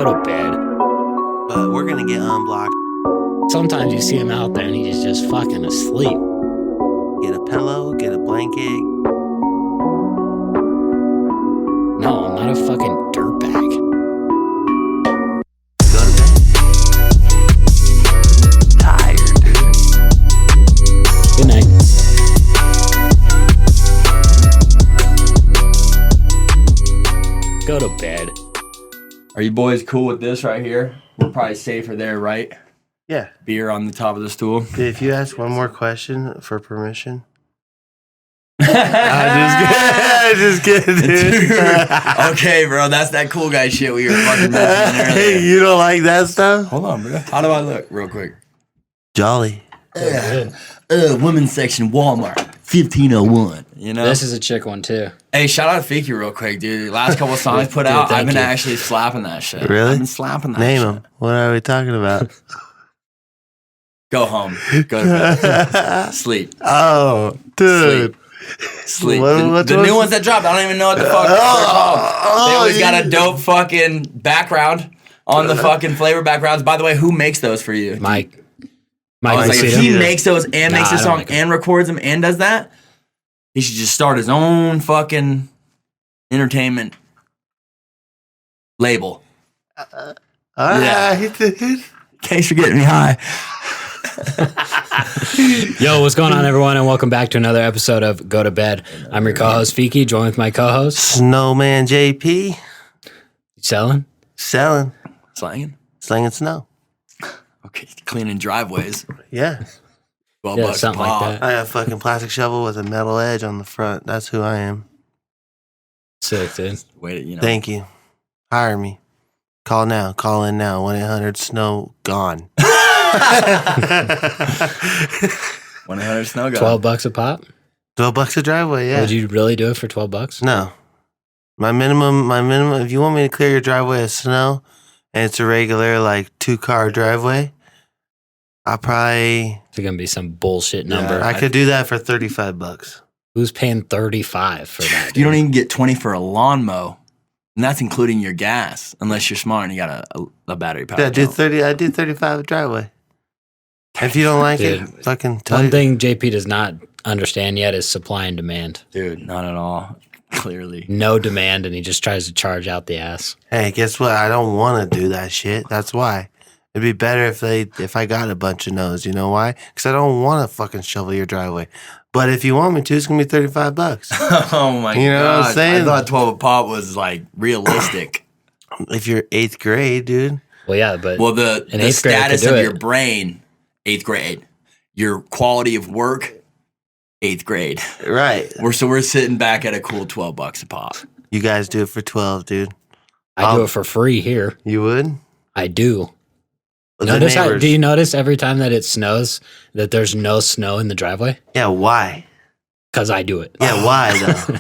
Go to bed. But we're gonna get unblocked. Sometimes you see him out there and he's just fucking asleep. Get a pillow, get a blanket. No, I'm not a fucking dirtbag. Go to bed. Tired, dude. Good night. Go to bed. Are you boys cool with this right here? We're probably safer there, right? Yeah. Beer on the top of the stool. If you ask one more question for permission. I just kidding, dude. Okay, bro, that's that cool guy shit we were fucking mentioning earlier. You don't like that stuff? Hold on, bro. How do I look? Real quick. Jolly. Women's section, Walmart, 1501. You know? This is a chick one too. Hey, shout out to Fiki real quick, dude. Last couple songs put out, thank I've been you. actually slapping that shit. Really? I've been slapping that Name shit. them. What are we talking about? Go home. Go to bed. Sleep. Oh, dude. Sleep. What The new ones that dropped, I don't even know what the fuck they're called. They always got a dope fucking background on the fucking flavor backgrounds. By the way, who makes those for you? Mike. I was like, if Cito. he makes those and makes Nah, a I don't song like 'em. and records them and does that, he should just start his own fucking entertainment label. All right, dude. In case you're getting me high. Yo, what's going on, everyone, and welcome back to another episode of Go to Bed. I'm your co-host, Fiki, joined with my co-host, Snowman JP. Selling. Selling. Slanging? Slinging snow. Okay, cleaning driveways. Yeah. 12 Yeah, bucks a something like pop. that. I got a fucking plastic shovel with a metal edge on the front. That's who I am. Sick, dude. Wait, you know. Thank you. Hire me. Call now. Call in now. 1-800-SNOW gone. 100 snow guy. $12 a pop? $12 a driveway, yeah. Would you really do it for $12? No. My minimum, if you want me to clear your driveway of snow and it's a regular, like, 2-car driveway, I'll probably, It's gonna be some bullshit number. I could do that for $35. Who's paying $35 for that? You don't dude? even get 20 for a lawn mow. And that's including your gas, unless you're smart and you got a battery powered. Yeah, I do 35 a driveway. If you don't like Dude, it, fucking tell One you. thing JP does not understand yet is supply and demand. Dude, not at all. Clearly. No demand, and he just tries to charge out the ass. Hey, guess what? I don't want to do that shit. That's why. It'd be better if I got a bunch of no's. You know why? Because I don't want to fucking shovel your driveway. But if you want me to, it's gonna be $35. Oh my god. You know what I'm saying? I thought 12 a pop was like realistic. If you're 8th grade, dude. Well, yeah, but Well, the In 8th grade, I status could do of it. your brain, 8th grade. Your quality of work, 8th grade. Right. We're sitting back at a cool $12 a pop. You guys do it for 12, dude. I do it for free here. You would? I do. The Notice how, neighbors- do you notice every time that it snows that there's no snow in the driveway? Yeah, why? Because I do it. Yeah, why though?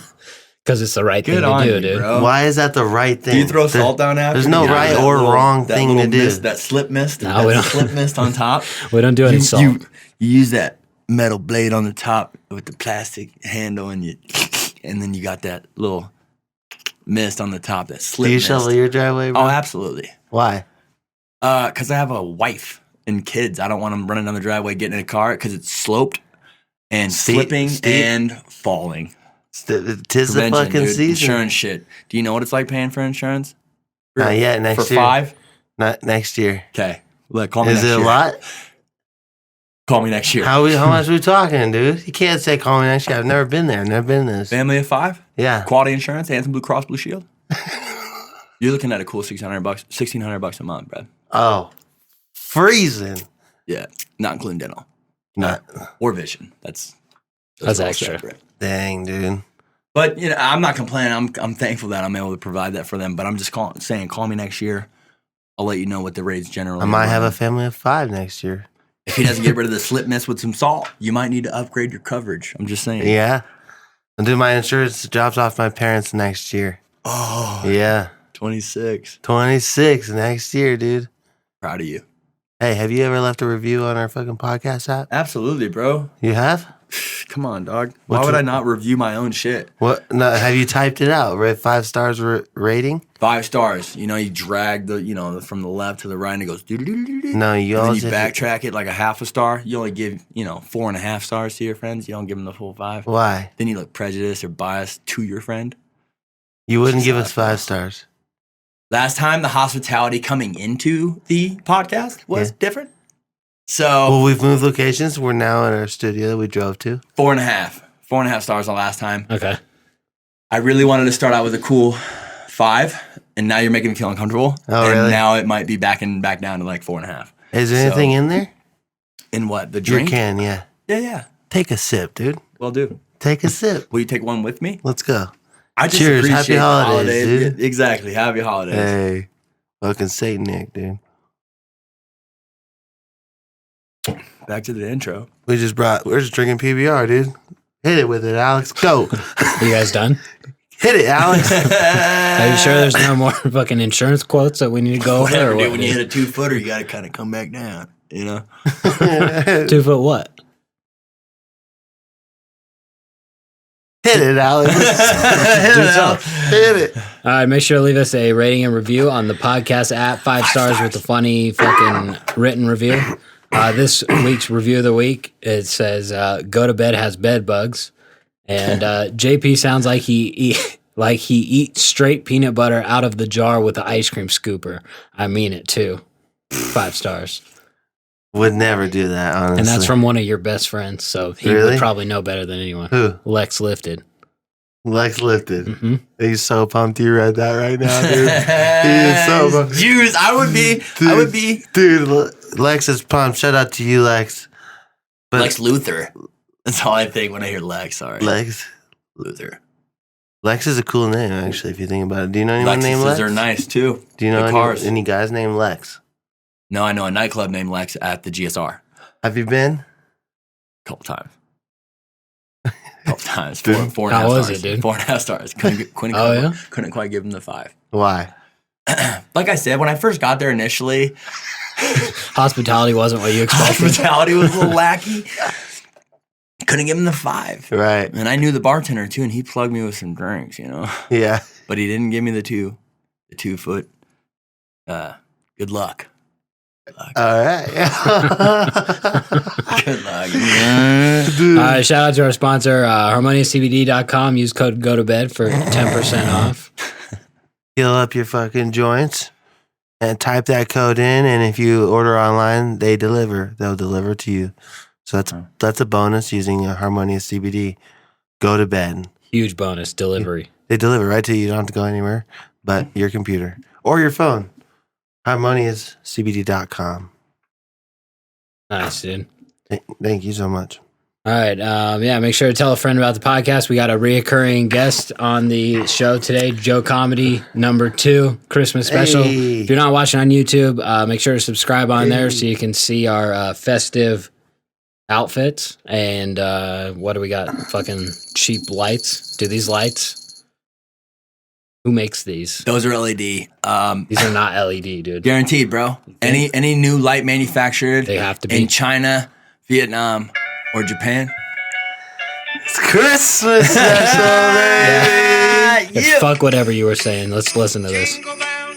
Because it's the right Good thing to on do, you, dude. bro. Why is that the right thing? Do you throw There- salt down after? there's no You right that or little- wrong that thing little to do. mist, that slip mist. No, we that don't. slip mist on top. We don't do any salt. You use that metal blade on the top with the plastic handle, and then you got that little mist on the top. That slip Do you mist. shovel your driveway, bro? Oh, absolutely. Why? Because I have a wife and kids. I don't want them running down the driveway getting in a car because it's sloped and slipping steep. and falling. Tis the Prevention, fucking dude. season. Insurance shit. Do you know what it's like paying for insurance? Not yet. Next For year. 5? Not next year. Okay. Call me Is next it a year. lot? Call me next year. How much we talking, dude? You can't say call me next year. I've never been there. Never been this. Family of 5? Yeah. Quality insurance, Anthem Blue Cross Blue Shield. You're looking at a cool $1,600 a month, bro. Oh, freezing. Yeah, not including dental Not. or vision. That's That's all extra. separate. Dang, dude. But you know, I'm not complaining. I'm thankful that I'm able to provide that for them. But I'm just saying, call me next year. I'll let you know what the rates generally. I might have are. a family of 5 next year. If he doesn't get rid of the slip mist with some salt, you might need to upgrade your coverage. I'm just saying. Yeah. And do my insurance drops off my parents next year. Oh, Yeah. 26. 26 next year, dude. Proud of you. Hey, have you ever left a review on our fucking podcast app? Absolutely, bro. You have? Come on, dog. Why would I not review my own shit? What? No, have you typed it out? 5 stars rating? 5 stars. You know, you drag from the left to the right, and it goes. No, you and always then you backtrack it like a half a star. You only give 4.5 stars to your friends. You don't give them the full 5. Why? Then you look prejudiced or biased to your friend. You wouldn't give us 5 stars. Last time, the hospitality coming into the podcast was different. So, well, we've moved locations. We're now in our studio that we drove to. 4.5. 4.5 stars the last time. Okay. I really wanted to start out with a cool 5, and now you're making me feel uncomfortable. Oh, and really? Now it might be back down to like 4.5. Is there anything in there? In what? The drink? Your can, yeah. Yeah. Take a sip, dude. Well, dude. Take a sip. Will you take one with me? Let's go. I just Cheers. appreciate Happy holidays, dude. Yeah, exactly. Happy holidays. Hey, fucking Saint Nick, dude. Back to the intro. We're just drinking PBR, dude. Hit it with it, Alex. Go. Are you guys done? Hit it, Alex. Are you sure there's no more fucking insurance quotes that we need to go over? Whatever, or dude. what, When you hit a 2-footer, you got to kind of come back down, you know? 2 foot what? Hit it, Alex. Hit it. All right, make sure to leave us a rating and review on the podcast app. 5 stars with a funny fucking written review. This week's review of the week, it says, "Go to bed has bed bugs," and JP sounds like he eats straight peanut butter out of the jar with the ice cream scooper. I mean it too. 5 stars. Would never do that, honestly. And that's from one of your best friends, so he Really? would probably know better than anyone. Who? Lex Lifted. Lex Lifted. Mm-hmm. He's so pumped you read that right now, dude. He is so pumped. Jews, I would be. Dude, Lex is pumped. Shout out to you, Lex. But Lex Luthor. That's all I think when I hear Lex. Sorry. Lex. Luthor. Lex is a cool name, actually, if you think about it. Do you know anyone named Lex? Lexuses are nice, too. Do you know cars. any guys named Lex? No, I know a nightclub named Lex at the GSR. Have you been? Couple times. Four and a How half was stars. it, dude? 4.5 stars. Couldn't quite give him the 5. Why? Like I said, when I first got there initially, Hospitality wasn't what you expected. hospitality was a little lackey. Couldn't give him the 5. Right. And I knew the bartender too, and he plugged me with some drinks, you know. Yeah. But he didn't give me the 2 foot. Good luck. All right. Good luck. Dude. All right, shout out to our sponsor, harmoniacbd.com. Use code GOTOBED for 10% off. Heal up your fucking joints and type that code in, and if you order online, they deliver. They'll deliver to you. So that's a bonus using Harmonia CBD. Go to bed. Huge bonus delivery. They deliver right to you. You don't have to go anywhere but your computer or your phone. HarmoniaCBD.com. Nice, dude. Thank you so much. All right. Make sure to tell a friend about the podcast. We got a reoccurring guest on the show today, Joe Comedy #2, Christmas special. Hey. If you're not watching on YouTube, make sure to subscribe on there so you can see our festive outfits. And what do we got? Fucking cheap lights. Do these lights? Who makes these? Those are LED. These are not LED, dude. Guaranteed, bro. Any new light manufactured They have to be. in China, Vietnam, or Japan. It's Christmas special, baby. Fuck whatever you were saying. Let's listen to this.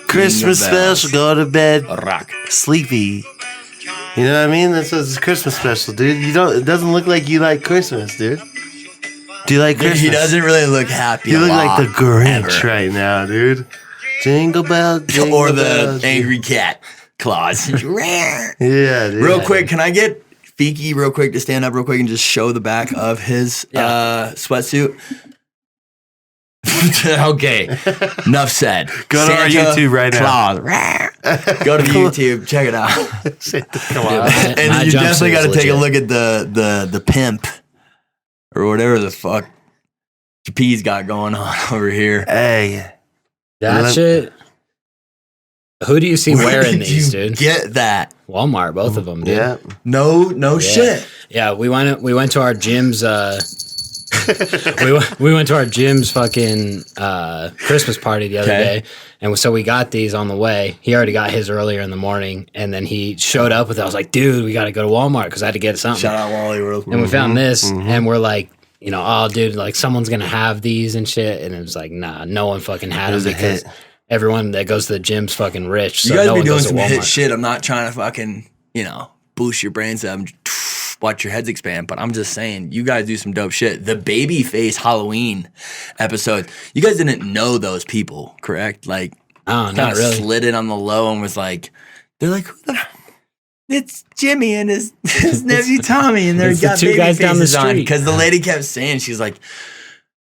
Christmas Jingle bells. special. Go to bed. Rock. Sleepy. You know what I mean? That's what it's Christmas special, dude. It doesn't look like you like Christmas, dude. Do you like Christmas? He doesn't really look happy. You look like the Grinch ever. right now, dude. Jingle bell, jingle Or the bells. angry cat claws. Yeah, dude. Real quick, can I get Fiki real quick to stand up real quick and just show the back of his sweatsuit? Okay, enough said. Go to our YouTube right now. now. Go to the YouTube, check it out. Come on. And My you jumpsuit definitely got to is take a legit. look at the pimp or whatever the fuck P's got going on over here. Hey. That shit. Who do you see Where wearing did these, you dude? get that? Walmart, both of them, dude. Yeah. No Yeah. shit. Yeah, we went to our gym's we went to our gym's fucking Christmas party the other Okay. day, And so we got these on the way. He already got his earlier in the morning, and then he showed up with it. I was like, dude, we got to go to Walmart because I had to get something. Shout out Wally World. And we found this, and we're like, you know, oh, dude, like someone's going to have these and shit. And it was like, nah, no one fucking had them because everyone that goes to the gym's fucking rich. So You guys no be one doing goes to some Walmart. hit shit. I'm not trying to fucking, boost your brains up and watch your heads expand, but I'm just saying, you guys do some dope shit. The Babyface Halloween episode, you guys didn't know those people, correct? Like, Oh, kind not of really. slid it on the low and was like, they're like, who the it's Jimmy and his nephew Tommy, and they're It's the got two baby guys down the faces on. street. Because the lady kept saying, she's like,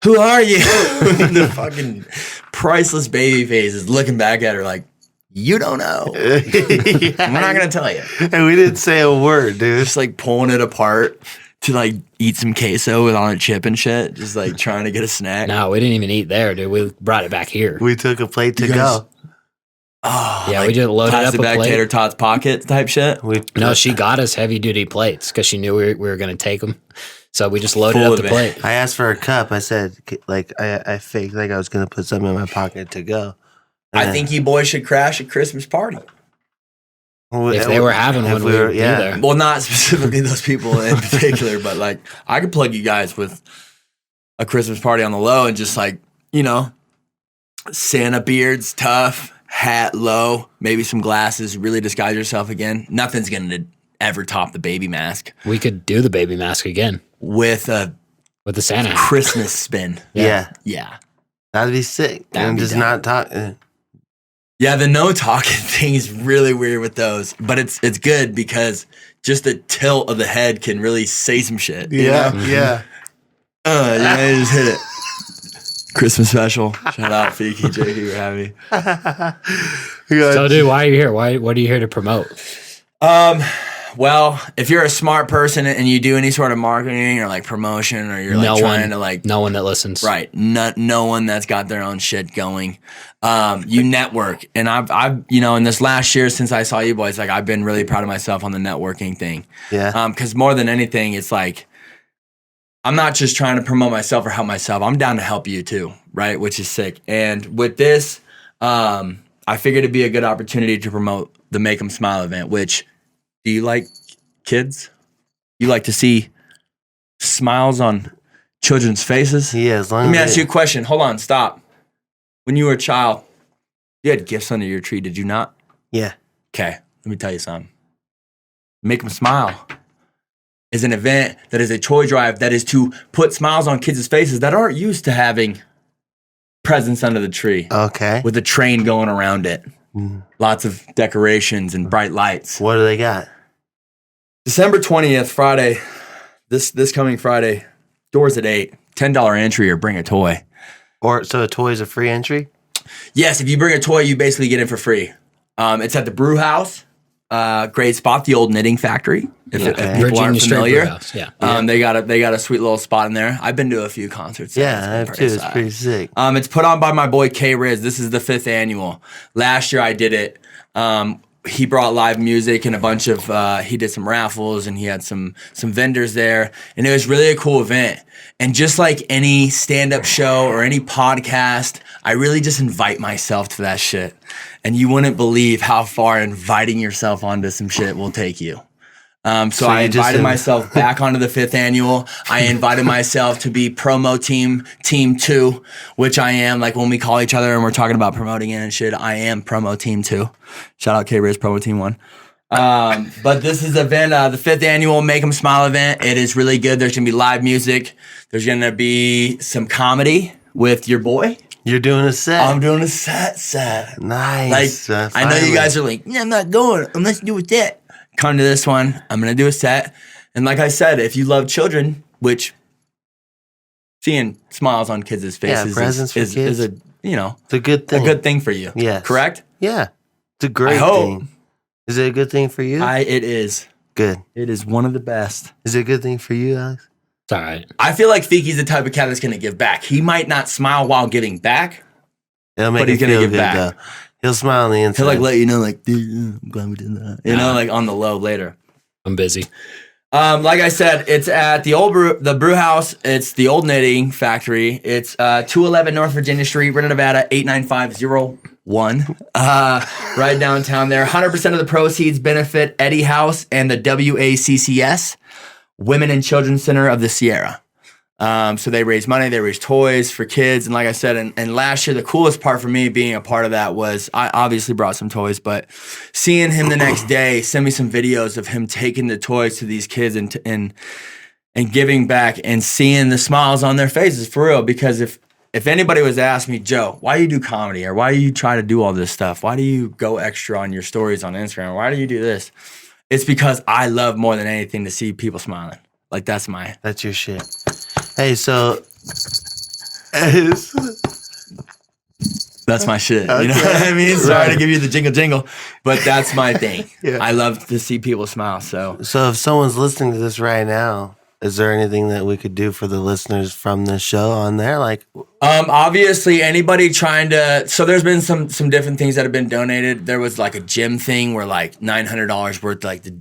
who are you? The fucking priceless baby face is looking back at her like, you don't know. I'm not going to tell you. And we didn't say a word, dude. Just like pulling it apart to like eat some queso with on a chip and shit. Just like trying to get a snack. No, we didn't even eat there, dude. We brought it back here. We took a plate to You guys- go. Oh, Yeah, like we just loaded up plastic a bag plate. tater tots pocket type shit. No, she got us heavy duty plates because she knew we were going to take them. So we just loaded Full up of the it. plate. I asked for a cup. I said, like, I faked like I was going to put something in my pocket to go. I think you boys should crash a Christmas party. If they were having one, we would be there. Well, not specifically those people in particular, but like I could plug you guys with a Christmas party on the low and just like, Santa beards, tough, hat low, maybe some glasses, really disguise yourself again. Nothing's going to ever top the baby mask We could do the baby mask again with a with the Santa hat. Christmas spin. Yeah. Yeah. That'd be sick. That'd And be just dope. not talk. Yeah, the no talking thing is really weird with those, but it's good because just the tilt of the head can really say some shit. you know? Yeah. You just hit it. Christmas special. Shout out Fiki, Jakey, for having me. So, dude, why are you here? What are you here to promote? Well, if you're a smart person and you do any sort of marketing or like promotion or you're like trying to like no one that listens. right, no one that's got their own shit going. You network, and I've in this last year since I saw you boys, like I've been really proud of myself on the networking thing. Yeah. Because more than anything, it's like I'm not just trying to promote myself or help myself. I'm down to help you too, right? Which is sick. And with this, I figured it'd be a good opportunity to promote the Make 'em Smile event. Which, do you like kids? You like to see smiles on children's faces? Yeah, as long Let me as ask you a question. Hold on, stop. When you were a child, you had gifts under your tree, did you not? Yeah. Okay, let me tell you something. Make 'em Smile is an event that is a toy drive that is to put smiles on kids' faces that aren't used to having presents under the tree Okay. with a train going around it. Mm. Lots of decorations and bright lights. What do they got? December 20th, Friday, this coming Friday, doors at 8, $10 entry or bring a toy. So a toy is a free entry? Yes, if you bring a toy, you basically get it for free. It's at the Brew House. Great spot, the old knitting factory. If people Virginia aren't Straight familiar, Brewhouse, yeah. they got a sweet little spot in there. I've been to a few concerts. Yeah, I have too. It's pretty sick. It's put on by my boy K Riz. This is the 5th annual. Last year I did it. He brought live music and a bunch of. He did some raffles and he had some vendors there, and it was really a cool event. And just like any stand-up show or any podcast, I really just invite myself to that shit. And you wouldn't believe how far inviting yourself onto some shit will take you. So I invited myself back onto the 5th annual. I invited myself to be promo team 2, which I am. Like when we call each other and we're talking about promoting it and shit, I am promo team 2. Shout out K-Riz, promo team 1. But this is the event, the 5th annual Make 'em Smile event. It is really good. There's going to be live music. There's going to be some comedy with your boy. You're doing a set. I'm doing a set. Nice. Like, I know you guys are like, yeah, I'm not going unless you do a set. Come to this one. I'm going to do a set. And like I said, if you love children, which seeing smiles on kids' faces presents for is kids. a, It's a good thing. a good thing for you. Yes. Correct? Yeah. It's a great I hope. thing. Is it a good thing for you? It is. Good. It is one of the best. Is it a good thing for you, Alex? It's all right. I feel like Fiki's the type of cat that's going to give back. He might not smile while giving back. It'll make But he's him gonna feel give good, back. though. He'll smile on the inside. He'll like let you know, like, dude, I'm glad we did that. You know, like on the low later. I'm busy. Like I said, it's at the brew house. It's the old knitting factory. It's 211 North Virginia Street, Renner, Nevada, 89501. right downtown there. 100% of the proceeds benefit Eddie House and the WACCS, Women and Children's Center of the Sierra. So they raise money, they raise toys for kids. And like I said, and last year, the coolest part for me being a part of that was I obviously brought some toys, but seeing him the next day, send me some videos of him taking the toys to these kids and giving back and seeing the smiles on their faces for real. Because if anybody was to ask me, Joe, why do you do comedy? Or why do you try to do all this stuff? Why do you go extra on your stories on Instagram? Why do you do this? It's because I love more than anything to see people smiling. Like that's your shit. Hey, so that's my shit. Okay. You know what I mean? Sorry to give you the jingle, but that's my thing. Yeah. I love to see people smile. So if someone's listening to this right now, is there anything that we could do for the listeners from this show on there? Like, obviously anybody trying to, so there's been some different things that have been donated. There was like a gym thing where like $900 worth, like the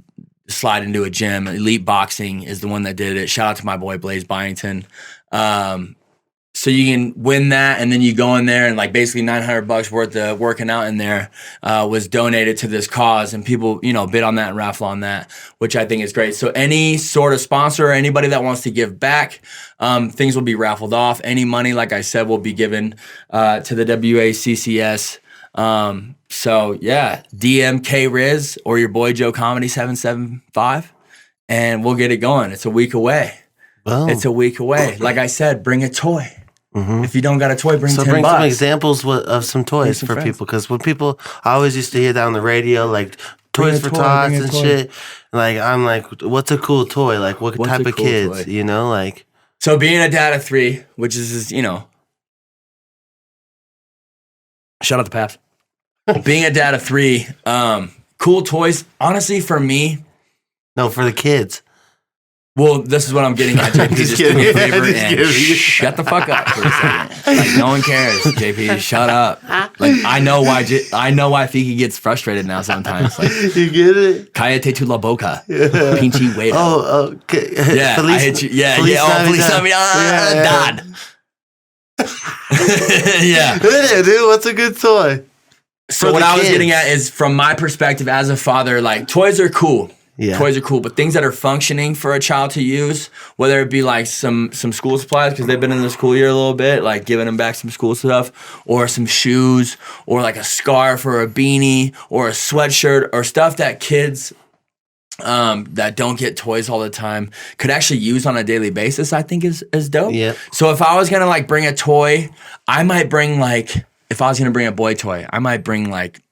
slide into a gym. Elite Boxing is the one that did it. Shout out to my boy Blaze Byington. So you can win that, and then you go in there and like basically $900 worth of working out in there was donated to this cause, and people bid on that and raffle on that, which I think is great. So any sort of sponsor or anybody that wants to give back, things will be raffled off. Any money, like I said, will be given to the WACCS. So yeah, DM KRiz or your boy Joe Comedy 775, and we'll get it going. It's a week away. Boom. It's a week away. Like I said, bring a toy. Mm-hmm. If you don't got a toy, bring $10. Bring some examples of some toys for people, because when people, I always used to hear that on the radio, like toys for tots and shit. Like I'm like, what's a cool toy? Like what type of kids? Toy? Like. So being a dad of 3, which is shout out to Paps. Being a dad of 3, cool toys. Honestly, for me, no, for the kids. Well, this is what I'm getting at, JP. Just do me a favor and shut the fuck up for a second. Like, no one cares, JP. Shut up. Like, I know why Fiki gets frustrated now sometimes. Like, you get it? Cállate tu la boca. Pinche güero. Oh, okay. Yeah, I hit you. Yeah, Feliz Navidad. Yeah. Dude, what's a good toy? So what I was getting at is, from my perspective as a father, like, toys are cool. Yeah. Toys are cool, but things that are functioning for a child to use, whether it be like some school supplies, because they've been in the school year a little bit, like giving them back some school stuff, or some shoes, or like a scarf or a beanie or a sweatshirt, or stuff that kids that don't get toys all the time could actually use on a daily basis, I think is dope. Yeah. So if I was going to like bring a toy, I might bring like, if I was going to bring a boy toy, I might bring like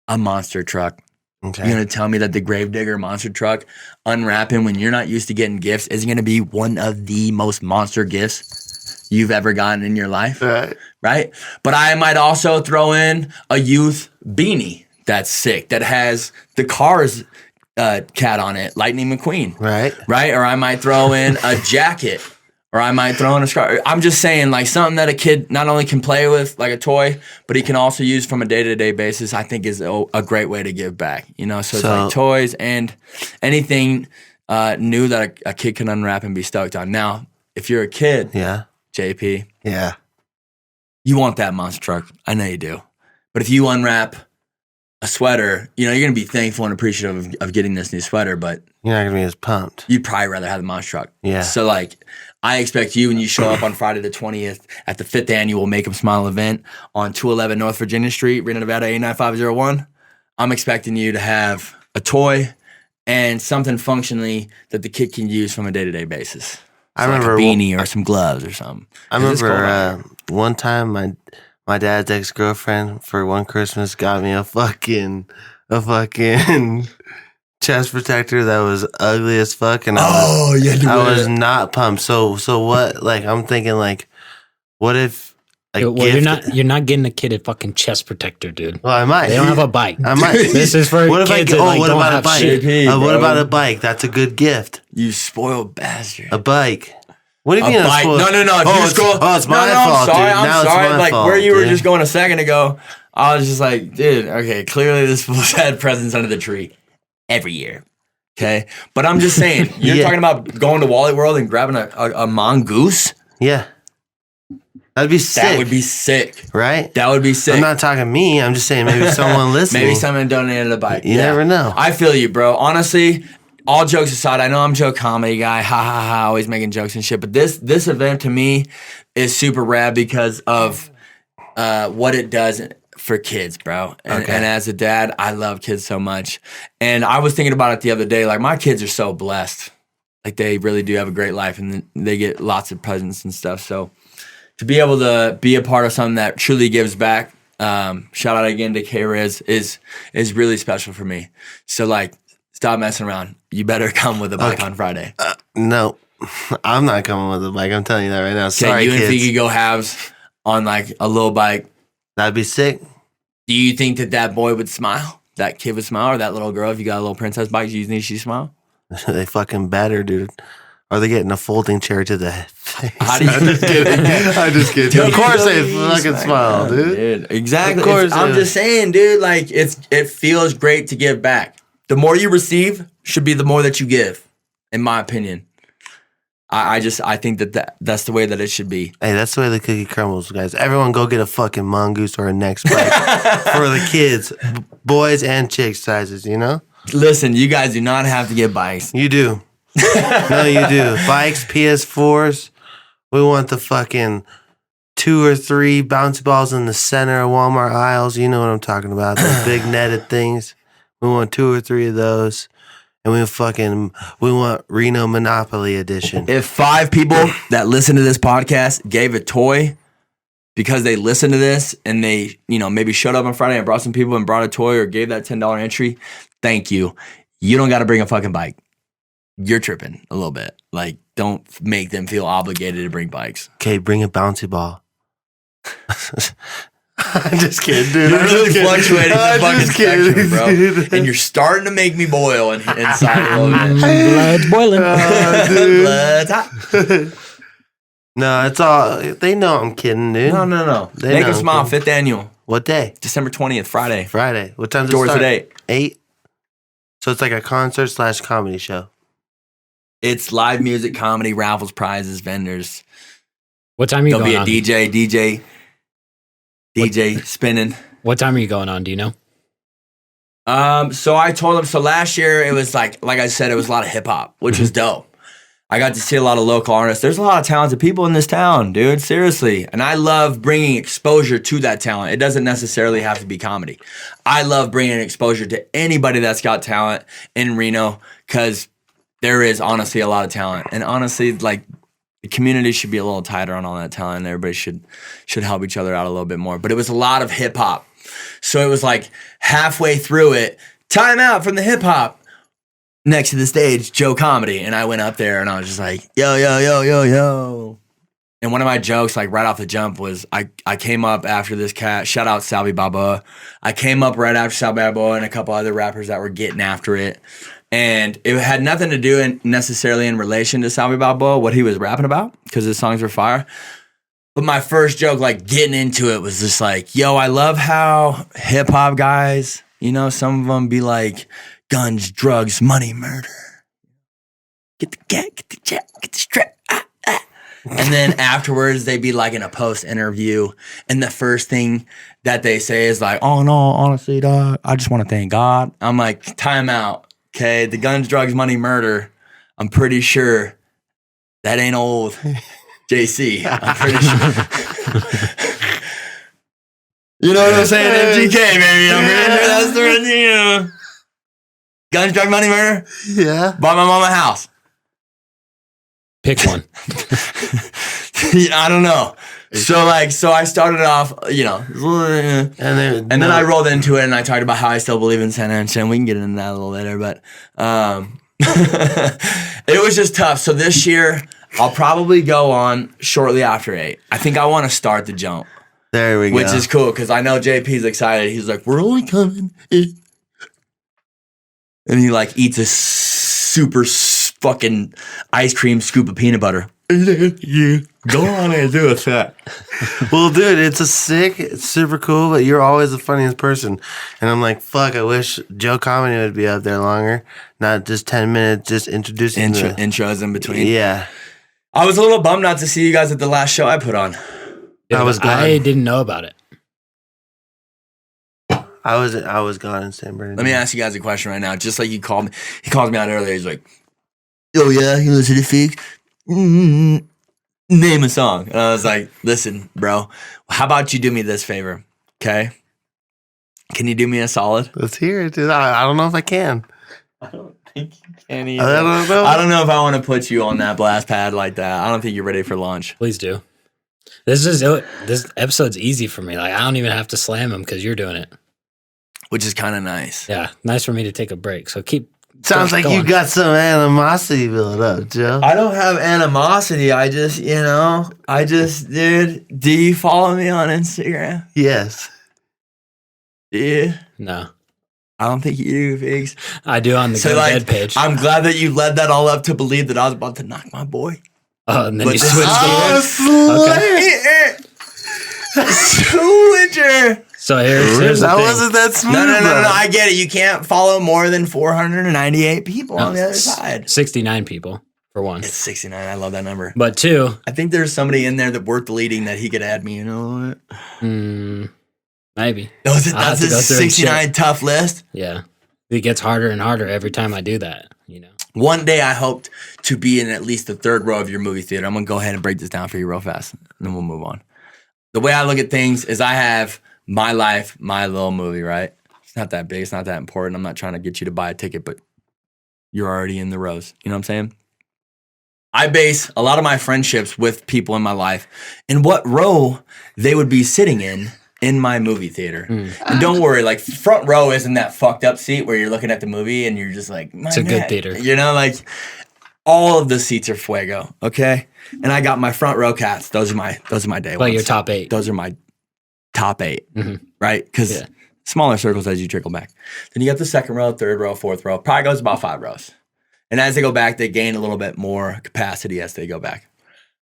a monster truck. Okay. You're going to tell me that the Gravedigger monster truck unwrapping when you're not used to getting gifts is going to be one of the most monster gifts you've ever gotten in your life? Right? But I might also throw in a youth beanie that's sick, that has the Cars cat on it, Lightning McQueen. Right? Or I might throw in a jacket. Or I might throw in a scarf. I'm just saying, like, something that a kid not only can play with, like a toy, but he can also use from a day-to-day basis, I think is a great way to give back. So it's like toys and anything new that a kid can unwrap and be stoked on. Now, if you're a kid, JP, you want that monster truck. I know you do. But if you unwrap a sweater, you're going to be thankful and appreciative of getting this new sweater, but you're not going to be as pumped. You'd probably rather have the monster truck. Yeah. So, like, I expect you, when you show up on Friday the 20th at the 5th annual Make 'em Smile event on 211 North Virginia Street, Reno, Nevada 89501, I'm expecting you to have a toy and something functionally that the kid can use from a day-to-day basis. So I remember like a beanie or some gloves or something. I remember one time my dad's ex-girlfriend for one Christmas got me a fucking chest protector that was ugly as fuck, and I was not pumped. So what? Like, I'm thinking, like, what if? You're not getting a kid a fucking chest protector, dude. Well, I might. They don't have a bike. I might. This is for kids that what don't about have a bike? shit. What about a bike? That's a good gift. You spoiled bastard. A bike. What do you mean? No. If it's my fault, sorry, dude. I'm sorry. Like, where you were just going a second ago, I was just like, dude, okay, clearly this fool's had presents under the tree every year. Okay? But I'm just saying, you're talking about going to Wally World and grabbing a mongoose? Yeah. That'd be sick. That would be sick. Right? That would be sick. I'm not talking me. I'm just saying maybe someone listening. Maybe someone donated a bike. You never know. I feel you, bro. Honestly, all jokes aside, I know I'm a joke comedy guy. Ha ha ha. Always making jokes and shit. But this event to me is super rad because of what it does for kids, bro. And as a dad, I love kids so much. And I was thinking about it the other day. Like, my kids are so blessed. Like, they really do have a great life, and they get lots of presents and stuff. So to be able to be a part of something that truly gives back, shout out again to K-Riz, is really special for me. So, like, stop messing around. You better come with a bike on Friday. No, I'm not coming with a bike. I'm telling you that right now. Sorry, you kids. and Figgy go halves on, like, a little bike. That'd be sick. Do you think that boy would smile? That kid would smile? Or that little girl, if you got a little princess bike, do you think she'd smile? They fucking better, dude. Or they getting a folding chair to the face. How do you? I'm just kidding. Of course they fucking smile, dude. Exactly. Of course I'm just saying, dude. Like, it feels great to give back. The more you receive should be the more that you give, in my opinion. I think that's the way that it should be. Hey, that's the way the cookie crumbles, guys. Everyone go get a fucking mongoose or a next bike for the kids, boys and chicks sizes, you know? Listen, you guys do not have to get bikes. You do. No, you do. Bikes, PS4s. We want the fucking 2 or 3 bouncy balls in the center of Walmart aisles. You know what I'm talking about. Those big netted things. We want 2 or 3 of those. And we want Reno Monopoly edition. If 5 people that listen to this podcast gave a toy because they listened to this and they, maybe showed up on Friday and brought some people and brought a toy or gave that $10 entry, thank you. You don't got to bring a fucking bike. You're tripping a little bit. Like, don't make them feel obligated to bring bikes. Okay, bring a bouncy ball. I'm just kidding, dude. You're really fluctuating the fucking spectrum, bro. And you're starting to make me boil inside a little bit. Blood's boiling. Blood's hot. No, it's all. They know I'm kidding, dude. No. They Make know them smile. I'm kidding. 5th annual. What day? December 20th, Friday. Friday. What time does Doors it start? at 8. 8? So it's like a concert / comedy show. It's live music, comedy, raffles, prizes, vendors. What time are you There'll going on? be a DJ spinning. What time are you going on? Do you know? So I told him, so last year it was like I said, it was a lot of hip hop, which was dope. I got to see a lot of local artists. There's a lot of talented people in this town, dude, seriously. And I love bringing exposure to that talent. It doesn't necessarily have to be comedy. I love bringing exposure to anybody that's got talent in Reno because there is honestly a lot of talent. And honestly, like, the community should be a little tighter on all that talent. And everybody should help each other out a little bit more. But it was a lot of hip hop. So it was like halfway through it, time out from the hip hop. Next to the stage, Joe Comedy. And I went up there and I was just like, yo, yo, yo, yo, yo. And one of my jokes, like right off the jump, was I came up after this cat. Shout out Salvi Baba. I came up right after Salvi Baba and a couple other rappers that were getting after it. And it had nothing to do necessarily in relation to Salvi Baba, what he was rapping about, because his songs were fire. But my first joke, like getting into it, was just like, yo, I love how hip hop guys, some of them be like, guns, drugs, money, murder. Get the cat, get the check, get the strap. And then afterwards, they be like in a post interview. And the first thing that they say is like, oh no, honestly, dog, I just want to thank God. I'm like, time out. Okay, the guns, drugs, money, murder. I'm pretty sure that ain't old JC. I'm pretty sure. You know what I'm saying? MGK, baby. I'm pretty sure that's the right. Guns, drug, money, murder? Yeah. Bought my mom a house. Pick one. I don't know. So I started off, and then I rolled into it and I talked about how I still believe in sentence, and we can get into that a little later, but it was just tough. So this year I'll probably go on shortly after 8. I think I want to start the jump. There we go. Which is cool because I know JP's excited. He's like, we're only coming in. And he like eats a super fucking ice cream scoop of peanut butter. Yeah, go on and do a set. Well, dude, it's super cool, but you're always the funniest person. And I'm like, fuck, I wish Joe Comedy would be up there longer, not just 10 minutes, just introducing intros in between. Yeah. I was a little bummed not to see you guys at the last show I put on. I was gone. I didn't know about it. I was gone in San Bernardino. Let me ask you guys a question right now. Just like he called me out earlier. He's like, "Oh yeah, you listen to Fix? Name a song." And I was like, "Listen, bro, how about you do me this favor, okay? Can you do me a solid?" Let's hear it, dude. I don't know if I can. I don't think you can either. I don't know. I don't know if I want to put you on that blast pad like that. I don't think you're ready for launch. Please do. This episode's easy for me. Like I don't even have to slam him because you're doing it. Which is kind of nice. Yeah, nice for me to take a break. So keep. Sounds like going. you got some animosity built up, Joe. I don't have animosity. I just, dude, do you follow me on Instagram? Yes. Yeah. No, I don't think you do, Figs. I do on the Go to Bed page. I'm glad that you led that all up to believe that I was about to knock my boy. Oh, and then But you this switched is- gears. Switcher. So here's the That thing. wasn't that smooth. No. bro. I get it. You can't follow more than 498 people on the other side. 69 people for one, It's 69. I love that number. but two, I think there's somebody in there that we're deleting that he could add me. You know what? maybe. That's I'll have to his go through and 69 tough list. Yeah, it gets harder and harder every time I do that. You know. One day I hoped to be in at least the third row of your movie theater. I'm going to go ahead and break this down for you real fast, and then we'll move on. The way I look at things is I have my life, my little movie, right? It's not that big. It's not that important. I'm not trying to get you to buy a ticket, but you're already in the rows. You know what I'm saying? I base a lot of my friendships with people in my life in what row they would be sitting in my movie theater. And don't worry, like front row isn't that fucked up seat where you're looking at the movie and you're just like, It's a good theater. You know, like all of the seats are fuego, okay? And I got my front row cats. Those are my day Well, ones. your top 8. Those are my top 8, Mhm. right? Because Yeah. smaller circles as you trickle back. Then you got the second row, third row, fourth row. Probably goes about 5 rows. And as they go back, they gain a little bit more capacity as they go back.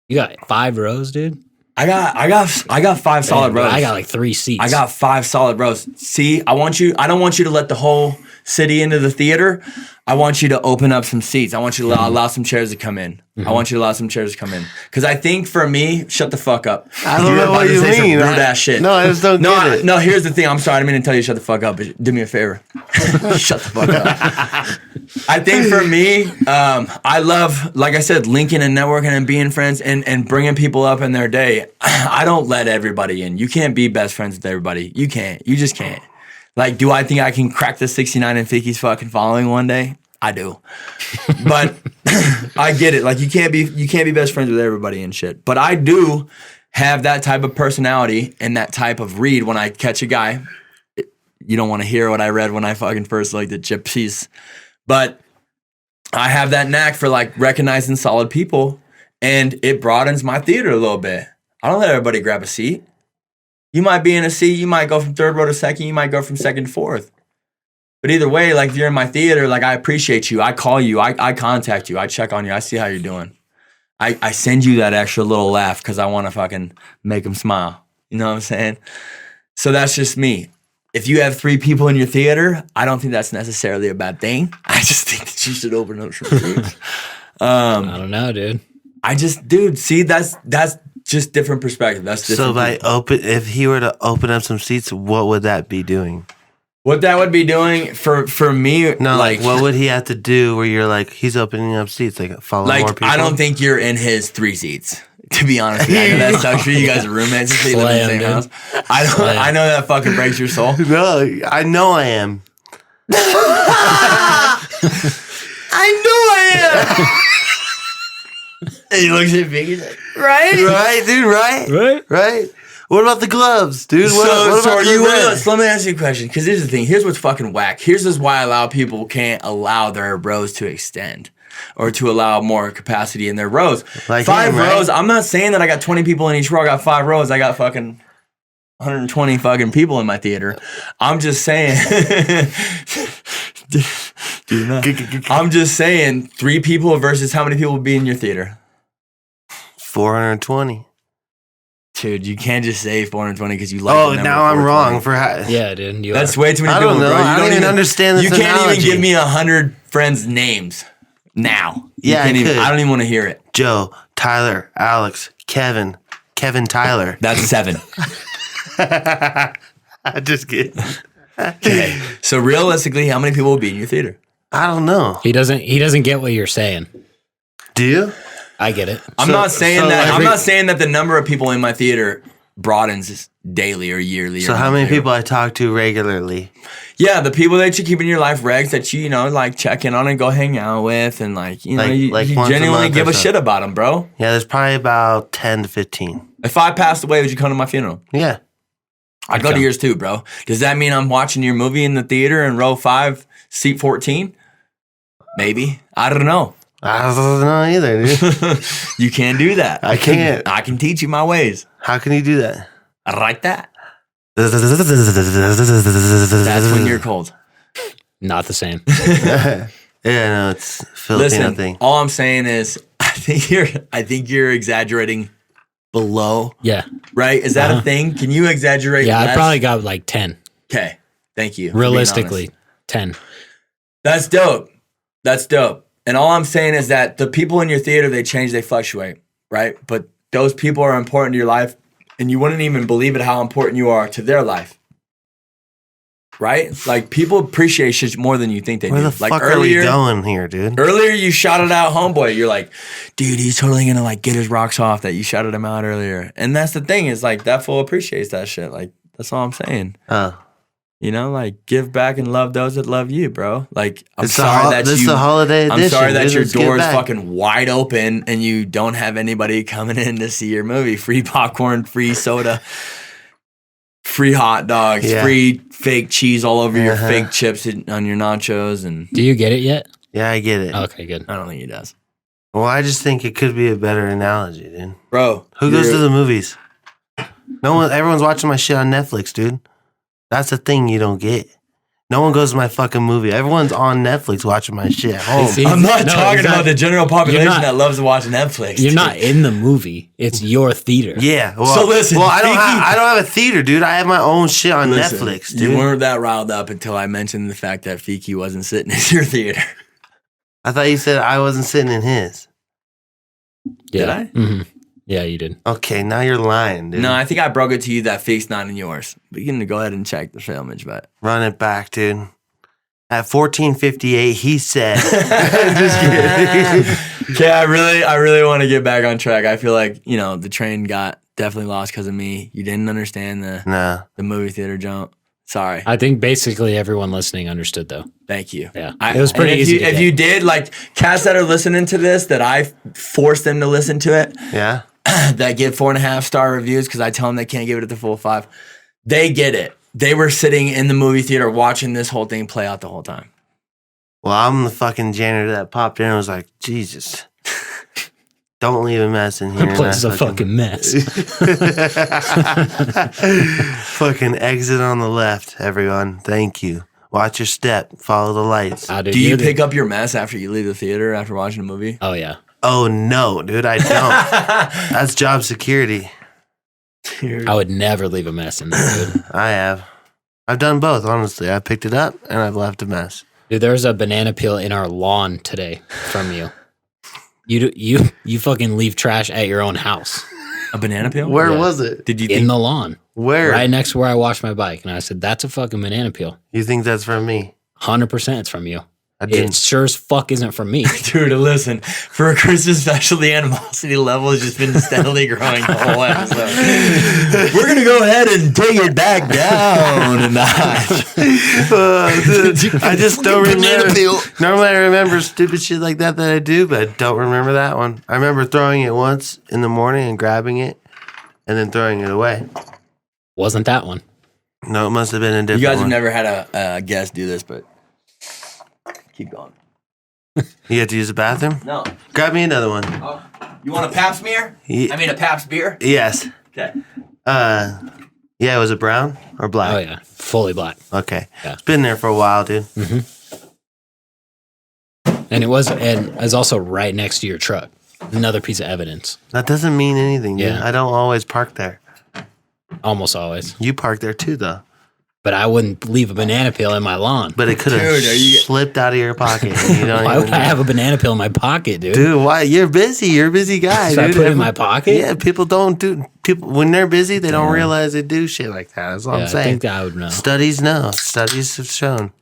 You got 5 rows, dude. I got 5 solid Man, rows. I got like 3 seats. I got 5 solid rows. See, I don't want you to let the whole city into the theater. I want you to open up some seats. I want you to allow some chairs to come in. I want you to allow some chairs to come in. Because I think for me, shut the fuck up. I don't You're know about what to you say some mean. rude ass shit. No, I just don't get it. No, here's the thing. I'm sorry. I didn't mean to tell you to shut the fuck up, but do me a favor. Shut the fuck up. I think for me, I love, like I said, linking and networking and being friends and bringing people up in their day. I don't let everybody in. You can't be best friends with everybody. You can't. You just can't. Like, do I think I can crack the 69 and Ficky's fucking following one day? I do. But I get it. Like, you can't be best friends with everybody and shit. But I do have that type of personality and that type of read when I catch a guy. You don't want to hear what I read when I fucking first looked at Gypsies. But I have that knack for like recognizing solid people, and it broadens my theater a little bit. I don't let everybody grab a seat. You might be in a seat, you might go from third row to second, you might go from second to fourth. But either way, like if you're in my theater, like I appreciate you. I call you, I contact you, I check on you, I see how you're doing. I send you that extra little laugh because I want to fucking make them smile. You know what I'm saying? So that's just me. If you have 3 people in your theater, I don't think that's necessarily a bad thing. I just think that you should open up some seats. I don't know, dude. See, that's just different perspective. That's different. So if he were to open up some seats, what would that be doing? What that would be doing for me, No, like what would he have to do where you're like, he's opening up seats, like follow more people? I don't think you're in his 3 seats. To be honest with you, I know that sucks for you guys are roommates if you live in the same house. I know that fucking breaks your soul. No, I know I am. And he looks at me, he's like, right? Right, dude, right? What about the gloves, dude? What about the red? So let me ask you a question, because here's the thing. Here's what's fucking whack. Here's just why a lot of people can't allow their rows to extend or to allow more capacity in their rows. Like 5 him, right? rows. I'm not saying that I got 20 people in each row. I got 5 rows. I got fucking 120 fucking people in my theater. I'm just saying. I'm just saying 3 people versus how many people would be in your theater? 420. Dude, you can't just say 420 because you like Oh, the number now I'm 420. wrong for how. Yeah, dude. You That's are. way too many I people, don't know. bro. You I don't even understand this You can't analogy. even give me 100 friends' names now. You Yeah, can't I even, could. I don't even want to hear it. Joe, Tyler, Alex, Kevin, Kevin Tyler. That's 7. Just kidding. Okay. So realistically, how many people will be in your theater? I don't know. He doesn't get what you're saying. Do you? I get it. I'm not saying that. like I'm not saying that the number of people in my theater broadens daily or yearly. So how many people I talk to regularly? Yeah, the people that you keep in your life regs that you know like check in on and go hang out with, and like you once a genuinely month give or a so. shit about them, bro. Yeah, there's probably about 10 to 15. If I passed away, would you come to my funeral? Yeah. I'd go to yours too, bro. Does that mean I'm watching your movie in the theater in row 5, seat 14? Maybe. I don't know. I don't know either, dude. You can't do that. I can't. I can teach you my ways. How can you do that? I like that. That's That's when you're cold. Not the same. Yeah, no, it's Filipino Listen, thing. all I'm saying is I think you're exaggerating below. Yeah. Right? Is that a thing? Can you exaggerate Yeah, less? I probably got like 10. Okay. Thank you. for being Realistically, honest. 10. That's dope. That's dope. And all I'm saying is that the people in your theater, they change, they fluctuate, right? But those people are important to your life, and you wouldn't even believe it how important you are to their life. Right? Like, people appreciate shit more than you think they Where do. the fuck Like are we going here, dude? Earlier, you shouted out homeboy. You're like, dude, he's totally gonna like get his rocks off that you shouted him out earlier. And that's the thing is like that fool appreciates that shit. Like that's all I'm saying. Oh. You know, like give back and love those that love you, bro. Like I'm It's sorry that this you. the holiday edition. I'm sorry that dude. your Let's get door is back. fucking wide open and you don't have anybody coming in to see your movie. Free popcorn, free soda, free hot dogs, Yeah. free fake cheese all over your Uh-huh. fake chips on your nachos, and Do you get it yet? Yeah, I get it. Okay, good. I don't think he does, Well, I just think it could be a better analogy, dude. bro. Who goes to the movies? No one. Everyone's watching my shit on Netflix, dude. That's the thing you don't get. No one goes to my fucking movie. Everyone's on Netflix watching my shit at home. See, I'm not no, talking exactly. about the general population You're not- that loves to watch Netflix. You're dude. not in the movie. It's your theater. Yeah. Well, So listen, Well, I don't Fiki- have a theater, dude. I have my own shit on Listen, Netflix, dude. You weren't that riled up until I mentioned the fact that Fiki wasn't sitting in your theater. I thought you said I wasn't sitting in his. Yeah. Did I? Mm-hmm. Yeah, you did. Okay, now you're lying, dude. No, I think I broke it to you that Fiki's not in yours. We can go ahead and check the filmage, but Run it back, dude. At 14:58, he said. Just kidding. okay, I really want to get back on track. I feel like the train got definitely lost because of me. You didn't understand Nah. the movie theater jump. Sorry. I think basically everyone listening understood, though. Thank you. Yeah. It was pretty and easy to If get. you did, like cats that are listening to this, that I forced them to listen to it, Yeah. that give 4.5-star reviews because I tell them they can't give it the full 5. They get it. They were sitting in the movie theater watching this whole thing play out the whole time. Well, I'm the fucking janitor that popped in and was like, Jesus. Don't leave a mess in here. The place is a fucking mess. Fucking exit on the left, everyone. Thank you. Watch your step. Follow the lights. Ah, dude, Do you you're the- pick up your mess after you leave the theater after watching a movie? Oh, yeah. Oh, no, dude, I don't. That's job security. I would never leave a mess in there, dude. I have. I've done both, honestly. I picked it up and I've left a mess. Dude, there was a banana peel in our lawn today from you. You fucking leave trash at your own house. A banana peel? Where Yeah. was it? Did you In think? the lawn. Where? Right next to where I wash my bike. And I said, that's a fucking banana peel. You think that's from me? 100% it's from you. I It didn't. sure as fuck isn't from me. Dude, listen. For a Christmas special, the animosity level has just been steadily growing the whole episode. We're going to go ahead and take it back down a notch. Dude, I just don't Banana remember. peel. Normally, I remember stupid shit like that I do, but I don't remember that one. I remember throwing it once in the morning and grabbing it, and then throwing it away. Wasn't that one. No, it must have been a different You guys have one. never had a guest do this, but keep going. You have to use the bathroom? No. Grab me another one. Oh, you want a Pabst beer? Ye- I mean, a Pabst beer? Yes. Okay. Yeah, was it brown or black? Oh, yeah. Fully black. Okay. Yeah. It's been there for a while, dude. And it's also right next to your truck. Another piece of evidence. That doesn't mean anything, dude. Yeah. I don't always park there. Almost always. You park there too, though. but I wouldn't leave a banana peel in my lawn. But it could have slipped out of your pocket. You know Why would I have a banana peel in my pocket, dude? Dude, why? You're busy. You're a busy guy, Should dude. I put it in my pocket? Yeah, people don't do... People, when they're busy, they don't realize they do shit like that. That's all I'm saying. I think I would know. Studies know. Studies have shown.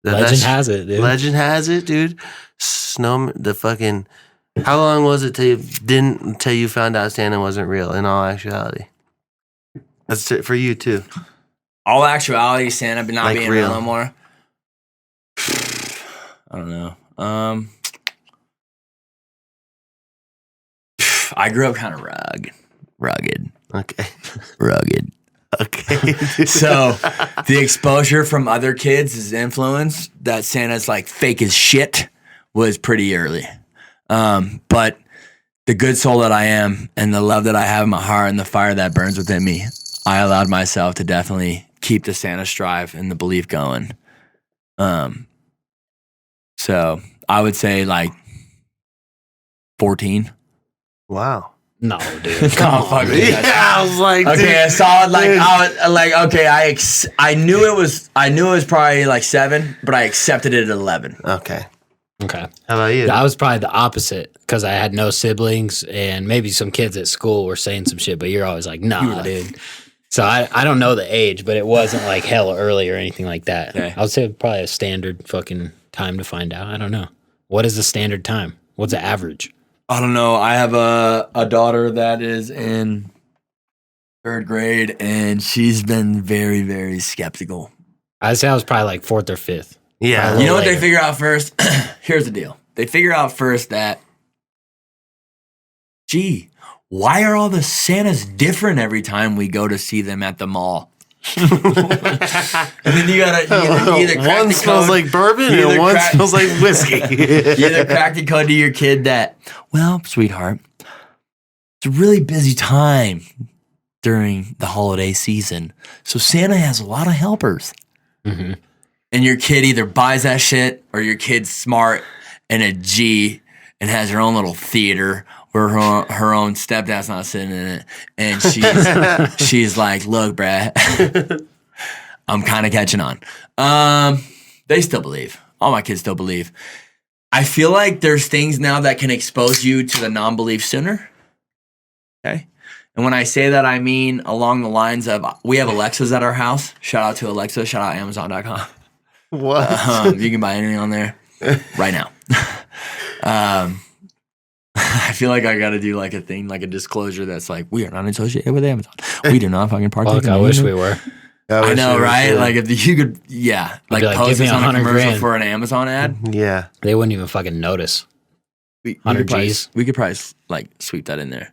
Legend has it, dude. Legend has it, dude. The fucking... How long was it till you found out Santa wasn't real in all actuality? That's it for you, too. All actuality, Santa not Like being real no more. I don't know. I grew up kind of rugged. Okay. Rugged. Okay. So the exposure from other kids' influence that Santa's like fake as shit was pretty early. But the good soul that I am and the love that I have in my heart and the fire that burns within me, I allowed myself to definitely keep the Santa strive and the belief going. So I would say like 14. Wow. No, dude. Come on. Yeah, I was like, okay, dude, I saw it like I was like, okay, I knew it was probably like 7, but I accepted it at 11. Okay. Okay. How about you? I was probably the opposite because I had no siblings and maybe some kids at school were saying some shit, but you're always like, nah, dude. So I don't know the age, but it wasn't like hell early or anything like that. Okay. I would say probably a standard fucking time to find out. I don't know. What is the standard time? What's the average? I don't know. I have a daughter that is in 3rd grade, and she's been very, very skeptical. I'd say I was probably like 4th or 5th. Yeah. You know what they figure out first? Here's the deal. They figure out first that, gee, why are all the Santas different every time we go to see them at the mall? And then you gotta either crack one the smells code, like bourbon and one smells like whiskey. you either crack the code to your kid that, well, sweetheart, it's a really busy time during the holiday season, so Santa has a lot of helpers. Mm-hmm. And your kid either buys that shit or your kid's smart and a G and has her own little theater where her own stepdad's not sitting in it. And she's like, look, Brad, I'm kind of catching on. They still believe. All my kids still believe. I feel like there's things now that can expose you to the non-belief sooner. Okay. And when I say that, I mean along the lines of, we have Alexas at our house. Shout out to Alexa. Shout out Amazon.com. What? You can buy anything on there right now. I feel like I got to do like a thing, like a disclosure that's like, we are not associated with Amazon. We do not fucking partake. Fuck, I wish we were. I know, right? Like if you could, like post this on a commercial grand for an Amazon ad. Yeah. They wouldn't even fucking notice. 100 G's. We could probably like sweep that in there.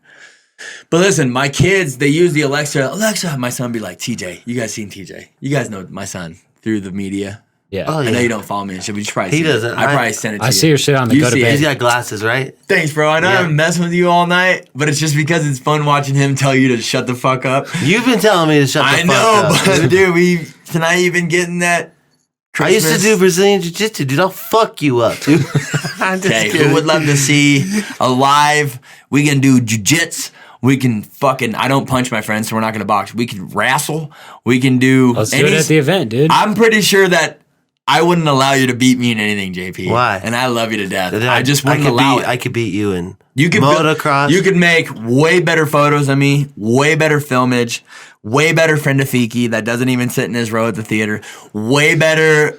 But listen, my kids, they use the Alexa. My son be like, TJ, you guys seen TJ? You guys know my son through the media. Yeah. Oh, I know you don't follow me and shit, but you should probably He doesn't. I probably sent it to you. I see your shit on the You go to see it. bed. He's got glasses, right? Thanks, bro. I know Yeah. I'm messing with you all night, but it's just because it's fun watching him tell you to shut the fuck up. You've been telling me to shut the I fuck know, up. but dude, tonight you've been getting that Christmas. I used to do Brazilian Jiu-Jitsu, dude. I'll fuck you up, dude. I'm just Okay, kidding. who would love to see a live? We can do jiu-jitsu. We can fucking, I don't punch my friends, so we're not going to box. We can wrestle. We can do Let's do it at the event, dude. I'm pretty sure that I wouldn't allow you to beat me in anything, JP. Why? And I love you to death. Then I just wouldn't allow it. I could beat you in You could motocross. You could make way better photos of me, way better filmage, way better friend of Fiki that doesn't even sit in his row at the theater, way better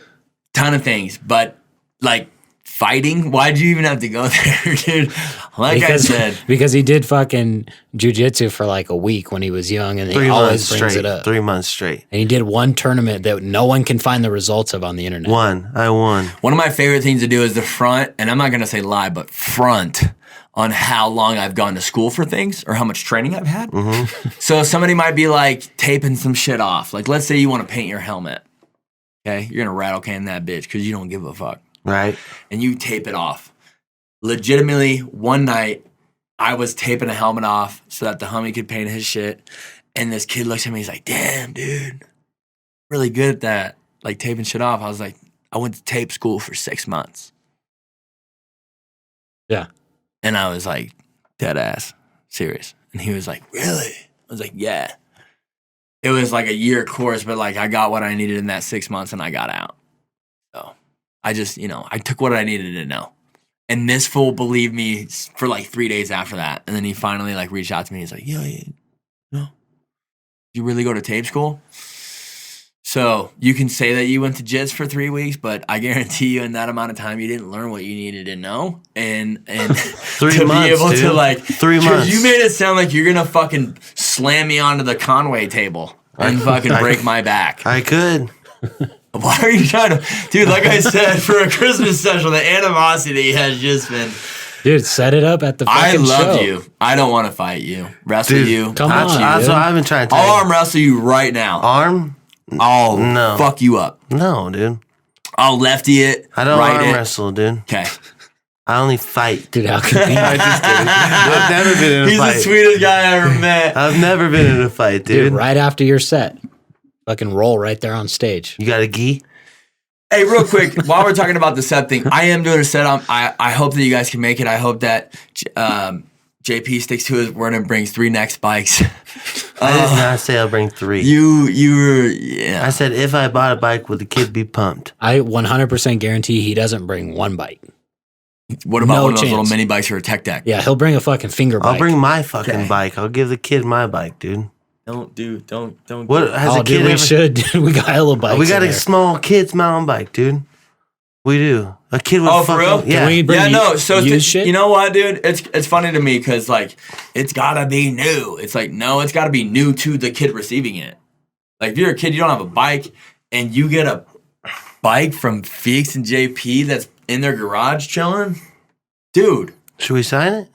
ton of things. But like fighting, why'd you even have to go there, dude? Like I said. Because he did fucking jujitsu for like a week when he was young, and he 3 always months brings straight. it up. 3 months straight. And he did one tournament that no one can find the results of on the internet. I won. One of my favorite things to do is the front, and I'm not going to say lie, but front on how long I've gone to school for things or how much training I've had. Mm-hmm. So somebody might be like taping some shit off. Like let's say you want to paint your helmet. Okay? You're going to rattle can that bitch because you don't give a fuck. Right. And you tape it off. Legitimately, one night, I was taping a helmet off so that the homie could paint his shit. And this kid looks at me, he's like, damn, dude, really good at that, like taping shit off. I was like, I went to tape school for 6 months. Yeah. And I was like, dead ass, serious. And he was like, really? I was like, yeah. it was like a year course, but like I got what I needed in that 6 months and I got out. So I just, I took what I needed to know. And this fool believed me for like 3 days after that. And then he finally like reached out to me. He's like, yeah, no. You really go to tape school? So you can say that you went to jits for 3 weeks, but I guarantee you in that amount of time, you didn't learn what you needed to know. And 3 to months, be able dude. to like, 3 months. You made it sound like you're going to fucking slam me onto the Conway table and fucking break my back. I could. Why are you trying to, dude? Like I said, for a Christmas special, the animosity has just been. Dude, set it up at the fucking show. I love you. I don't want to fight you. Wrestle Dude, you. Come on, That's what I've been trying to tell I'll you. arm wrestle you right now. Arm? I'll No. fuck you up. No, dude. I'll lefty it. I don't right arm it. wrestle, dude. Okay. I only fight. Dude, how convenient. I'm just kidding. I've never been in a He's fight. the sweetest guy I ever met. I've never been in a fight, dude. Dude, right after your set, fucking roll right there on stage. You got a gi? Hey, real quick, while we're talking about the set thing, I am doing a set. I hope that you guys can make it. I hope that JP sticks to his word and brings 3 next bikes. I did not say I'll bring 3. Yeah. I said if I bought a bike, would the kid be pumped? I 100% guarantee he doesn't bring one bike. What about No one of those chance. little mini bikes for a tech deck? Yeah, he'll bring a fucking finger bike. I'll bring my fucking Okay. bike. I'll give the kid my bike, dude. Don't. What has Oh, a kid dude, we ever? should. Dude, we got hella bikes. We got in a there. small kid's mountain bike, dude. We do. A kid with Oh, for real? fucking yeah. Can we bring Yeah, no. So used shit? you know what, dude? It's funny to me because like it's gotta be new. It's like no, it's gotta be new to the kid receiving it. Like if you're a kid, you don't have a bike, and you get a bike from Felix and JP that's in their garage chilling, dude. Should we sign it?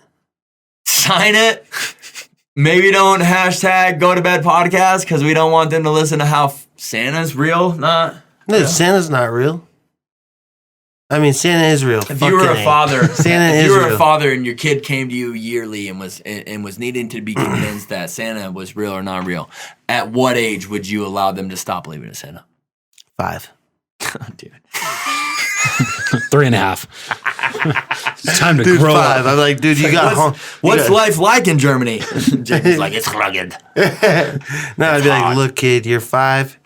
Sign it. Maybe don't hashtag go to bed podcast because we don't want them to listen to how Santa's real. Not. No, Santa's not real. I mean, Santa is real. If you were a father, Santa if is you were real. a father and your kid came to you yearly and was needing to be convinced that Santa was real or not real, at what age would you allow them to stop believing in Santa? 5. Dude. 3.5. It's time to Dude, grow 5. up. I'm like, dude, you got home. What's life like in Germany? Jamie's like, it's rugged. No, I'd be like, look, kid, you're 5.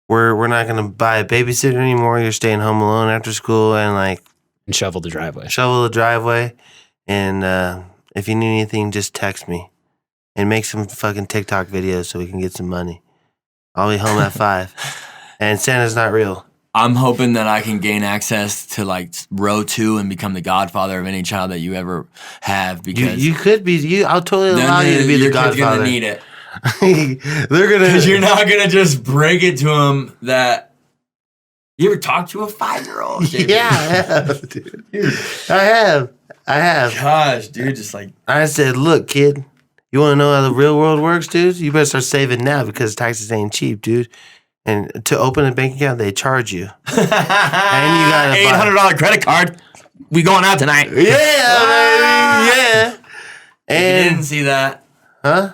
We're not gonna buy a babysitter anymore. You're staying home alone after school and like And shovel the driveway. shovel the driveway. And if you need anything, just text me and make some fucking TikTok videos so we can get some money. I'll be home at 5. And Santa's not real. I'm hoping that I can gain access to like row 2 and become the godfather of any child that you ever have because You could be. I'll totally allow you to be the your kid's godfather. gonna need it. They're gonna. Because you're not gonna just break it to him that you ever talk to a 5-year-old? Yeah, I have, dude. I have. Gosh, dude, just like I said, look, kid, you want to know how the real world works, dude? You better start saving now because taxes ain't cheap, dude. And to open a bank account, they charge you. And you got $800 credit card. We going out tonight. Yeah. You And didn't see that. huh?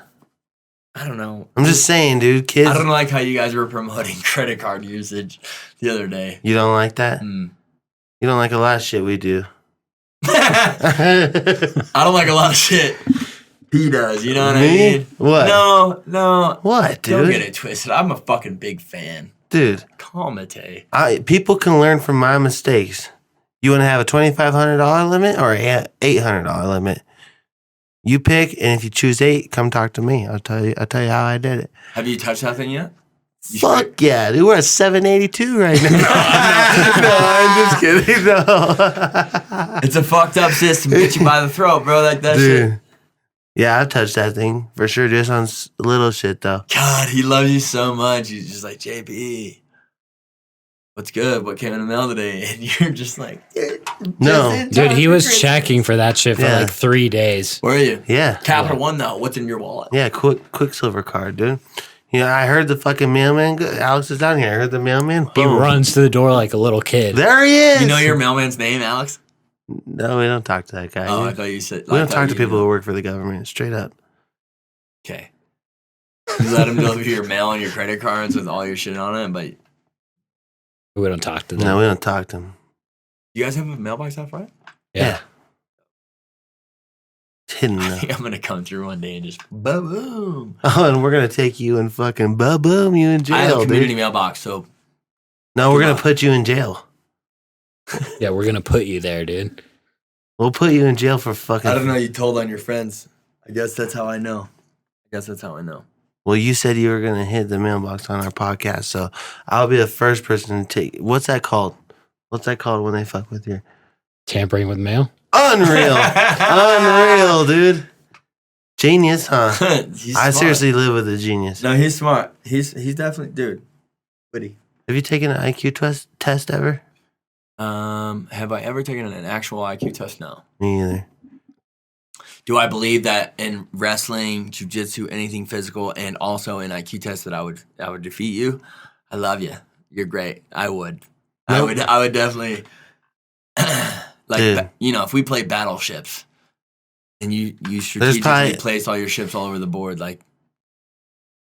I don't know. I'm just saying, dude. Kids, I don't like how you guys were promoting credit card usage the other day. you don't like that. Mm. You don't like a lot of shit we do. I don't like a lot of shit. He does, you know what I Me? mean? What? No. What, Don't dude? get it twisted. I'm a fucking big fan. Dude, Comite. people can learn from my mistakes. You want to have a $2,500 limit or a $800 limit? You pick, and if you choose 8, come talk to me. I'll tell you how I did it. Have you touched that thing yet? You Fuck yeah, dude. We're at 782 right now. No, I'm just kidding. No. It's a fucked up system. Get you by the throat, bro. Like that shit. Dude. Yeah, I've touched that thing for sure. Just on little shit, though. God, he loves you so much. He's just like, JP, what's good? What came in the mail today? And you're just like, No. Dude, he was checking for that shit for Yeah. like 3 days. Where are you? Yeah. Capital One, though. What's in your wallet? Yeah, Quicksilver card, dude. You know, I heard the fucking mailman. Alex is down here. I heard the mailman. He Boom. runs to the door like a little kid. There he is. You know your mailman's name, Alex? No, we don't talk to that guy. Oh, I dude. thought you said. We don't talk to people who work for the government. Straight up. Okay. You let him deliver your mail and your credit cards with all your shit on it, but We don't talk to them. No, we don't talk to him. you guys have a mailbox out front? Yeah. hidden though. I think I'm gonna come through one day and just boom. Oh, and we're gonna take you and fucking boom you in jail, I have a community dude. mailbox, so No, we're gonna put you in jail. Yeah, we're gonna put you there, dude. We'll put you in jail for fucking. I don't know. You told on your friends. I guess that's how I know. Well, you said you were gonna hit the mailbox on our podcast, so I'll be the first person to take. What's that called? What's that called when they fuck with your Tampering with mail. unreal, unreal, dude. Genius, huh? He's I smart. seriously live with a genius. No, he's smart. He's definitely dude. Witty. Have you taken an IQ test ever? Have I ever taken an actual IQ test? No. Me either. Do I believe that in wrestling, jujitsu, anything physical, and also in IQ tests that I would defeat you? I love you. You're great. I would. Nope. I would definitely. Dude. If we play battleships, and you strategically place all your ships all over the board, like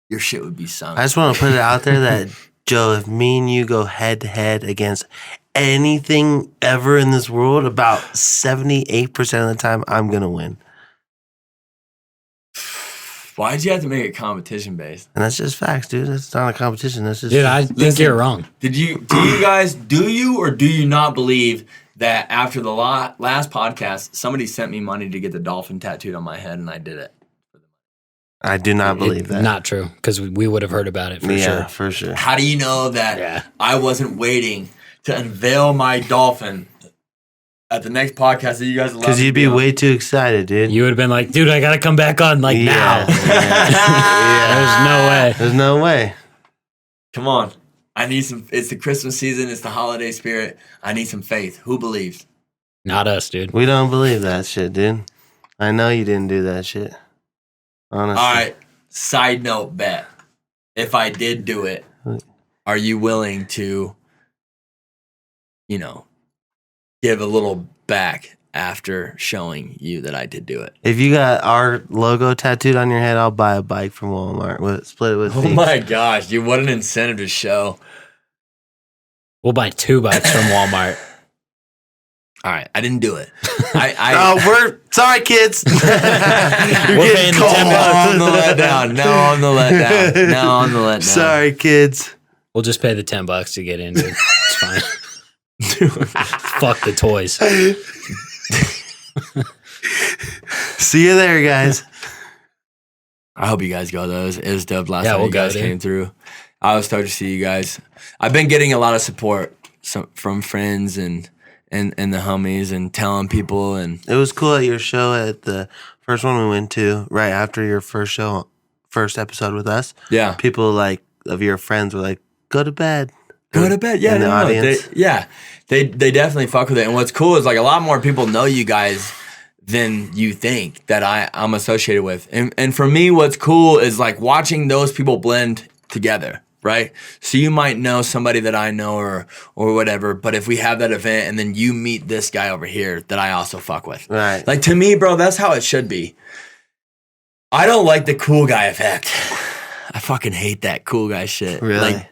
your shit would be sunk. I just want to put it out there that Joe, if me and you go head to head against anything ever in this world, about 78% of the time, I'm gonna win. Why'd you have to make it competition based? And that's just facts, dude. That's not a competition. That's just Dude, I think Listen. you're wrong. Do you guys do you not believe that after the last podcast, somebody sent me money to get the dolphin tattooed on my head, and I did it? I do not believe that. Not true, because we would have heard about it for sure. For sure. How do you know that Yeah. I wasn't waiting to unveil my dolphin at the next podcast that you guys allowed? Because you'd be way too excited, dude. You would have been like, dude, I gotta come back on now. There's no way. There's no way. Come on. I need some. It's the Christmas season. It's the holiday spirit. I need some faith. Who believes? Not us, dude. We don't believe that shit, dude. I know you didn't do that shit. Honestly. All right. Side note bet. If I did do it, are you willing to, give a little back after showing you that I did do it? If you got our logo tattooed on your head, I'll buy a bike from Walmart. Split it with Oh Feeks. my gosh, dude, what an incentive to show. We'll buy 2 bikes from Walmart. All right, I didn't do it. We're sorry, kids. You're We're paying the $10. Now on the letdown. Now on the letdown. Sorry, kids. We'll just pay the $10 to get in, dude. It's fine. Fuck the toys. See you there, guys. I hope you guys go, though. It was dope last Yeah, time we'll you guys go, dude. came through. I was stoked to see you guys. I've been getting a lot of support from friends and the homies and telling people. And It was cool at your show at the first one we went to, right after your first episode with us. yeah. People of your friends were like, go to bed. Go to bed. Yeah, In the audience. They definitely fuck with it. And what's cool is a lot more people know you guys than you think that I'm associated with. And for me, what's cool is watching those people blend together, right? So you might know somebody that I know or whatever, but if we have that event and then you meet this guy over here that I also fuck with. Right. To me, bro, that's how it should be. I don't like the cool guy effect. I fucking hate that cool guy shit. Really?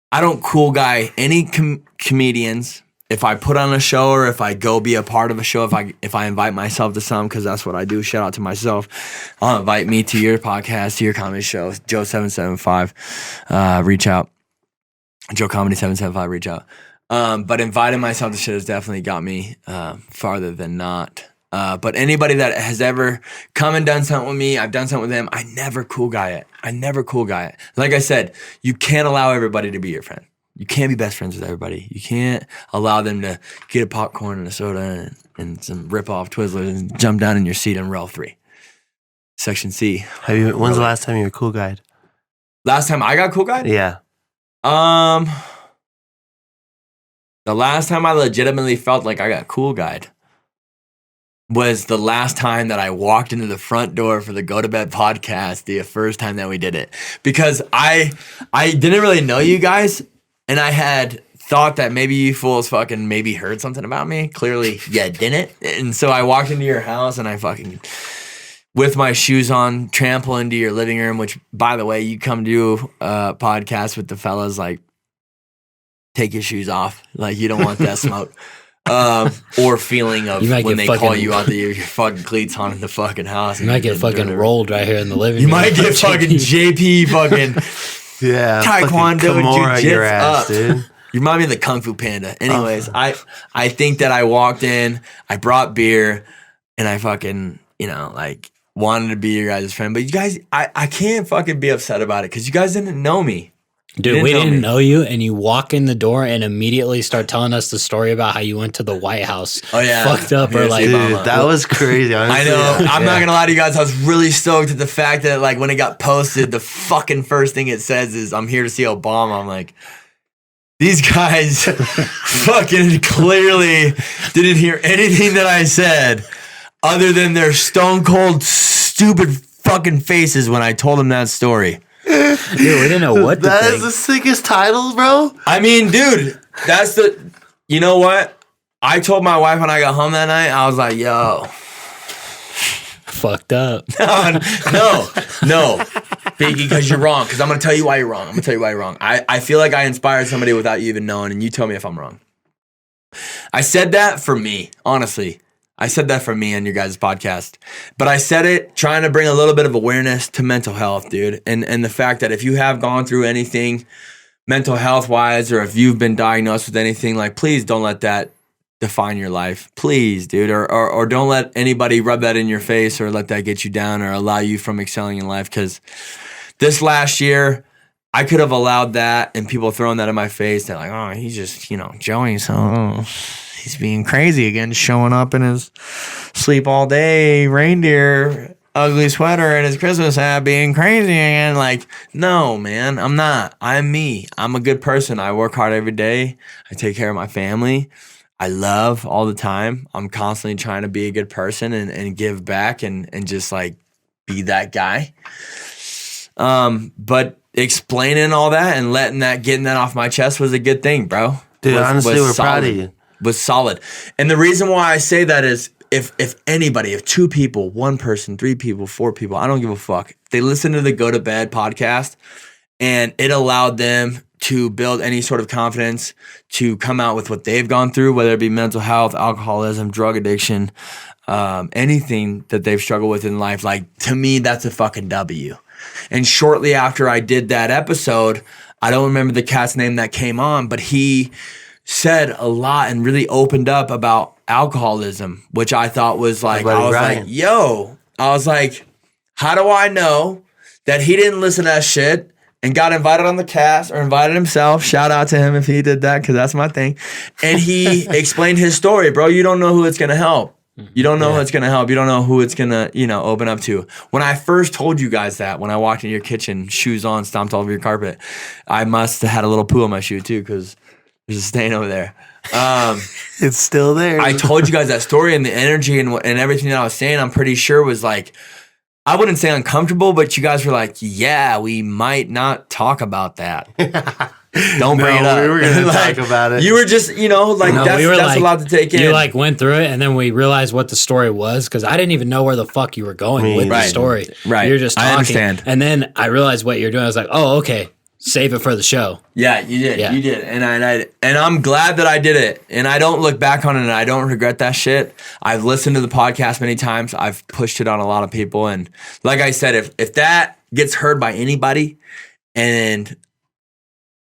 I don't cool guy any comedians. If I put on a show or if I go be a part of a show, if I invite myself to some, because that's what I do, shout out to myself. I'll invite me to your podcast, to your comedy show, Joe775, reach out. Joe Comedy 775, reach out. But inviting myself to shit has definitely got me farther than not. But anybody that has ever come and done something with me, I've done something with them, I never cool guy it. Like I said, you can't allow everybody to be your friend. You can't be best friends with everybody. You can't allow them to get a popcorn and a soda and some rip-off Twizzlers and jump down in your seat on row 3. Section C. When's the last time you were cool guide? Last time I got cool guy? Yeah. The last time I legitimately felt like I got cool guide was the last time that I walked into the front door for the Go to Bed podcast, the first time that we did it. Because I didn't really know you guys, and I had thought that maybe you fools fucking maybe heard something about me. Clearly, you didn't. And so I walked into your house, and I fucking, with my shoes on, trample into your living room, which, by the way, you come do a podcast with the fellas, take your shoes off. You don't want that smoke. or feeling of You might when get they call fucking- you out your fucking cleats haunting the fucking house. You might get fucking rolled right here in the living You room. might get fucking JP fucking Yeah, Taekwondo, fucking Kimura your jujitsu ass, up. dude. You remind me of the Kung Fu Panda. Anyways, I think that I walked in, I brought beer, and I fucking, like wanted to be your guys' friend. But you guys, I can't fucking be upset about it because you guys didn't know me. Dude, we know didn't me. know you, and you walk in the door and immediately start telling us the story about how you went to the White House. Oh, yeah. Fucked up or Here's like, the Dude, that was crazy. I Honestly. know. I'm not Yeah. gonna lie to you guys. I was really stoked at the fact that like when it got posted, the fucking first thing it says is "I'm here to see Obama." I'm like, these guys fucking clearly didn't hear anything that I said, other than their stone cold stupid fucking faces when I told them that story. dude, we didn't know what to That think. is the sickest title, bro. I mean, dude, that's the. You know what? I told my wife when I got home that night. I was like, "Yo." Fucked up. No, Biggie, because you're wrong. Because I'm going to tell you why you're wrong. I feel like I inspired somebody without you even knowing, and you tell me if I'm wrong. I said that for me, honestly. I said that for me on your guys' podcast. But I said it trying to bring a little bit of awareness to mental health, dude. And the fact that if you have gone through anything mental health-wise, or if you've been diagnosed with anything, like, please don't let that define your life, please, dude, or don't let anybody rub that in your face or let that get you down or allow you from excelling in life. Because this last year, I could have allowed that and people throwing that in my face. They're like, "Oh, he's just, Joey, so he's being crazy again, showing up in his sleep all day, reindeer, ugly sweater, and his Christmas hat, being crazy again." Like, no, man, I'm not. I'm me. I'm a good person. I work hard every day. I take care of my family. I love all the time. I'm constantly trying to be a good person and give back and just like be that guy. But explaining all that and getting that off my chest was a good thing, bro. Dude, honestly, we're proud of solid. you. Was solid. And the reason why I say that is if anybody, if 2 people, 1 person, 3 people, 4 people, I don't give a fuck. They listen to the Go to Bed podcast and it allowed them to build any sort of confidence to come out with what they've gone through, whether it be mental health, alcoholism, drug addiction, anything that they've struggled with in life. Like, to me, that's a fucking W. And shortly after I did that episode, I don't remember the cat's name that came on, but he said a lot and really opened up about alcoholism, which I thought was like, I was like, how do I know that he didn't listen to that shit and got invited on the cast or invited himself? Shout out to him if he did that, because that's my thing. And he explained his story, bro. You don't know who it's going to help. You don't know who it's going to help. You don't know who it's going to, open up to. When I first told you guys that, when I walked into your kitchen, shoes on, stomped all over your carpet, I must have had a little poo on my shoe too, because there's a stain over there. It's still there. I told you guys that story, and the energy and everything that I was saying, I'm pretty sure was like, I wouldn't say uncomfortable, but you guys were like, yeah, we might not talk about that. Don't bring it up. We were going to talk about it. You were just, that's a lot to take in. You like went through it, and then we realized what the story was, because I didn't even know where the fuck you were going with the story. Right. You're just talking. I understand. And then I realized what you're doing. I was like, oh, okay. Save it for the show. Yeah, you did. Yeah. You did. And I'm glad that I did it. And I don't look back on it and I don't regret that shit. I've listened to the podcast many times. I've pushed it on a lot of people. And like I said, if that gets heard by anybody and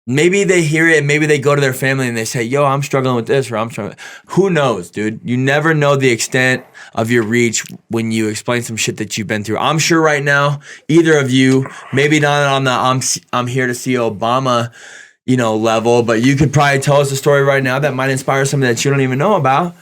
maybe they hear it and maybe they go to their family and they say, yo, I'm struggling with this, or I'm struggling. Who knows, dude? You never know the extent of your reach when you explain some shit that you've been through. I'm sure right now, either of you, maybe not on the I'm here to see Obama, level, but you could probably tell us a story right now that might inspire somebody that you don't even know about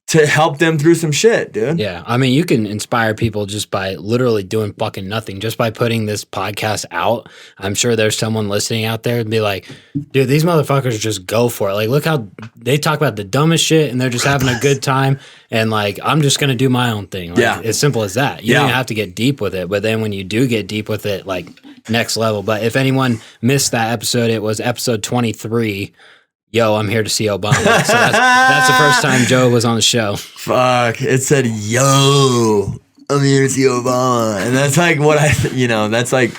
to help them through some shit, dude. Yeah. I mean, you can inspire people just by literally doing fucking nothing, just by putting this podcast out. I'm sure there's someone listening out there and be like, dude, these motherfuckers just go for it. Like, look how they talk about the dumbest shit and they're just having a good time. And like, I'm just going to do my own thing. Like, Yeah. As simple as that. You don't even have to get deep with it. But then when you do get deep with it, like next level. But if anyone missed that episode, it was episode 23. Yo, I'm here to see Obama. So that's the first time Joe was on the show. Fuck. It said, yo, I'm here to see Obama. And that's like what that's like,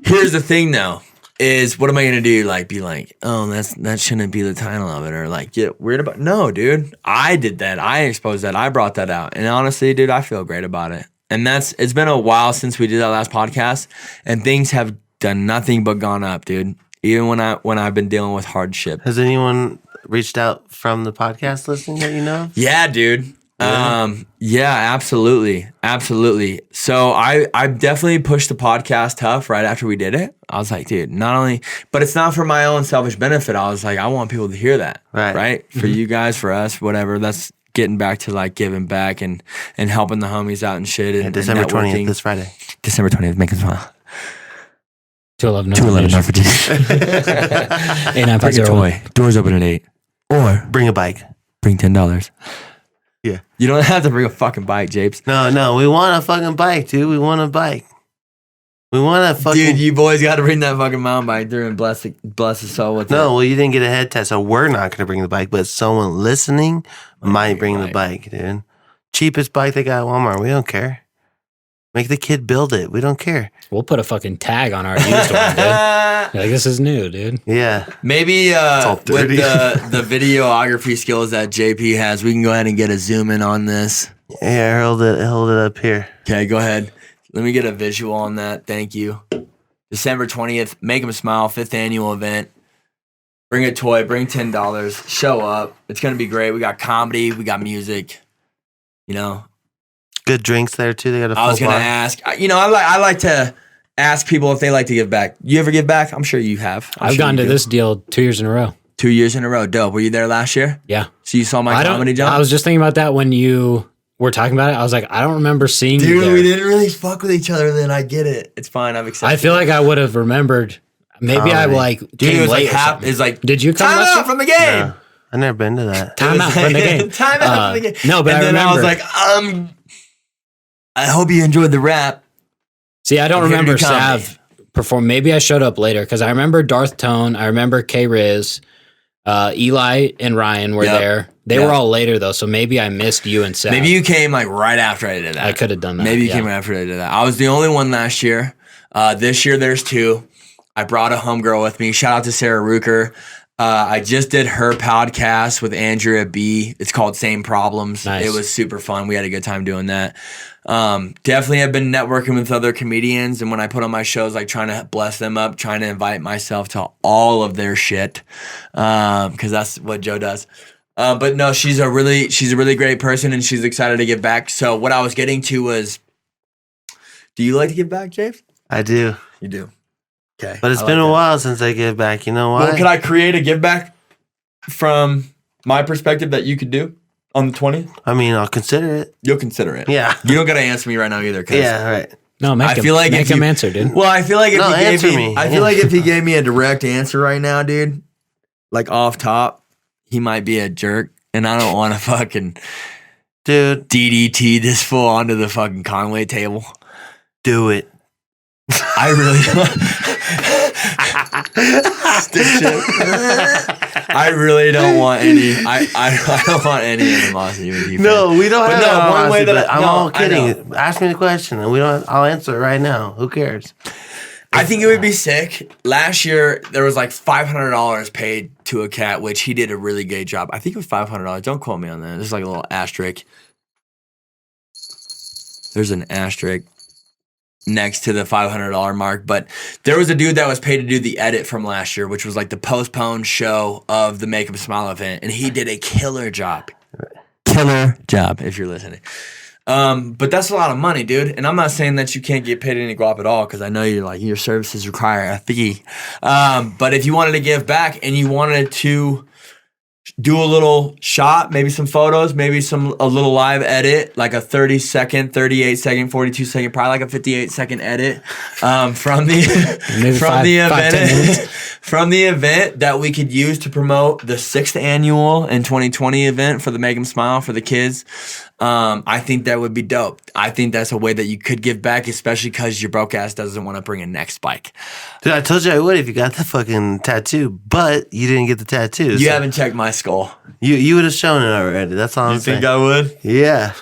here's the thing now. is what am I gonna do? Like, be like, oh, that shouldn't be the title of it, or like get weird about. No, dude, I did that. I exposed that. I brought that out, and honestly, dude, I feel great about it. And it's been a while since we did that last podcast, and things have done nothing but gone up, dude. Even when I've been dealing with hardship. Has anyone reached out from the podcast listening that you know? Yeah, dude. Yeah, absolutely. So I definitely pushed the podcast tough right after we did it. I was like, dude, not only, but it's not for my own selfish benefit. I was like, I want people to hear that, right? For you guys, for us, whatever. That's getting back to like giving back and helping the homies out and shit. And December 20th, this Friday. December 20th, make us smile. 211 North Virginia. 8950. Toy. Doors open at 8. Or bring a bike. Bring $10. Yeah. You don't have to bring a fucking bike, Japes. No, we want a fucking bike, dude. We want a bike. We want a fucking... Dude, you boys got to bring that fucking mountain bike through and bless his soul with it. No, well, you didn't get a head test, so we're not going to bring the bike, but someone listening might bring the bike, dude. Cheapest bike they got at Walmart. We don't care. Make the kid build it. We don't care. We'll put a fucking tag on our used one, dude. Like, this is new, dude. Yeah. Maybe with the videography skills that JP has, we can go ahead and get a zoom in on this. Yeah, hold it up here. Okay, go ahead. Let me get a visual on that. Thank you. December 20th, Make 'em Smile, 5th annual event. Bring a toy, bring $10, show up. It's going to be great. We got comedy, we got music, you know. Good drinks there too. They got a full I was going to ask, you know, I like to ask people if they like to give back. You ever give back? I'm sure you have. I've gone to this deal 2 years in a row. 2 years in a row. Dope. Were you there last year? Yeah. So you saw my comedy jump? I was just thinking about that when you were talking about it. I was like, I don't remember seeing you Dude, there. we didn't really fuck with each other then. I get it. It's fine. I've accepted I feel like I would have remembered. Maybe I like Dude, came it was late like half. It's like, did you come time last out year? from the game? No, I've never been to that. Time out from the game. Time out from the game. No, but and I then remember. I was like, I hope you enjoyed the rap. See, I don't I'm here to remember do comedy. Sav perform. Maybe I showed up later because I remember Darth Tone. I remember K Riz, Eli and Ryan were there. They were all later though, so maybe I missed you and Sav. Maybe you came like right after I did that. I could have done that. Maybe you came right after I did that. I was the only one last year. This year there's 2. I brought a homegirl with me. Shout out to Sarah Ruker. I just did her podcast with Andrea B. It's called Same Problems. Nice. It was super fun. We had a good time doing that. Definitely have been networking with other comedians, and when I put on my shows, like trying to bless them up, trying to invite myself to all of their shit, because that's what Joe does. But no, she's a really great person, and she's excited to give back. So what I was getting to was, do you like to give back, James? I do. You do. Okay. But it's been a while since I give back. You know why? Well, could I create a give back from my perspective that you could do on the 20th? I mean, I'll consider it. You'll consider it. Yeah. You don't got to answer me right now either. Yeah, right. No, make him answer, dude. Well, I feel like if he gave me a direct answer right now, dude, like off top, he might be a jerk, and I don't want to fucking dude DDT this fool onto the fucking Conway table. Do it. I really I really don't want any. I don't want any animosity with you. No, we don't have animosity. But I'm all I kidding. Ask me the question, and I'll answer it right now. Who cares? I think it would be sick. Last year there was like $500 paid to a cat, which he did a really good job. I think it was $500. Don't quote me on that. There's like a little asterisk. There's an asterisk next to the $500 mark, but there was a dude that was paid to do the edit from last year, which was like the postponed show of the Make 'em Smile event, and he did a killer job. Killer job, if you're listening. But that's a lot of money, dude. And I'm not saying that you can't get paid any guap at all, because I know you're like, your services require a fee. But if you wanted to give back and you wanted to do a little shot, maybe some photos, maybe a little live edit, like a 30-second, 38-second, 42-second, probably like a 58-second edit from the event that we could use to promote the 6th annual and 2020 event for the Make 'em Smile for the kids. I think that would be dope. I think that's a way that you could give back, especially because your broke ass doesn't want to bring a neck spike. Dude, I told you I would if you got the fucking tattoo, but you didn't get the tattoo. You haven't checked my skull. You would have shown it already. That's all I'm saying. You think I would? Yeah.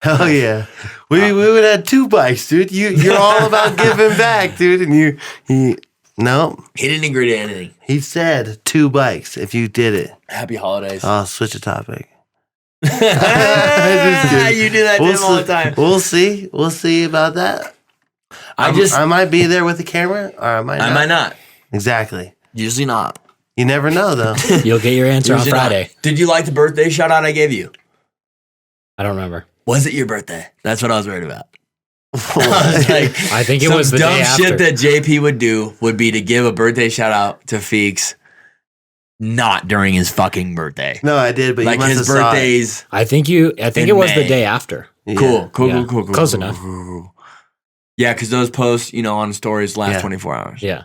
Hell yeah. We would have 2 bikes, dude. You're all about giving back, dude, and Nope. He didn't agree to anything. He said 2 bikes if you did it. Happy holidays. I'll switch the topic. You do that to him all the time. We'll see. We'll see about that. I might be there with the camera, or I might not. I might not. Exactly. Usually not. You never know, though. You'll get your answer on Friday. Not. Did you like the birthday shout out I gave you? I don't remember. Was it your birthday? That's what I was worried about. I was like, I think it was the dumb day after. shit that JP would do would be to give a birthday shout out to Feeks, not during his fucking birthday. No, I did, but like you must his have saw it. I birthdays. think it was the day after. Yeah. Cool. Close enough. Yeah, because those posts, on stories last 24 hours. Yeah.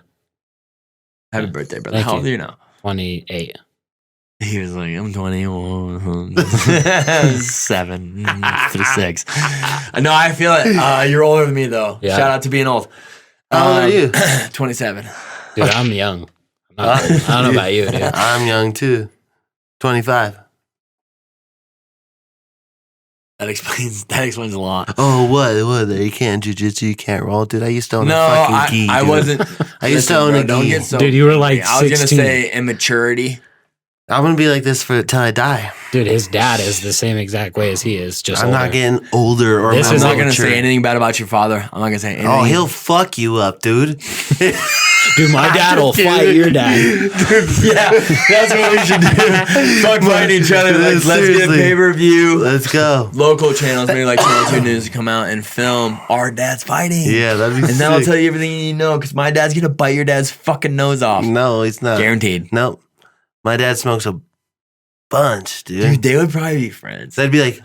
Happy birthday, brother. Thank How old you. are you now? 28. He was like, I'm 21, 7, 36. No, I feel it. You're older than me, though. Yeah. Shout out to being old. How old are you? 27. Dude, I'm young. I don't know about you, dude. I'm young, too. 25. That explains a lot. Oh, what? You can't jujitsu, you can't roll. Dude, I used to own No, a fucking gi. I dude. wasn't. I used to own a Don't gi. get so. Dude, you were like I was going to 16. say immaturity. I'm going to be like this till I die. Dude, his dad is the same exact way as he is, just I'm older. not getting older or This I'm is not more going to mature. say anything bad about your father. I'm not going to say anything. Oh, he'll fuck you up, dude. Dude, my dad will fight your dad. Yeah, that's what we should do. Fuck fighting each other. Like, let's get Seriously. pay-per-view. Let's go. Local channels, maybe like Channel 2 News, come out and film our dad's fighting. Yeah, that'd be And sick. then I'll tell you everything you need to know because my dad's going to bite your dad's fucking nose off. No, he's not. Guaranteed. Nope. My dad smokes a bunch, dude. Dude, they would probably be friends. So I'd be like,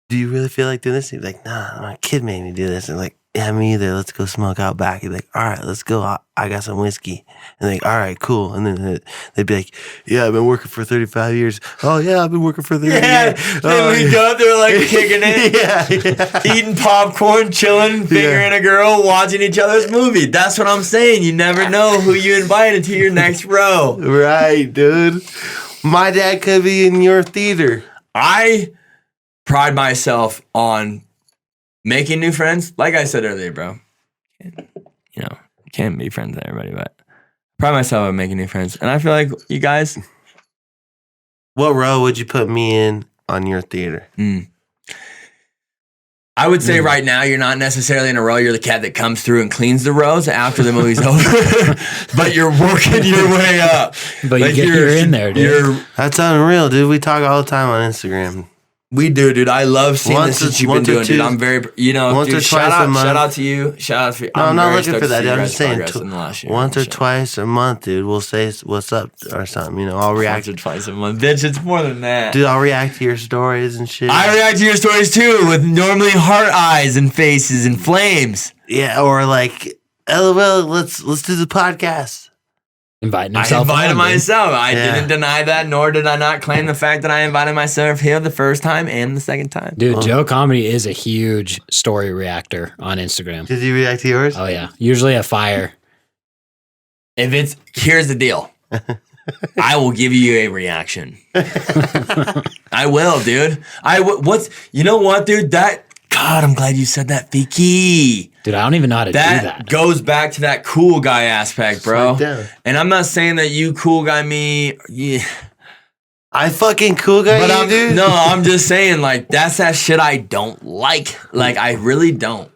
do you really feel like doing this? He'd be like, nah, my kid made me do this. And like, yeah, me either. Let's go smoke out back. He'd be like, all right, let's go. I got some whiskey. And like, all right, cool. And then they'd be like, yeah, I've been working for 35 years. Oh, yeah, I've been working for 30 years. Then we go up there like kicking it, Yeah. eating popcorn, chilling, fingering a girl, watching each other's movie. That's what I'm saying. You never know who you invited to your next row. Right, dude. My dad could be in your theater. I pride myself on making new friends. Like I said earlier, bro. Can't be friends with everybody, but I pride myself on making new friends. And I feel like you guys. What row would you put me in on your theater? I would say right now you're not necessarily in a row. You're the cat that comes through and cleans the rows after the movie's over. But you're working your way up. But Like you're in there, dude. That's unreal, dude. We talk all the time on Instagram. We do, dude. I love seeing this that you've been doing, dude. I'm very, once or dude, twice a month. shout out to you. Shout out to you. No, I'm not looking stoked for to that, see dude. your I'm guys' just saying progress in the last year. once or Shit. twice a month, dude. We'll say what's up or something. I'll react. Once or twice a month. Bitch, it's more than that. Dude, I'll react to your stories and shit. I react to your stories too with normally heart eyes and faces and flames. Yeah, or like, LOL, let's do the podcast. Inviting I himself invited on, dude. myself. I Yeah. didn't deny that, nor did I not claim the fact that I invited myself here the first time and the second time. Dude, Joe Comedy is a huge story reactor on Instagram. Did you react to yours? Oh, yeah. Usually a fire. Here's the deal. I will give you a reaction. I will, dude. You know what, dude? God, I'm glad you said that, Fiki. Dude, I don't even know how to do That that. goes back to that cool guy aspect, bro. Slow down. And I'm not saying that you cool guy me. Yeah. I fucking cool guy But you, dude. no, I'm just saying, like, that's that shit I don't like. Like, I really don't,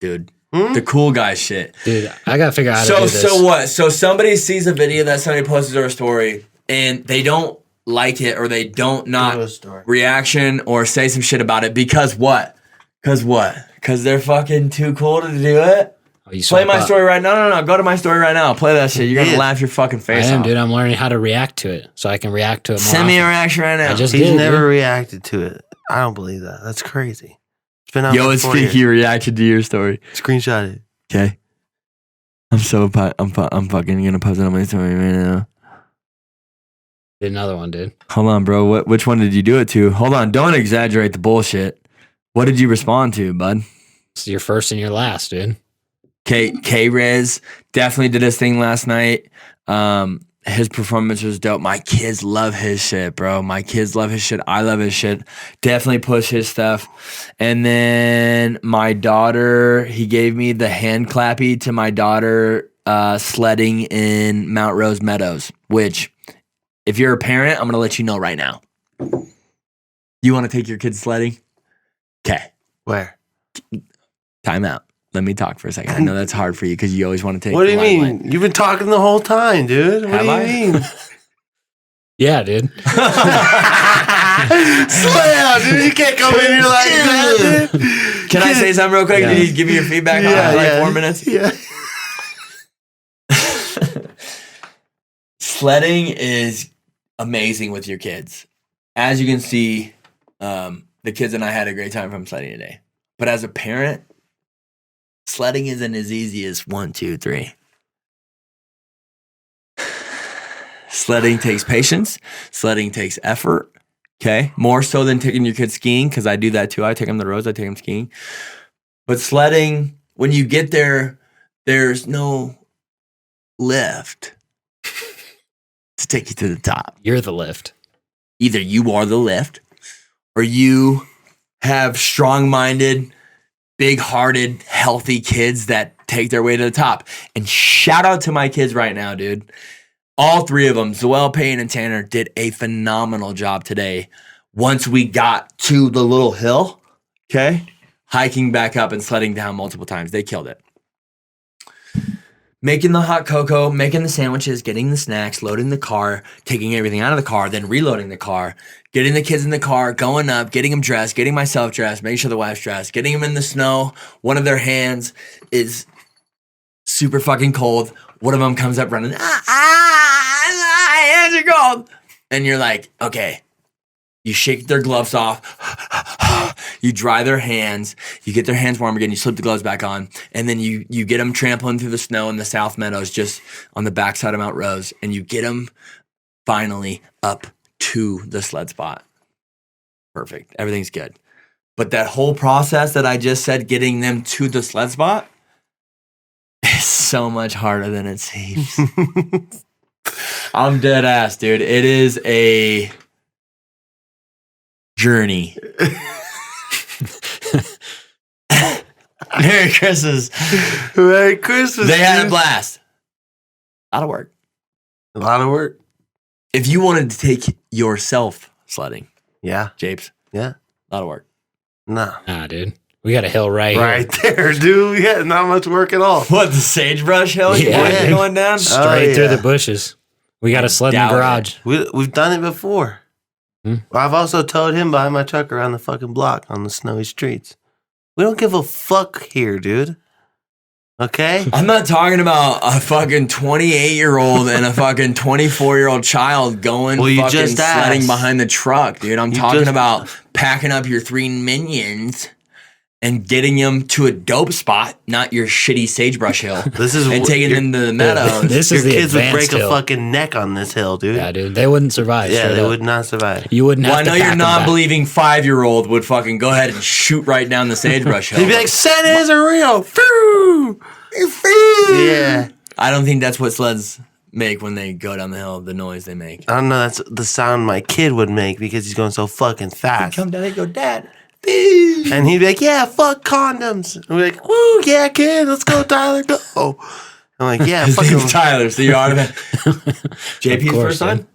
dude. The cool guy shit. Dude, I got to figure out how to do this. So what? So somebody sees a video that somebody posted or a story, and they don't like it, or they don't Do a not story. reaction or say some shit about it because what? Because they're fucking too cool to do it? Oh, you Play swipe my up. story right now. No. Go to my story right now. Play that shit. You're going to Yeah. laugh your fucking I face am, off. dude. I'm learning how to react to it so I can react to it more Send me a often. reaction right now. I just He's did, never dude. reacted to it. I don't believe that. That's crazy. It's been out Yo, for it's 4 years. Fiki reaction to your story. Screenshot it. Okay. I'm fucking gonna post it on my story right now. Did another one, dude. Hold on, bro. Which one did you do it to? Hold on. Don't exaggerate the bullshit. What did you respond to, bud? It's your first and your last, dude. K-Rez definitely did his thing last night. His performance was dope. My kids love his shit, bro. My kids love his shit. I love his shit. Definitely push his stuff. And then my daughter, he gave me the hand clappy to my daughter sledding in Mount Rose Meadows, which if you're a parent, I'm going to let you know right now. You want to take your kids sledding? Okay. Where? Time out. Let me talk for a second. I know that's hard for you because you always want to take. What do you mean? You've been talking the whole time, dude. What do you mean? Yeah, dude. Slam, dude. You can't come in here like that, dude. Can I say something real quick? Yeah. Did you give me your feedback on like 4 minutes? Yeah. Sledding is amazing with your kids. As you can see, the kids and I had a great time from sledding today. But as a parent, sledding isn't as easy as 1, 2, 3. Sledding takes patience. Sledding takes effort. Okay. More so than taking your kids skiing, because I do that too. I take them to the roads, I take them skiing. But sledding, when you get there, there's no lift to take you to the top. You're the lift. Either you are the lift or you have strong-minded, big-hearted, healthy kids that take their way to the top. And shout out to my kids right now, dude. All 3 of them, Zoel, Payne, and Tanner, did a phenomenal job today. Once we got to the little hill, okay, hiking back up and sledding down multiple times. They killed it. Making the hot cocoa, making the sandwiches, getting the snacks, loading the car, taking everything out of the car, then reloading the car, getting the kids in the car, going up, getting them dressed, getting myself dressed, making sure the wife's dressed, getting them in the snow. One of their hands is super fucking cold. One of them comes up running, hands are cold. And you're like, okay. You shake their gloves off. You dry their hands. You get their hands warm again. You slip the gloves back on. And then you get them trampling through the snow in the South Meadows just on the backside of Mount Rose. And you get them finally up to the sled spot. Perfect. Everything's good. But that whole process that I just said, getting them to the sled spot, is so much harder than it seems. I'm dead ass, dude. It is a journey. Merry Christmas. Merry Christmas. They had a blast. A lot of work. A lot of work. If you wanted to take yourself sledding, Yeah. Japes, Yeah. a lot of work. No. Nah, dude. We got a hill right Right there, dude. Yeah, not much work at all. What, the sagebrush hill you Yeah. wanted going down? here. Straight through yeah. the bushes. We got a sled in the Doubt it. garage. We've done it before. Hmm. I've also towed him behind my truck around the fucking block on the snowy streets. We don't give a fuck here, dude. Okay? I'm not talking about a fucking 28-year-old and a fucking 24-year-old child going Well, you fucking just sledding asked. behind the truck, dude. I'm You talking just- about packing up your 3 minions and getting them to a dope spot, not your shitty sagebrush hill, This is and what- taking your- them to the meadows. This Your is the kids would advanced break hill. a fucking neck on this hill, dude. Yeah, dude. They wouldn't survive. Yeah, straight they up. would not survive. You wouldn't Well, I have to know your pack 'em back. non-believing 5-year-old would fucking go ahead and shoot right down the sagebrush hill. He'd be like, Santa is a real. Foo! Yeah. I don't think that's what sleds make when they go down the hill, the noise they make. I don't know. That's the sound my kid would make because he's going so fucking fast. Come down, they go, Dad. And he'd be like, yeah, fuck condoms. And we're like, woo, yeah, kid, let's go, Tyler, go. I'm like, yeah, His fuck name's him. Tyler, so you're automatic. JP's course, first time? dude.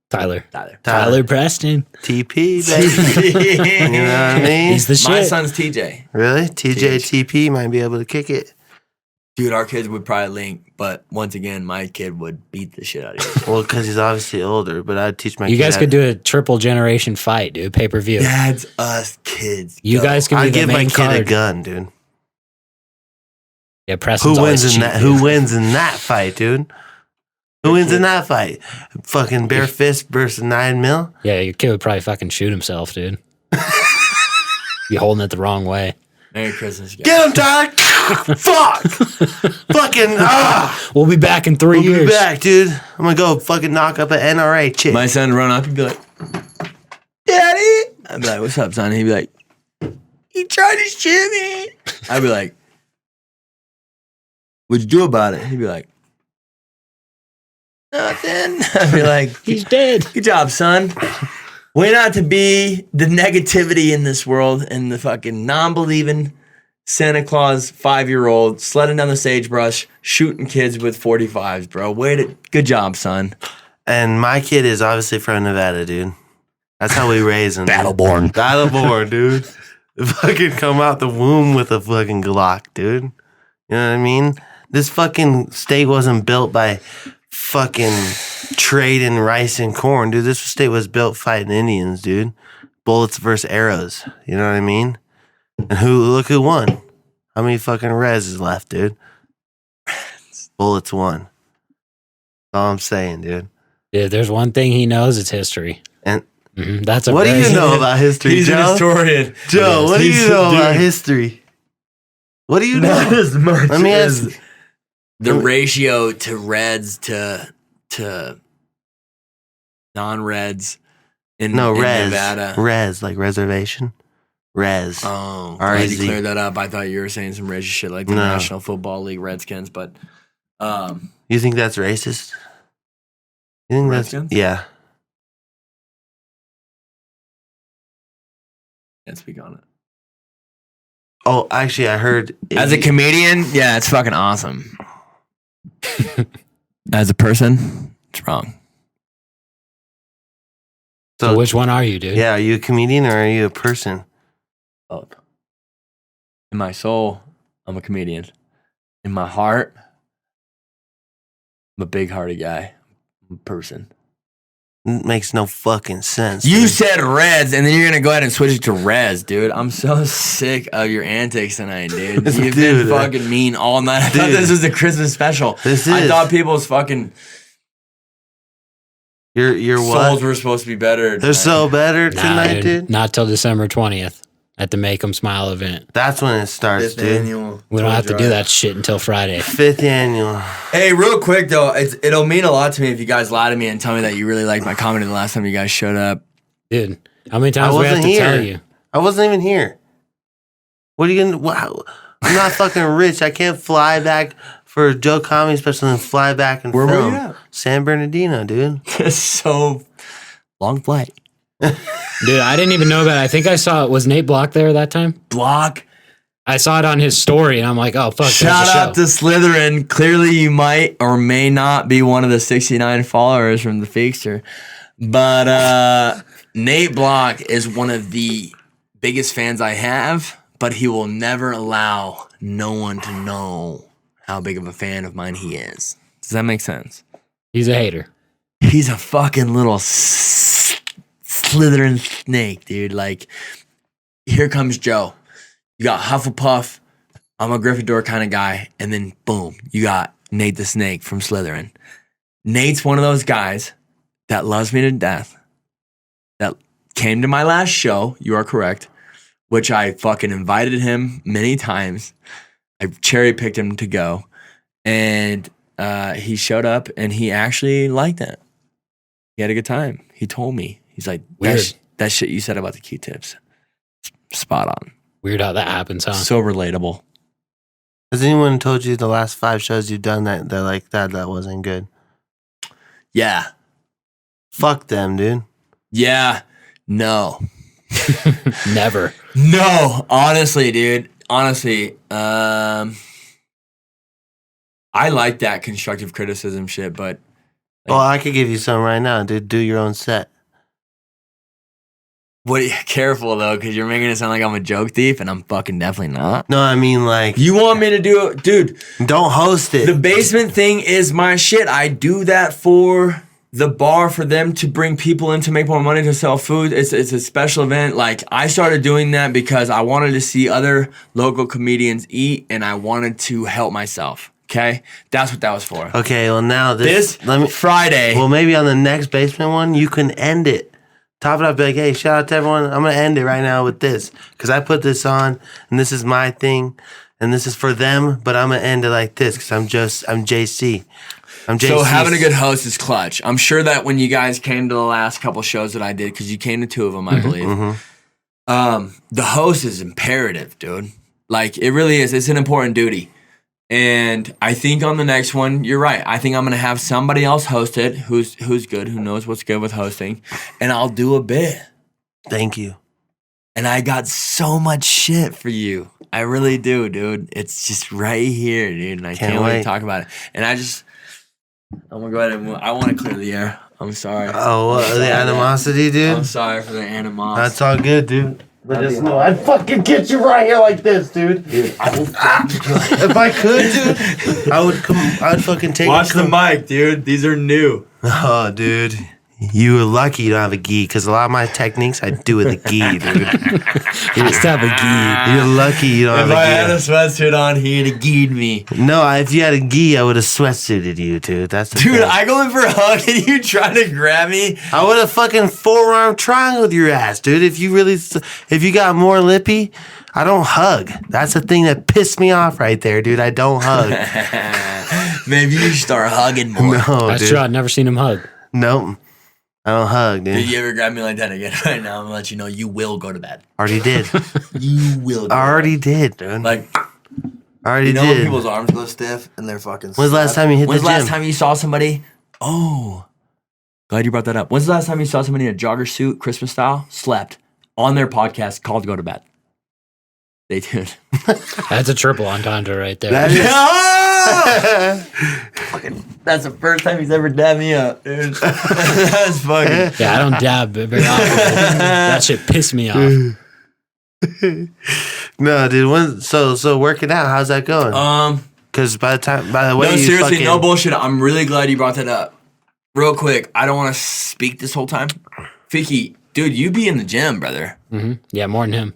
Tyler. Tyler. Preston. TP, baby. You know what I mean? He's the shit. My son's TJ. Really? TJ, TP might be able to kick it. Dude, our kids would probably link, but once again, my kid would beat the shit out of you. Well, because he's obviously older, but I'd teach my You kid. guys could do a triple generation fight, dude. Pay per view. Dad's us kids. You Go. guys can be I'd the give my main kid a card. gun, dude. Yeah, Who Preston's wins always in cheap, that? dude. Who wins in that fight, dude? Who wins in that fight? Fucking bare fist versus 9 mil? Yeah, your kid would probably fucking shoot himself, dude. Be holding it the wrong way. Merry Christmas, guys. Get him, Tyler! Fuck! Fucking We'll be back in 3 We'll years. be back, dude. I'm gonna go fucking knock up an NRA chick. My son would run up, he'd be like, Daddy! I'd be like, what's up, son? He'd be like, he tried to shoot me. I'd be like, what'd you do about it? He'd be like, nothing. I'd be like, He's dead. good job, son. Way not to be the negativity in this world and the fucking non-believing Santa Claus, 5-year-old, sledding down the sagebrush, shooting kids with 45s, bro. Good job, son. And my kid is obviously from Nevada, dude. That's how we raise him. Battleborn. Battleborn, dude. Fucking come out the womb with a fucking Glock, dude. You know what I mean? This fucking state wasn't built by fucking trading rice and corn, dude. This state was built fighting Indians, dude. Bullets versus arrows. You know what I mean? And look who won. How many fucking res is left, dude? Bullets won. That's all I'm saying, dude. Dude, there's one thing he knows, it's history. And that's a what do you know about history, He's Joe? an historian. Joe, what do you know about history? What do you know? Not as much Let me as ask. the ratio to reds to non-reds in res. Nevada. Res, like reservation. Res. Oh, glad you R-E-Z. cleared that up. I thought you were saying some racist shit like the No. National Football League Redskins, but You think that's racist? You think Redskins? yeah. can't speak on it. Oh, actually, I heard. As a comedian, yeah, it's fucking awesome. As a person, it's wrong. So which one are you, dude? Yeah, are you a comedian or are you a person? Both. In my soul, I'm a comedian. In my heart, I'm a big-hearted guy. I'm a person. It makes no fucking sense. You dude. said reds, and then you're gonna go ahead and switch it to res, dude. I'm so sick of your antics tonight, dude. You've been Dude, fucking mean all night. I thought dude. this was a Christmas special. This I is. thought people's fucking You're souls what? were supposed to be better. They're tonight. so better Nah, tonight, dude. Not till December 20th at the Make 'em Smile event. That's when it starts, Fifth dude. annual We don't toy have to do drive. that shit until Friday. 5th annual. Hey, real quick though, it'll mean a lot to me if you guys lie to me and tell me that you really liked my comedy the last time you guys showed up. Dude, how many times I do we have wasn't to tell here. you? I wasn't even here. What are you gonna? Wow, I'm not fucking rich. I can't fly back for a Joe comedy special and fly back and Where were film. you at? San Bernardino, dude. So long flight. Dude, I didn't even know that. I think I saw it. Was Nate Block there that time? Block. I saw it on his story, and I'm like, oh, fuck, Shout there's a out to Slytherin. Clearly, you might or may not be one of the 69 followers from the Feekster. But Nate Block is one of the biggest fans I have, but he will never allow no one to know how big of a fan of mine he is. Does that make sense? He's a hater. He's a fucking little Slytherin snake, dude. Like, here comes Joe. You got Hufflepuff. I'm a Gryffindor kind of guy. And then, boom, you got Nate the Snake from Slytherin. Nate's one of those guys that loves me to death, that came to my last show, you are correct, which I fucking invited him many times. I cherry-picked him to go. And he showed up, and he actually liked it. He had a good time. He told me. He's like, Weird. that shit you said about the Q-tips, spot on. Weird how that happens, huh? So relatable. Has anyone told you the last 5 shows you've done that they're like that wasn't good? Yeah. Fuck them, dude. Yeah. No. Never. No. Honestly, dude. Honestly. I like that constructive criticism shit, but Well, I could give you some right now, dude. Do your own set. careful though, because you're making it sound like I'm a joke thief, and I'm fucking definitely not. No, I mean like You want me to do it? Dude, don't host it. the basement thing is my shit. I do that for the bar, for them to bring people in to make more money to sell food. It's a special event. Like, I started doing that because I wanted to see other local comedians eat, and I wanted to help myself. Okay? That's what that was for. Okay, well now This Friday. Well, maybe on the next basement one, you can end it. Top it up, be like, hey, shout out to everyone. I'm going to end it right now with this. Because I put this on, and this is my thing, and this is for them, but I'm going to end it like this because I'm JC. I'm JC. So having a good host is clutch. I'm sure that when you guys came to the last couple shows that I did, because you came to 2 of them, I believe, the host is imperative, dude. Like, it really is. It's an important duty. And I think on the next one, you're right. I think I'm going to have somebody else host it who's good, who knows what's good with hosting, and I'll do a bit. Thank you. And I got so much shit for you. I really do, dude. It's just right here, dude. And I can't wait to talk about it. And I'm gonna go ahead and I want to clear the air. I'm sorry. Oh, the animosity, dude? I'm sorry for the animosity. That's all good, dude. But just know I'd fucking get you right here like this, dude. If I could, dude, I would fucking take Watch the mic, dude. These are new. Oh, dude. You were lucky you don't have a gi, because a lot of my techniques I do with a gi, dude. You just have a gi. You're lucky you don't have a gi. If I had a sweatsuit on, he'd have gi'd me. No, if you had a gi, I would have sweatsuited you, dude. That's the Dude, thing. I go in for a hug and you try to grab me. I would have fucking forearm triangled your ass, dude. If you got more lippy, I don't hug. That's the thing that pissed me off right there, dude. I don't hug. Maybe you should start hugging more. No, That's dude. true. I've never seen him hug. Nope. I don't hug, dude. Did you ever grab me like that again right now? I'm gonna let you know you will go to bed. Already did. You will go I already to bed. did, dude. Like, Already you know did. when people's arms go stiff and they're fucking When's the last time you hit the When's the last gym? time you saw somebody? Oh, glad you brought that up. When's the last time you saw somebody in a jogger suit, Christmas style, slept on their podcast, called to go to bed? They did. That's a triple entendre right there. That is- Fucking, that's the first time he's ever dabbed me up, dude. That's fucking. Yeah, I don't dab very often. That shit pissed me off. No, dude. So working out, how's that going? Because by the way, No, you seriously, fucking, no bullshit. I'm really glad you brought that up. Real quick, I don't want to speak this whole time. Fiki, dude, you be in the gym, brother. Hmm. Yeah, more than him.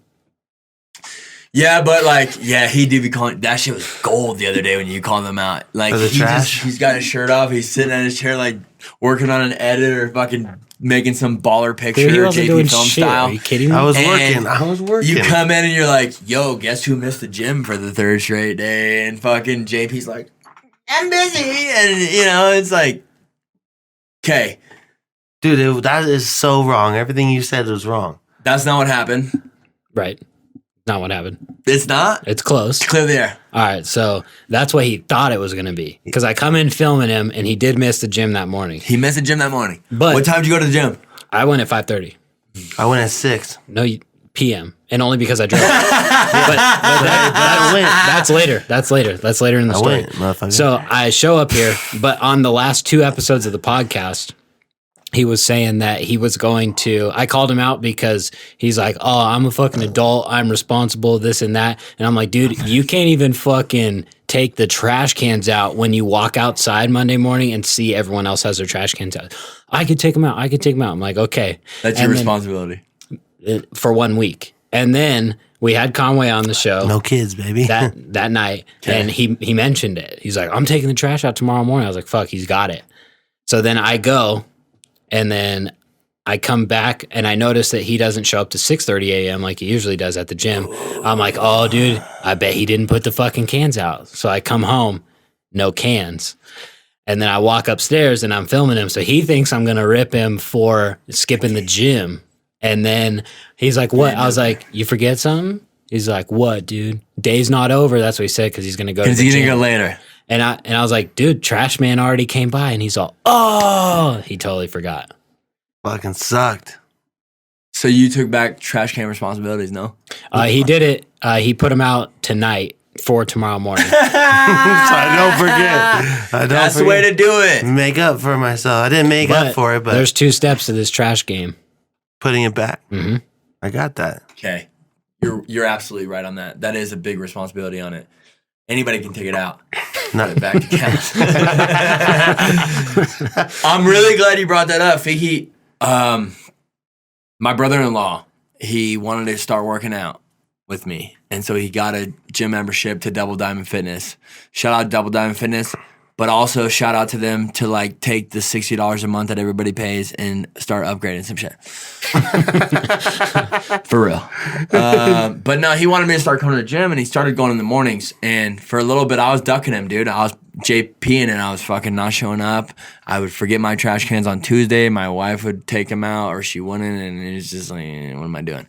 Yeah, but like, yeah, he did be calling. That shit was gold the other day when you called him out. Like, For the trash? he's got his shirt off. He's sitting in his chair, like working on an edit or fucking making some baller picture, Dude, he wasn't JP doing film shit. style. Are you kidding me? I was And working. You come in and you're like, yo, guess who missed the gym for the third straight day? And fucking JP's like, I'm busy. And, you know, it's like, okay, Dude, that is so wrong. Everything you said was wrong. that's not what happened. Right. Not what happened. It's not. It's close. Clear the air. All right, so that's what he thought it was going to be. Because I come in filming him, and he did miss the gym that morning. He missed the gym that morning. But- what time did you go to the gym? I went at 5:30. I went at 6. No, p.m. And only because I drove. That's later. That's later. That's later in the I story. went, motherfucker. So I show up here, but on the last 2 episodes of the podcast, he was saying that he was going to. I called him out because he's like, "Oh, I'm a fucking adult. I'm responsible. This and that." And I'm like, "Dude, you can't even fucking take the trash cans out when you walk outside Monday morning and see everyone else has their trash cans out. I could take them out. I could take them out." I'm like, "Okay." That's your responsibility. For 1 week, and then we had Conway on the show. No kids, baby. that night, and he mentioned it. He's like, "I'm taking the trash out tomorrow morning." I was like, "Fuck, he's got it." So then I go, and then I come back, and I notice that he doesn't show up to 6:30 a.m. like he usually does at the gym. I'm like, "Oh, dude, I bet he didn't put the fucking cans out." So I come home, no cans. And then I walk upstairs, and I'm filming him. So he thinks I'm gonna rip him for skipping the gym. And then he's like, "What?" I was like, "You forget something?" He's like, "What, dude? Day's not over." That's what he said, because he's gonna go to the He's eating gym. it later. And I was like, "Dude, Trash Man already came by," and he's all, "Oh," he totally forgot. Fucking sucked. So you took back trash can responsibilities, no? He did it. He put him out tonight for tomorrow morning. I don't forget. That's the way to do it. make up for myself. I didn't make up for it, but there's 2 steps to this trash game. putting it back. Mm-hmm. I got that. Okay. You're absolutely right on that. That is a big responsibility on it. Anybody can take it out. Not Put it back to count. I'm really glad you brought that up, Fiki. My brother-in-law, he wanted to start working out with me. And so he got a gym membership to Double Diamond Fitness. Shout out to Double Diamond Fitness. But also shout out to them to like take the $60 a month that everybody pays and start upgrading some shit. For real. But no, he wanted me to start coming to the gym, and he started going in the mornings. And for a little bit, I was ducking him, dude. I was JPing and I was fucking not showing up. I would forget my trash cans on Tuesday. My wife would take them out, or she wouldn't. And it's just like, what am I doing?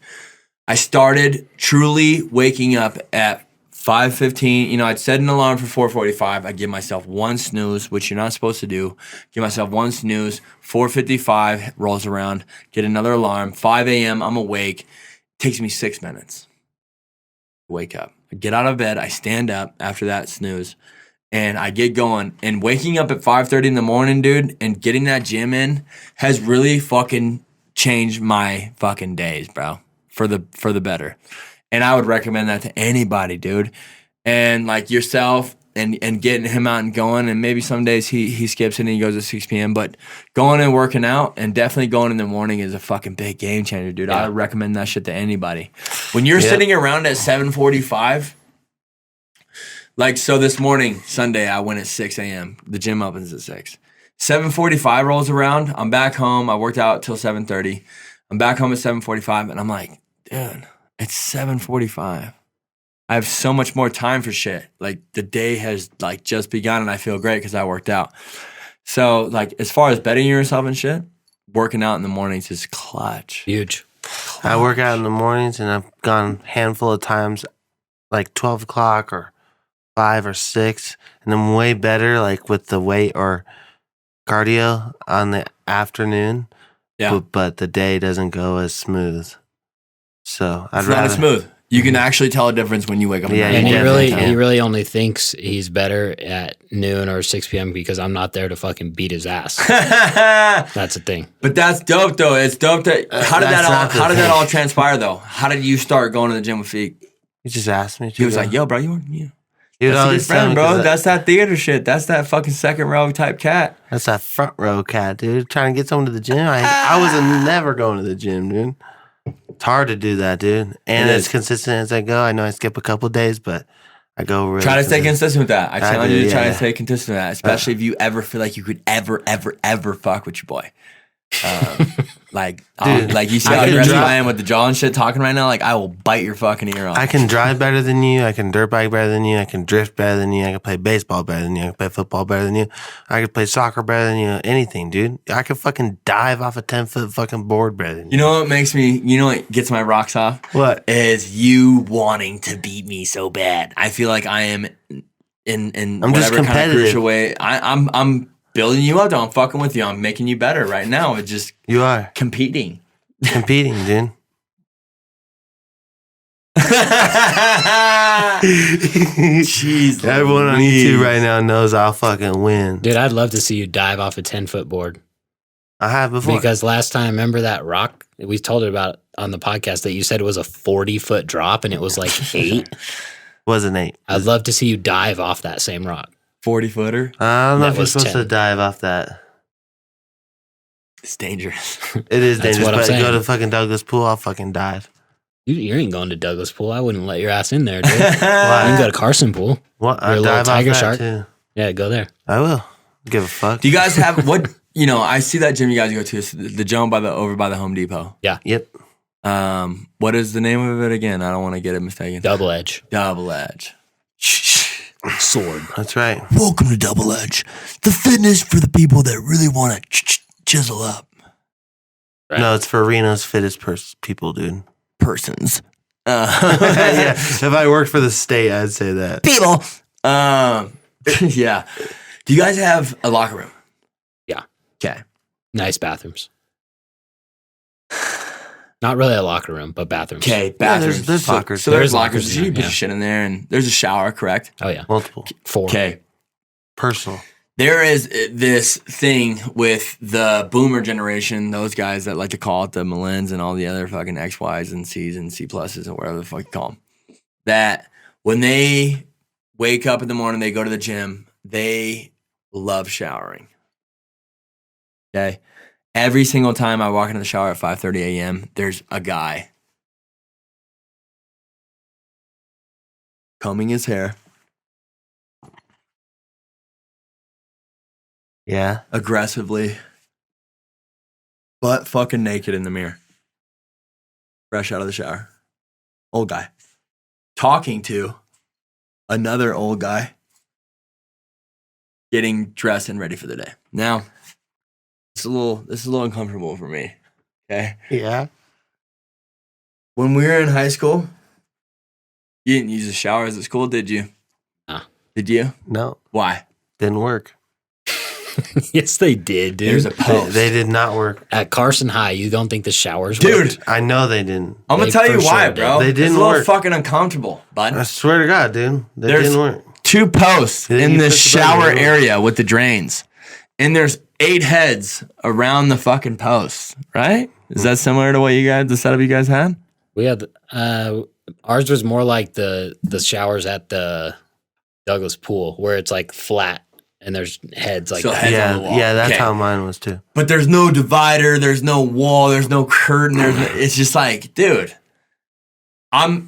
I started truly waking up at 5:15. You know, I'd set an alarm for 4:45. I'd give myself 1 snooze, which you're not supposed to do. Give myself 1 snooze. 4:55 rolls around. Get another alarm. 5 a.m. I'm awake. Takes me 6 minutes. Wake up. I get out of bed. I stand up after that snooze. And I get going. And waking up at 5:30 in the morning, dude, and getting that gym in has really fucking changed my fucking days, bro. For the better. And I would recommend that to anybody, dude. And like yourself and getting him out and going. And maybe some days he skips it and he goes at 6 p.m. But going and working out and definitely going in the morning is a fucking big game changer, dude. Yeah. I would recommend that shit to anybody. When you're sitting around at 7:45, like, so this morning, Sunday, I went at 6 a.m. The gym opens at 6. 7:45 rolls around. I'm back home. I worked out till 7:30. I'm back home at 7:45, and I'm like, dude, it's 7:45. I have so much more time for shit. Like, the day has, like, just begun, and I feel great because I worked out. So, like, as far as betting yourself and shit, working out in the mornings is clutch. Huge. I work out in the mornings, and I've gone a handful of times, like 12 o'clock or 5 or 6, and I'm way better, like, with the weight or cardio on the afternoon. Yeah. But the day doesn't go as smooth. So It's not as smooth. You can actually tell a difference when you wake up in the Yeah, morning. And you he really only thinks he's better at noon or 6 p.m. because I'm not there to fucking beat his ass. That's the thing. But that's dope, though. It's dope that. How did That's not the that thing. all transpire, though? How did you start going to the gym with Feek? He just asked me to. He was go. like, "Yo, bro, you want?" He would That's a good always tell friend, me, bro. 'cause That's that theater shit. That's that fucking second row type cat. that's that front row cat, dude. Trying to get someone to the gym. I was never going to the gym, dude. It's hard to do that, dude. And It as is. consistent as I go. I know I skip a couple days, but I go really Try to stay consistent. consistent with that. I challenge do, you to try yeah. to stay consistent with that, especially if you ever feel like you could ever fuck with your boy. Like you see I how can aggressive drive- I am with the jaw and shit talking right now. Like, I will bite your fucking ear off. I can drive better than you. I can dirt bike better than you. I can drift better than you. I can play baseball better than you. I can play football better than you. I can play soccer better than you. Anything, dude. I can fucking dive off a 10-foot fucking board better than you. You know what makes me? You know what gets my rocks off? What? Is you wanting to beat me so bad? I feel like I am in I'm just whatever kind of competitive. crucial way. I'm building you up. Though. I'm fucking with you. I'm making you better right now. It's just You are competing. competing, dude. Jeez, Everyone on Louise. YouTube right now knows I'll fucking win. Dude, I'd love to see you dive off a 10-foot board. I have before. Because last time, remember that rock? We told it about on the podcast that you said it was a 40-foot drop and it was like 8. Wasn't 8. I'd love to see you dive off that same rock. 40-footer. I don't know That if you're was supposed 10. to dive off that. It's dangerous. It is That's dangerous, what I'm but saying. go to fucking Douglas Pool, I'll fucking dive. You ain't going to Douglas Pool. I wouldn't let your ass in there, dude. You Why? can go to Carson Pool. What? You're a I little dive off tiger that shark. too. Yeah, go there. I will. Give a fuck. Do you guys have what? You know, I see that gym you guys go to. It's the gym over by the Home Depot. Yep. What is the name of it again? I don't want to get it mistaken. Double edge. Double Edge. Sword. That's right. Welcome to Double Edge, the fitness for the people that really want to chisel up Right. No, it's for Reno's fittest people, dude. persons. Yeah. If I worked for the state, I'd say that. People. Yeah. Do you guys have a locker room? Yeah. Okay. Nice bathrooms. Not really a locker room, but bathrooms. Okay. Yeah, Bathrooms. there's lockers. So there's There's lockers. lockers You in put there, your shit in there, and there's a shower. Correct. Oh, yeah. Multiple. 4. Okay. Personal. There is this thing with the boomer generation, those guys that like to call it the Mullens and all the other fucking X, Ys, and Cs and C pluses and whatever the fuck you call them, that when they wake up in the morning, they go to the gym, they love showering. Okay? Every single time I walk into the shower at 5:30 a.m., there's a guy combing his hair, Yeah. aggressively, butt fucking naked in the mirror, fresh out of the shower. Old guy. Talking to another old guy, getting dressed and ready for the day. Now, this is a little uncomfortable for me. Okay. Yeah. When we were in high school, you didn't use the showers at school, did you? No. Did you? No. Why? Didn't work. Yes, they did, dude. There's a post. They did not work. At Carson High, you don't think the showers Dude. worked? I know they didn't. I'm gonna They tell you for why, sure bro. did. They didn't it's a little work. fucking uncomfortable, bud. I swear to God, dude. They There's didn't work. 2 posts Then in you the push the button, shower right? area with the drains, and there's 8 heads around the fucking posts. Right? Is that similar to what the setup you guys had? We had ours was more like the showers at the Douglas pool, where it's like flat and there's heads like So that. heads on Yeah, the wall. yeah, that's Okay. how mine was too. But there's no divider, there's no wall, there's no curtain. It's just like, dude, I'm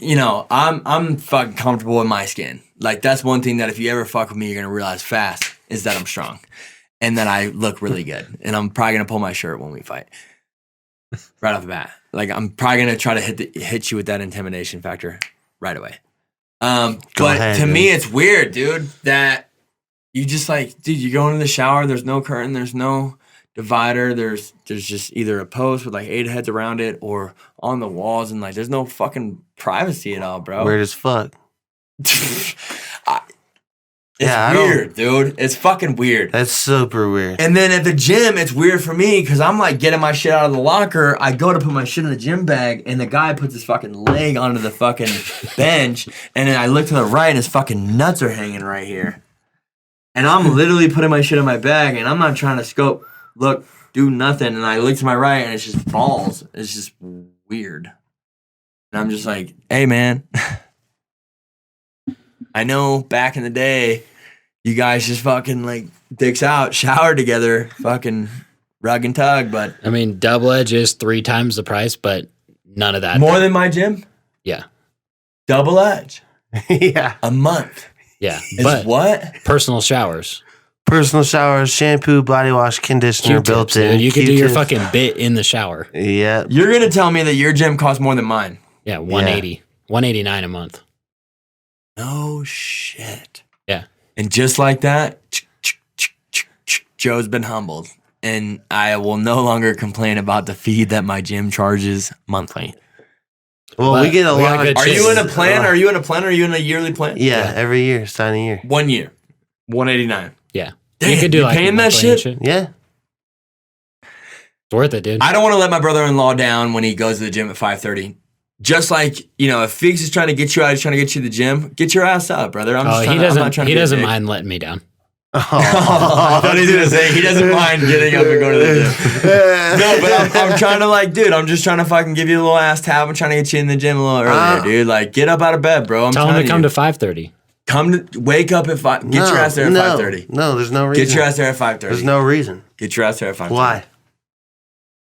fucking comfortable in my skin. Like, that's one thing that if you ever fuck with me, you're gonna realize fast is that I'm strong and that I look really good. And I'm probably gonna pull my shirt when we fight. Right off the bat. Like, I'm probably gonna try to hit you with that intimidation factor right away. But ahead, to dude. me, it's weird, dude, that you just like, dude, you go into the shower, there's no curtain, there's no divider, there's just either a post with like 8 heads around it or on the walls, and like there's no fucking privacy at all, bro. Weird as fuck. It's Yeah, I don't- weird, dude. It's fucking weird. That's super weird. And then at the gym, it's weird for me because I'm like getting my shit out of the locker. I go to put my shit in the gym bag, and the guy puts his fucking leg onto the fucking bench. And then I look to the right, and his fucking nuts are hanging right here. And I'm literally putting my shit in my bag, and I'm not trying to scope, look, do nothing. And I look to my right, and it's just balls. It's just weird. And I'm just like, hey, man. I know back in the day, you guys just fucking like dicks out, shower together, fucking rug and tug, but I mean, Double Edge is 3 times the price, but none of that. more than my gym? Yeah. Double Edge. Yeah. A month. Yeah. Is But what? personal showers. Personal showers, shampoo, body wash, conditioner built Q-tips, in. dude. You could do your Q-tips. fucking bit in the shower. Yeah. You're going to tell me that your gym costs more than mine. Yeah, 180. 189 a month. No shit. Yeah. And just like that, Joe's been humbled. And I will no longer complain about the fee that my gym charges monthly. Well, But we get a we got lot. good Are you shit. in a plan? Are you in a plan? Are you in a yearly plan? Yeah, every year, sign a year. 1 year. 189. Yeah. Damn, you could do you like paying that monthly and shit? Yeah. It's worth it, dude. I don't want to let my brother-in-law down when he goes to the gym at 5:30. Just like, if Figs is trying to get you out, he's trying to get you to the gym, get your ass up, brother. I'm just he trying doesn't. I'm not trying He to be a doesn't dick. mind letting me down. I thought he was going to say he doesn't mind getting up and going to the gym. No, but I'm trying to I'm just trying to fucking give you a little ass tap. I'm trying to get you in the gym a little earlier, dude. Like, get up out of bed, bro. Tell him to come to 5:30. Wake up at 5. Get your ass there at 5:30. No, there's no reason. Get your ass there at 5:30. There's no reason. Get your ass there at 5:30. Why?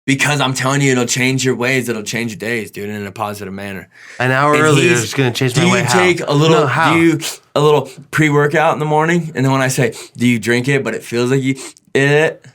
Because I'm telling you, it'll change your ways. It'll change your days, dude, in a positive manner. An hour And earlier he's- is going to change Do my you way. How? take a little? No, how? Do you a little pre-workout in the morning? And then when I say, do you drink it, but it feels like you it?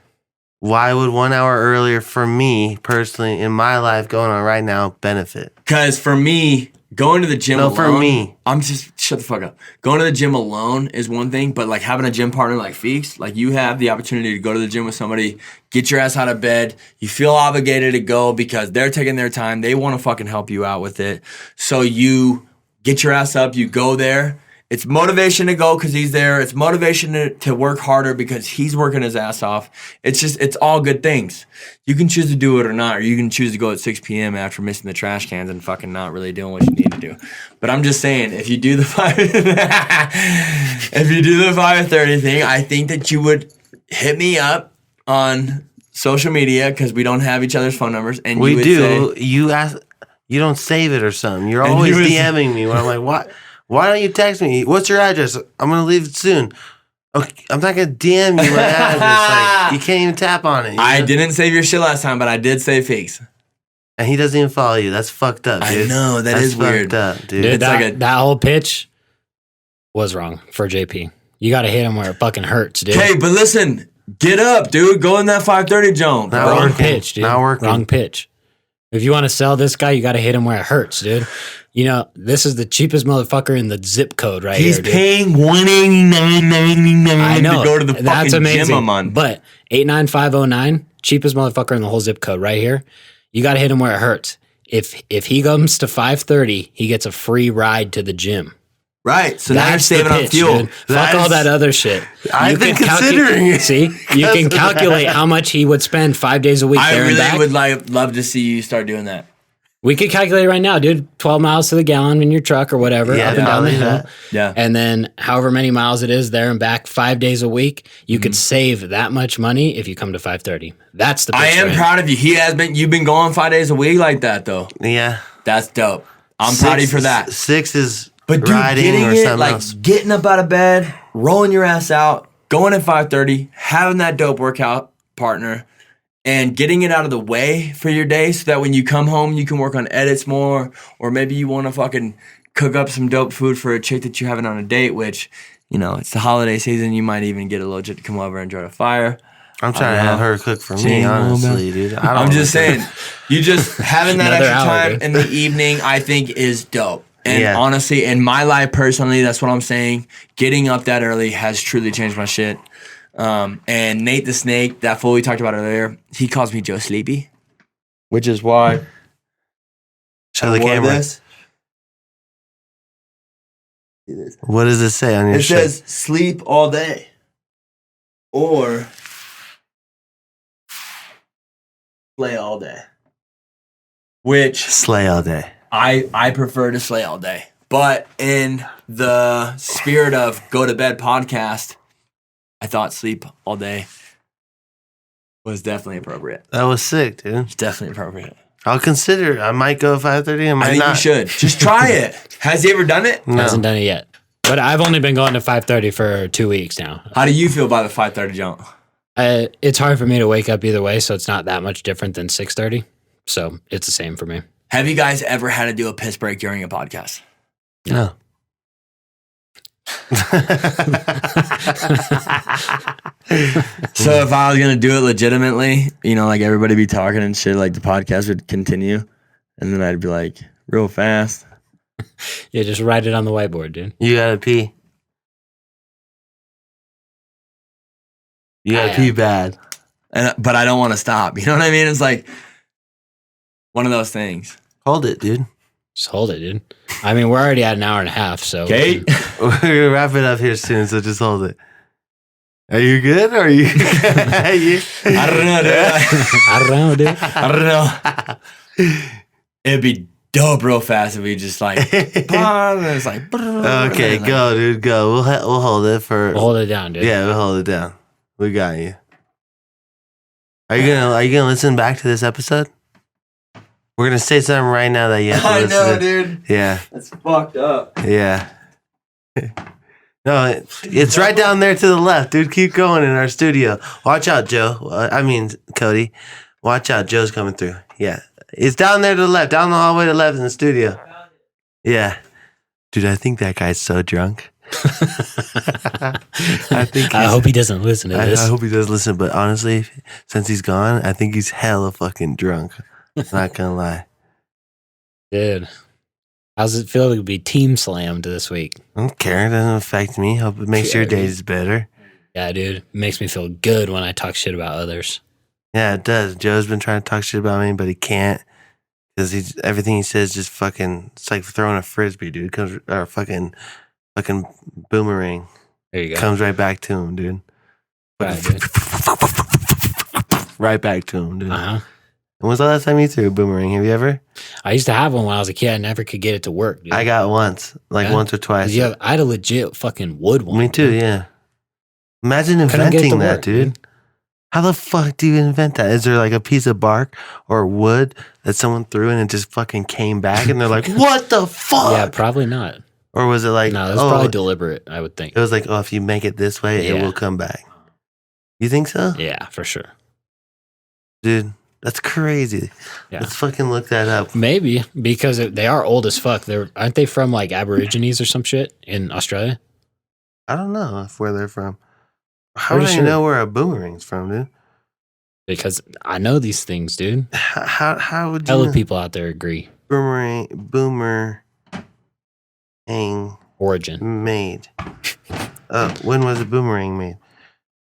Why would 1 hour earlier for me personally in my life going on right now benefit? Because for me, going to the gym No, alone. for me. I'm just shut the fuck up. Going to the gym alone is one thing, but like having a gym partner like Feeks, like you have the opportunity to go to the gym with somebody, get your ass out of bed. You feel obligated to go because they're taking their time. They want to fucking help you out with it. So you get your ass up. You go there. It's motivation to go because he's there. It's motivation to work harder because he's working his ass off. It's all good things. You can choose to do it or not, or you can choose to go at 6 p.m. after missing the trash cans and fucking not really doing what you need to do. But I'm just saying, if you do the 5:30 thing, I think that you would hit me up on social media because we don't have each other's phone numbers, and We you would do. say, You ask. You don't save it or something. You're And always you would- DMing me when I'm like, what? Why don't you text me? What's your address? I'm gonna leave it soon. Okay, I'm not gonna DM you my address. Like, you can't even tap on it. I didn't save your shit last time, but I did save Feeks. And he doesn't even follow you. That's fucked up, I dude. know, That's is weird. fucked up, dude. Dude, It's that, like a- that whole pitch was wrong for JP. You got to hit him where it fucking hurts, dude. Hey, but listen, get up, dude. Go in that 5:30 zone. Not Wrong working. pitch, dude. Not working. Wrong pitch. If you want to sell this guy, you got to hit him where it hurts, dude. This is the cheapest motherfucker in the zip code right He's here, dude. paying $189.99 I know. to go to the That's fucking amazing. gym a month. But 89509, cheapest motherfucker in the whole zip code right here. You got to hit him where it hurts. If he comes to 5:30, he gets a free ride to the gym. Right. So now you're That's the saving on pitch, fuel. dude. Fuck all that other shit. I've been considering it. See, you can calculate how much he would spend 5 days a week I there and back. really would love to see you start doing that. We could calculate right now, dude. 12 miles to the gallon in your truck or whatever, up and down the hill. Yeah. And then however many miles it is there and back 5 days a week, you could save that much money if you come to 5:30. That's the pitch. I am proud of you. You've been going 5 days a week like that though. Yeah. That's dope. I'm proud of you for that. 6 is But dude, riding getting or it, something like else. getting up out of bed, rolling your ass out, going at 5:30, having that dope workout partner, and getting it out of the way for your day so that when you come home, you can work on edits more, or maybe you want to fucking cook up some dope food for a chick that you haven't on a date, which, you know, it's the holiday season. You might even get a little chick to come over and enjoy the fire. I'm trying to have her cook for me, honestly, dude. I'm just saying, you just having that Another extra hour, time dude. in the evening, I think is dope. And Yeah. honestly, in my life personally, that's what I'm saying. Getting up that early has truly changed my shit. And Nate the Snake, that fool we talked about earlier, he calls me Joe Sleepy, which is why Show the camera. What does it say on your It shirt? says sleep all day or play all day, which Slay all day. I prefer to slay all day. But in the spirit of Go to Bed podcast, I thought sleep all day was definitely appropriate. That was sick, dude. It's definitely appropriate. I'll consider it. I might go 5:30. I might I think not. you should. Just try it. Has he ever done it? No. Hasn't done it yet. But I've only been going to 5:30 for 2 weeks now. How do you feel about the 5:30 jump? It's hard for me to wake up either way, so it's not that much different than 6:30. So it's the same for me. Have you guys ever had to do a piss break during a podcast? No. So if I was gonna do it legitimately, you know, like everybody be talking and shit, like the podcast would continue, and then I'd be like, real fast. Yeah, just write it on the whiteboard, dude. You gotta pee. You gotta I pee am. bad. But I don't want to stop. You know what I mean? It's like one of those things. Hold it, dude. Just hold it, dude. I mean, we're already at an hour and a half, so. Okay. We're gonna wrap it up here soon, so just hold it. Are you good? Or are you? I don't know, dude. I don't know, dude. I don't know. It'd be dope real fast if we just like, and it's like, Okay, go, dude. Go. We'll hold it for. We'll hold it down, dude. Yeah, we'll hold it down. We got you. Are you gonna listen back to this episode? We're gonna say something right now that you have to I listen know, to. dude. Yeah, That's fucked up. yeah. No, it's right down there to the left, dude. Keep going in our studio. Watch out, Joe. I mean, Cody. Watch out, Joe's coming through. Yeah, it's down there to the left, down the hallway to the left in the studio. Yeah, dude. I think that guy's so drunk. I hope he doesn't listen to this. I hope he does listen, but honestly, since he's gone, I think he's hella fucking drunk. Not gonna lie. Dude, how's it feel to be team slammed this week? I don't care. It doesn't affect me. Hope it makes your Yeah, dude. days better. Yeah, dude. It makes me feel good when I talk shit about others. Yeah, it does. Joe's been trying to talk shit about me, but he can't because everything he says just fucking. It's like throwing a frisbee, dude. Comes or fucking boomerang There you go. comes right back to him, dude. Right, dude. Right back to him, dude. Uh-huh. When was the last time you threw a boomerang? Have you ever? I used to have one when I was a kid. I never could get it to work, dude. I got once, like Yeah? once or twice. Yeah, I had a legit fucking wood one. Me too, yeah. Imagine Couldn't get it to inventing that, work, dude. How the fuck do you invent that? Is there like a piece of bark or wood that someone threw and it just fucking came back and they're like, what the fuck? Yeah, probably not. Or was it like, No, that's probably deliberate, I would think. it was like, oh, if you make it this way, it Yeah. will come back. You think so? Yeah, for sure. Dude, that's crazy. Yeah. Let's fucking look that up. Maybe, because they are old as fuck. Aren't they from like Aborigines or some shit in Australia? I don't know where they're from. How Pretty do I sure. know where a boomerang's from, dude? Because I know these things, dude. How would you Hella know? people out there agree. Boomerang Origin. made. When was a boomerang made?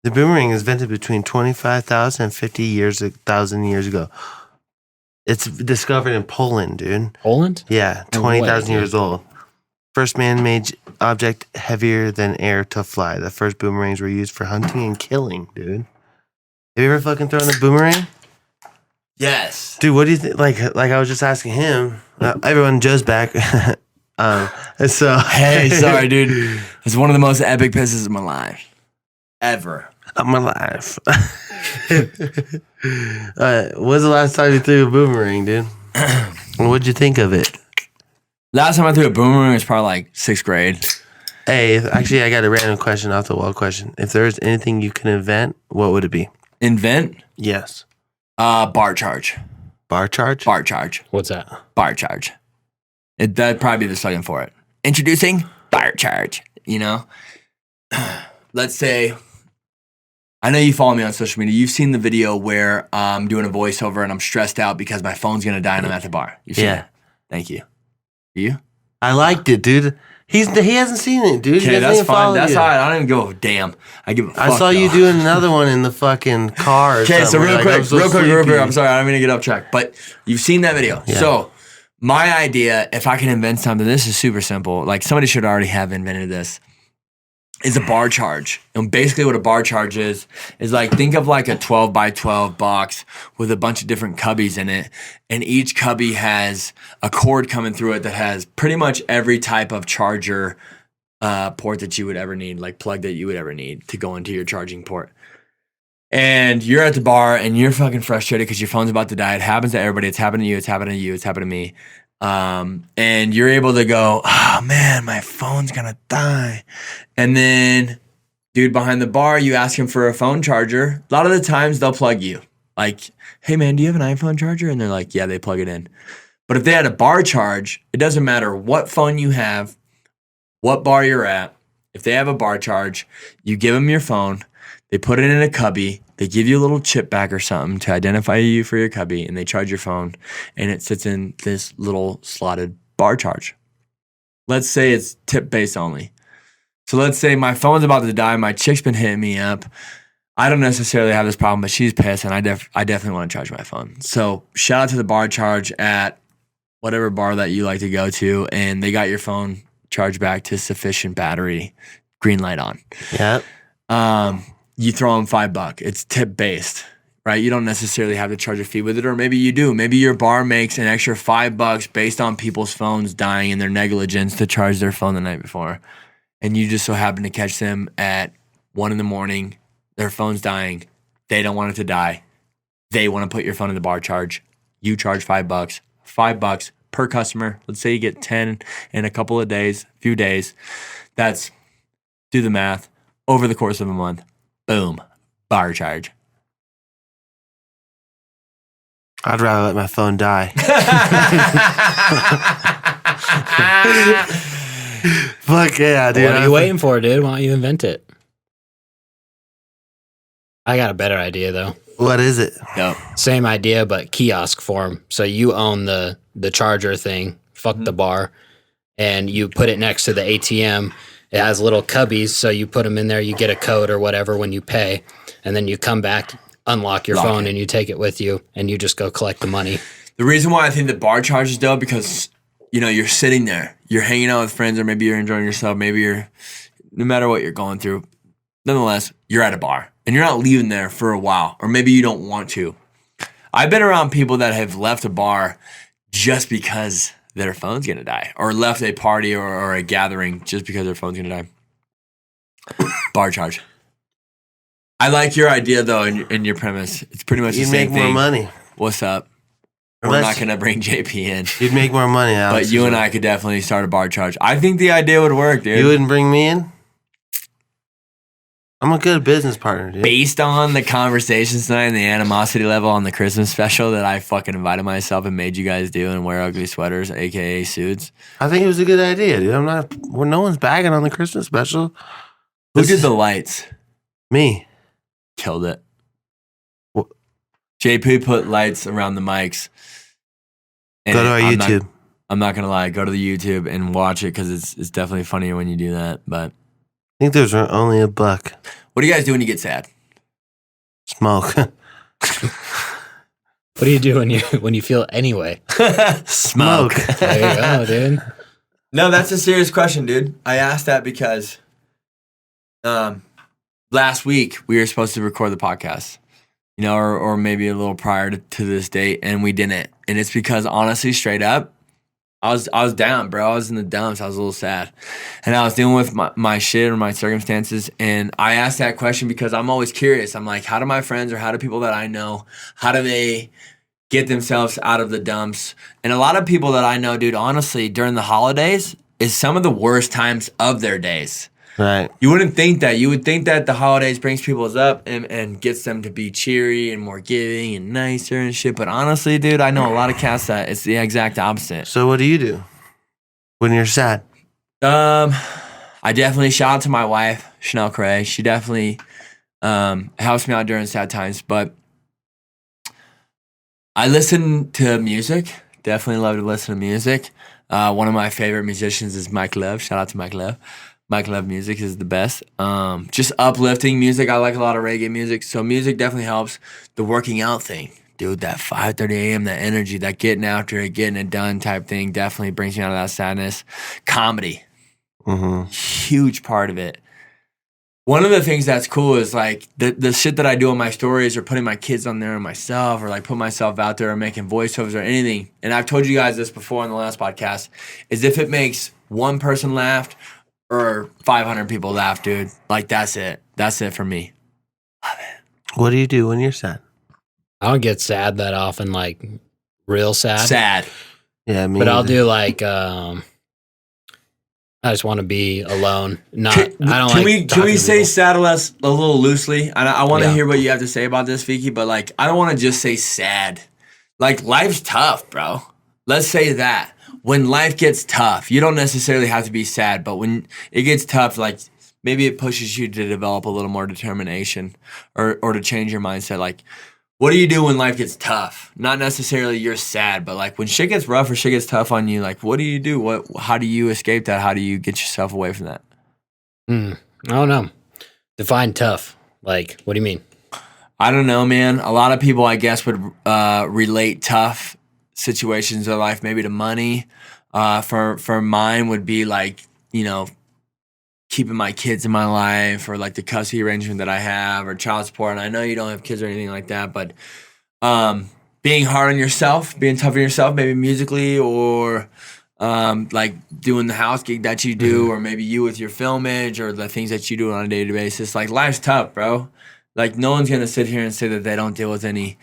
The boomerang is invented between 25,000 and 50,000 years ago. It's discovered in Poland, dude. Poland? Yeah, No way, 20,000 dude. years old. First man-made object heavier than air to fly. The first boomerangs were used for hunting and killing, dude. Have you ever fucking thrown a boomerang? Yes. Dude, what do you think? Like I was just asking him. Everyone, Joe's back. So Hey, sorry, dude. It's one of the most epic pisses of my life. Ever. I'm alive. When's the last time you threw a boomerang, dude? What'd you think of it? Last time I threw a boomerang was probably like 6th grade. Hey, actually, I got a random question, off the wall question. If there was anything you could invent, what would it be? Invent? Yes. Bar charge. Bar charge? Bar charge. What's that? Bar charge. That'd probably be the slogan for it. Introducing bar charge. You know? Let's say, I know you follow me on social media. You've seen the video where I'm doing a voiceover and I'm stressed out because my phone's going to die and I'm at the bar. You've seen it? Thank you. You? I liked it, dude. He hasn't seen it, dude. Okay, that's fine. That's all right. I don't even go, damn. I give a fuck. I saw you doing another one in the fucking car. Okay, so real quick. I'm sorry. I don't mean to get off track. But you've seen that video. Yeah. So my idea, if I can invent something, this is super simple. Like somebody should already have invented this. Is a bar charge. And basically what a bar charge is like, think of like a 12 by 12 box with a bunch of different cubbies in it. And each cubby has a cord coming through it that has pretty much every type of charger port that you would ever need, like plug that you would ever need to go into your charging port. And you're at the bar and you're fucking frustrated because your phone's about to die. It happens to everybody. It's happened to you. It's happened to you. It's happened to me. And you're able to go, oh man, my phone's gonna die. And then, dude behind the bar, you ask him for a phone charger. A lot of the times they'll plug you. Like, hey man, do you have an iPhone charger? And they're like, yeah, they plug it in. But if they had a bar charge, it doesn't matter what phone you have, what bar you're at. If they have a bar charge, you give them your phone, they put it in a cubby, they give you a little chip back or something to identify you for your cubby, and they charge your phone, and it sits in this little slotted bar charge. Let's say it's tip-based only. So let's say my phone's about to die, my chick's been hitting me up. I don't necessarily have this problem, but she's pissed, and I definitely want to charge my phone. So shout out to the bar charge at whatever bar that you like to go to, and they got your phone charged back to sufficient battery, green light on. Yeah. You throw them $5. It's tip based, right? You don't necessarily have to charge a fee with it, or maybe you do. Maybe your bar makes an extra $5 based on people's phones dying and their negligence to charge their phone the night before. And you just so happen to catch them at 1 a.m, their phone's dying. They don't want it to die. They want to put your phone in the bar charge. You charge $5. $5 per customer. Let's say you get 10 in a couple of days, few days. That's, do the math, over the course of a month. Boom. Bar charge. I'd rather let my phone die. Fuck yeah, dude. What are you waiting for, dude? Why don't you invent it? I got a better idea, though. What is it? Yep. Same idea, but kiosk form. So you own the charger thing. Fuck the bar. And you put it next to the ATM. It has little cubbies, so you put them in there, you get a code or whatever when you pay, and then you come back, unlock your phone, and you take it with you, and you just go collect the money. The reason why I think the bar charge is dope, because, you know, you're sitting there, you're hanging out with friends, or maybe you're enjoying yourself, maybe you're, no matter what you're going through, nonetheless, you're at a bar, and you're not leaving there for a while, or maybe you don't want to. I've been around people that have left a bar just because their phone's gonna die, or left a party or a gathering just because their phone's gonna die. Bar charge. I like your idea though, in your premise. It's pretty much the same thing. You'd make more money. What's up? We're not gonna bring JP in. You'd make more money, Alex. But you and I could definitely start a bar charge. I think the idea would work, dude. You wouldn't bring me in? I'm a good business partner, dude. Based on the conversations tonight and the animosity level on the Christmas special that I fucking invited myself and made you guys do and wear ugly sweaters, aka suits. I think it was a good idea, dude. No one's bagging on the Christmas special. Who did the lights? Me. Killed it. What? JP put lights around the mics. Go to our YouTube. I'm not gonna lie. Go to the YouTube and watch it because it's definitely funnier when you do that. But I think there's only $1. What do you guys do when you get sad? Smoke. What do you do when you feel anyway? Smoke. There you go, dude. No, that's a serious question, dude. I asked that because last week we were supposed to record the podcast, you know, or maybe a little prior to this date, and we didn't. And it's because honestly, straight up, I was down, bro. I was in the dumps. I was a little sad, and I was dealing with my shit or my circumstances. And I asked that question because I'm always curious. I'm like, how do my friends or how do people that I know, how do they get themselves out of the dumps? And a lot of people that I know, dude, honestly, during the holidays is some of the worst times of their days. Right. You wouldn't think that. You would think that the holidays brings people up and gets them to be cheery and more giving and nicer and shit. But honestly, dude, I know a lot of cats that it's the exact opposite. So what do you do when you're sad? I definitely shout out to my wife, Chanel Cray. She definitely helps me out during sad times. But I listen to music. Definitely love to listen to music. One of my favorite musicians is Mike Love. Shout out to Mike Love. Mike Love music is the best. Just uplifting music. I like a lot of reggae music. So music definitely helps. The working out thing. Dude, that 5:30 a.m., that energy, that getting after it, getting it done type thing definitely brings me out of that sadness. Comedy. Huge part of it. One of the things that's cool is like the shit that I do on my stories or putting my kids on there and myself or like put myself out there or making voiceovers or anything. And I've told you guys this before in the last podcast, is if it makes one person laugh or 500 people laugh, dude, like that's it. That's it for me. Love it. What do you do when you're sad? I don't get sad that often, like real sad. Sad. Yeah, me But I'll either. do like I just want to be alone. Not I don't Can like we talking to say people. sad a little loosely? I want to Yeah. hear what you have to say about this, Vicky, but like I don't want to just say sad. Like life's tough, bro. Let's say that. When life gets tough, you don't necessarily have to be sad, but when it gets tough, like maybe it pushes you to develop a little more determination or to change your mindset. Like, what do you do when life gets tough? Not necessarily you're sad, but like when shit gets rough or shit gets tough on you, like what do you do? How do you escape that? How do you get yourself away from that? I don't know. Define tough. Like, what do you mean? I don't know, man. A lot of people, I guess, would relate tough situations in life maybe to money. For mine would be like, you know, keeping my kids in my life or like the custody arrangement that I have or child support. And I know you don't have kids or anything like that, but being hard on yourself, being tough on yourself, maybe musically or like doing the house gig that you do or maybe you with your filmage or the things that you do on a daily basis. Like life's tough, bro. Like no one's going to sit here and say that they don't deal with any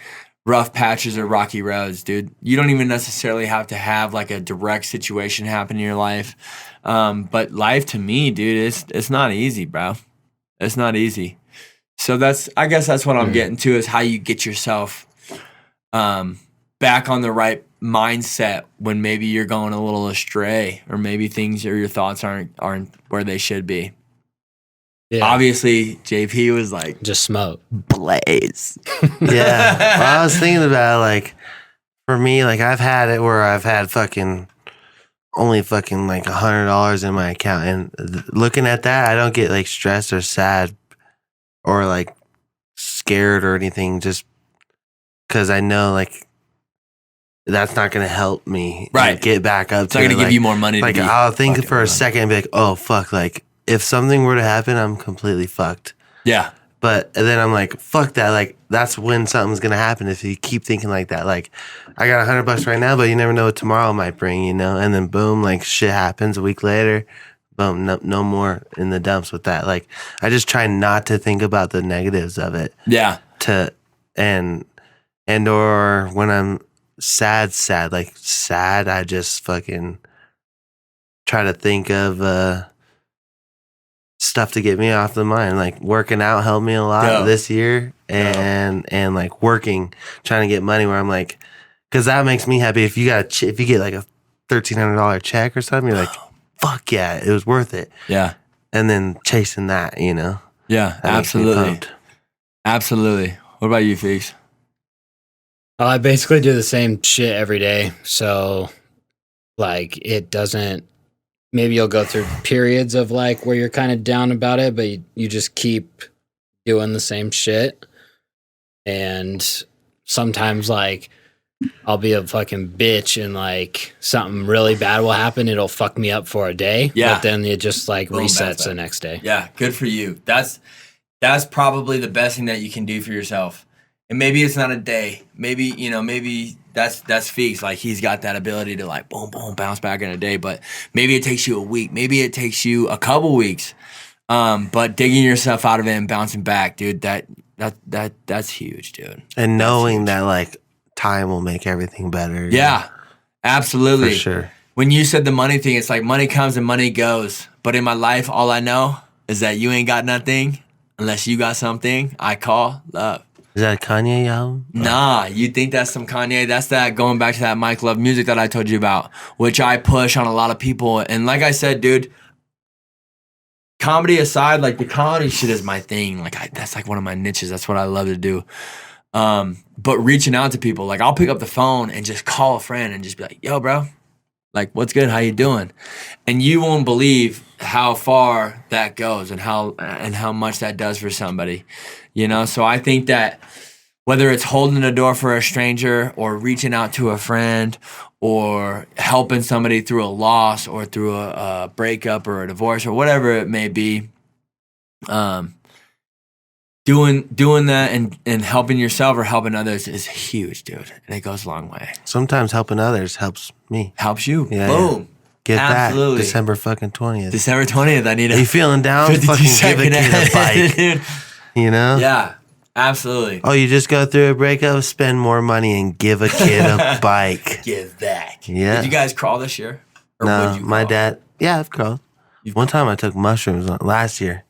rough patches or rocky roads, dude. You don't even necessarily have to have like a direct situation happen in your life. But life to me, dude, it's not easy, bro. It's not easy. So I guess that's what I'm getting to is how you get yourself back on the right mindset when maybe you're going a little astray or maybe things or your thoughts aren't where they should be. Yeah. Obviously, JP was like, Just smoke. blaze. Yeah. Well, I was thinking about like, for me, like I've had it where I've had only fucking like $100 in my account, and looking at that, I don't get like stressed or sad or like scared or anything, just because I know like that's not gonna help me Right. get back up. It's not going to give you more money. Like to be I'll think fucking for a around. second and be like, oh fuck, like if something were to happen, I'm completely fucked. Yeah. But then I'm like, fuck that. Like, that's when something's going to happen if you keep thinking like that. Like, I got $100 right now, but you never know what tomorrow might bring, you know? And then boom, like shit happens a week later. Boom, no more in the dumps with that. Like, I just try not to think about the negatives of it. Yeah. And or when I'm sad, I just fucking try to think of, stuff to get me off the mind. Like working out helped me a lot Dope. this year, and like working, trying to get money where I'm like, because that makes me happy. If you get like a $1,300 check or something, you're like, fuck yeah, it was worth it. Yeah. And then chasing that, you know. Yeah. That makes me Absolutely. pumped. Absolutely. What about you, Feeks? I basically do the same shit every day. So, like, it doesn't. Maybe you'll go through periods of like where you're kind of down about it, but you just keep doing the same shit. And sometimes, like, I'll be a fucking bitch and like something really bad will happen. It'll fuck me up for a day. Yeah. But then it just like Boom, resets bounce the back. next day. Yeah, good for you. That's probably the best thing that you can do for yourself. And maybe it's not a day. Maybe, maybe that's Feeks. Like he's got that ability to like boom, boom, bounce back in a day. But maybe it takes you a week. Maybe it takes you a couple weeks. But digging yourself out of it and bouncing back, dude, that's huge, dude. And knowing that like time will make everything better. Yeah, absolutely. For sure. When you said the money thing, it's like money comes and money goes. But in my life, all I know is that you ain't got nothing unless you got something I call love. Is that a Kanye album? Nah, you think that's some Kanye? That's that going back to that Mike Love music that I told you about, which I push on a lot of people. And like I said, dude, comedy aside, like the comedy shit is my thing. Like that's like one of my niches. That's what I love to do. But reaching out to people, like I'll pick up the phone and just call a friend and just be like, yo, bro, like what's good? How you doing? And you won't believe how far that goes and how much that does for somebody, So I think that whether it's holding the door for a stranger or reaching out to a friend or helping somebody through a loss or through a breakup or a divorce or whatever it may be, doing that and helping yourself or helping others is huge, dude. And it goes a long way. Sometimes helping others helps me. Helps you. Yeah, Boom. yeah. Get Absolutely. that December fucking 20th. December 20th, I need Are you feeling down? 52 Fucking give a second kid a bike. dude. Yeah, absolutely. Oh, you just go through a breakup, spend more money, and give a kid a bike. Give back. Yeah. Did you guys crawl this year? Or No, would you my crawl? dad. Yeah, I've crawled. One time I took mushrooms last year.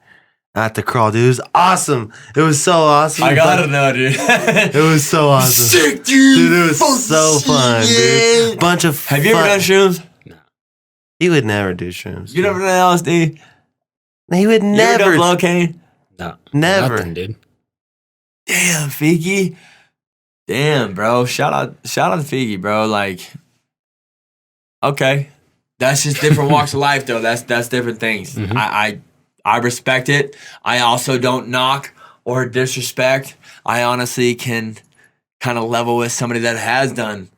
I had to crawl, dude. It was awesome. It was so awesome. I gotta know, dude. It was so awesome. Sick, dude. Dude, it was so fun, dude. Bunch of Have you ever done shrooms? He would never do shrooms. You never done LSD? He would You ever never. done cocaine? No. Never. Nothing, dude. Damn, Fiki. Damn, bro. Shout out to Fiki, bro. Like, okay. That's just different walks of life, though. That's different things. Mhm. I respect it. I also don't knock or disrespect. I honestly can kind of level with somebody that has done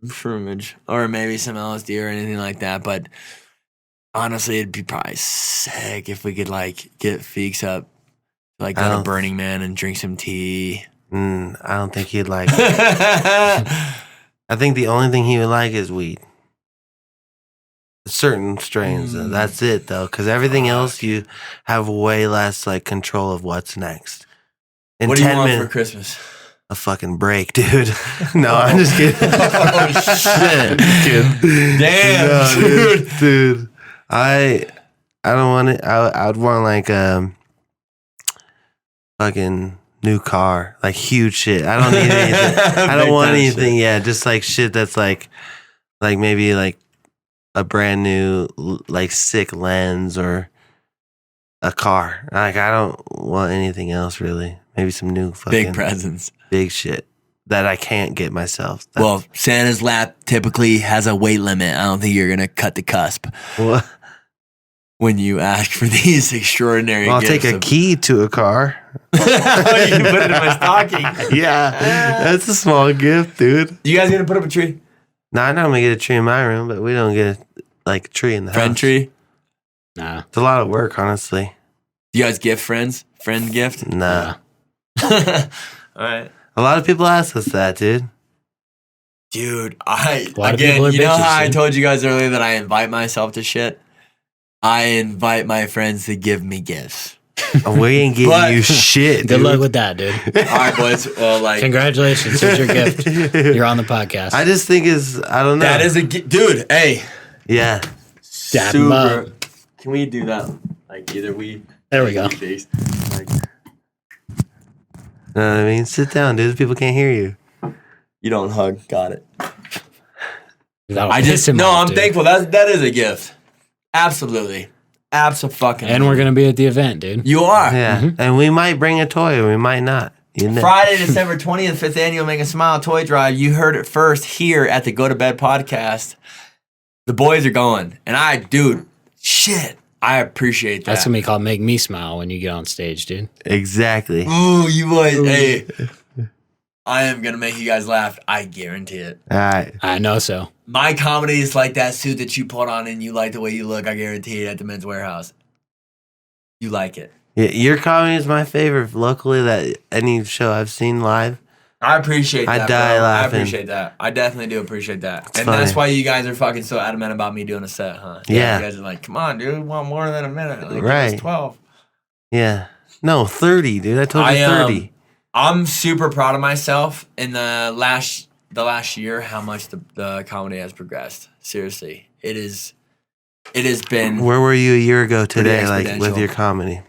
shroomage or maybe some LSD or anything like that. But honestly, it'd be probably sick if we could like get Feeks up, like go to Burning Man and drink some tea. I don't think he'd like it. I think the only thing he would like is weed. Certain strains. That's it, though, because everything else you have way less like control of what's next. In What do you 10 want minutes, for Christmas? a fucking break, dude. No, I'm just kidding. Oh, shit. Damn, No, dude. dude. I don't want it. I would want like fucking new car, like huge shit. I don't need anything. I don't Big want time anything. shit. Yeah, just like shit that's like maybe like a brand new like sick lens or a car. Like I don't want anything else really. Maybe some new fucking Big presents. big shit that I can't get myself. Well, Santa's lap typically has a weight limit. I don't think you're gonna cut the cusp Well, when you ask for these extraordinary I'll gifts. take a key to a car. You can put it in my stocking. Yeah, that's a small gift, dude. You guys gonna put up a tree? No, I know I'm gonna get a tree in my room, but we don't get a tree in the Friend house. tree? Nah. It's a lot of work, honestly. Do you guys gift friends? Friend gift? Nah. All right. A lot of people ask us that, dude. Dude, A lot of people again, are you know bitches, how I dude. told you guys earlier that I invite myself to shit? I invite my friends to give me gifts. We ain't getting But- you shit, Good dude. luck with that, dude. All right, boys. Well, like, Congratulations. Here's your gift. You're on the podcast. I just think I don't know. that is a dude. Hey, Yeah. Dap 'em up. Can we do that? Like, either we. There we go. Like, Know what I mean? Sit down, dude. People can't hear you. you don't hug. Got it. That'll I piss just him no. off, I'm dude. thankful. That is a gift. Absolutely. Absolutely. And we're gonna be at the event, dude. You are. Yeah. And we might bring a toy or we might not. You know? Friday, December 20th, 5th annual Make a Smile toy drive. You heard it first here at the Go to Bed podcast. The boys are going. And dude, shit. I appreciate that. That's gonna be called "Make Me Smile" when you get on stage, dude. Exactly. Ooh, you boys. Hey. I am going to make you guys laugh. I guarantee it. All right. I know so. My comedy is like that suit that you put on and you like the way you look. I guarantee it at the Men's Warehouse. You like it. Yeah, your comedy is my favorite locally. That any show I've seen live. I appreciate that. I die laughing. I appreciate that. I definitely do appreciate that. It's and funny. that's why you guys are fucking so adamant about me doing a set, huh? Yeah. You guys are like, come on, dude, we want more than a minute. Like, Right. give us 12. Yeah. No, 30, dude. I told you 30. I'm super proud of myself in the last year, how much the comedy has progressed. Seriously. It has been Where were you a year ago today, like with exponential. your comedy?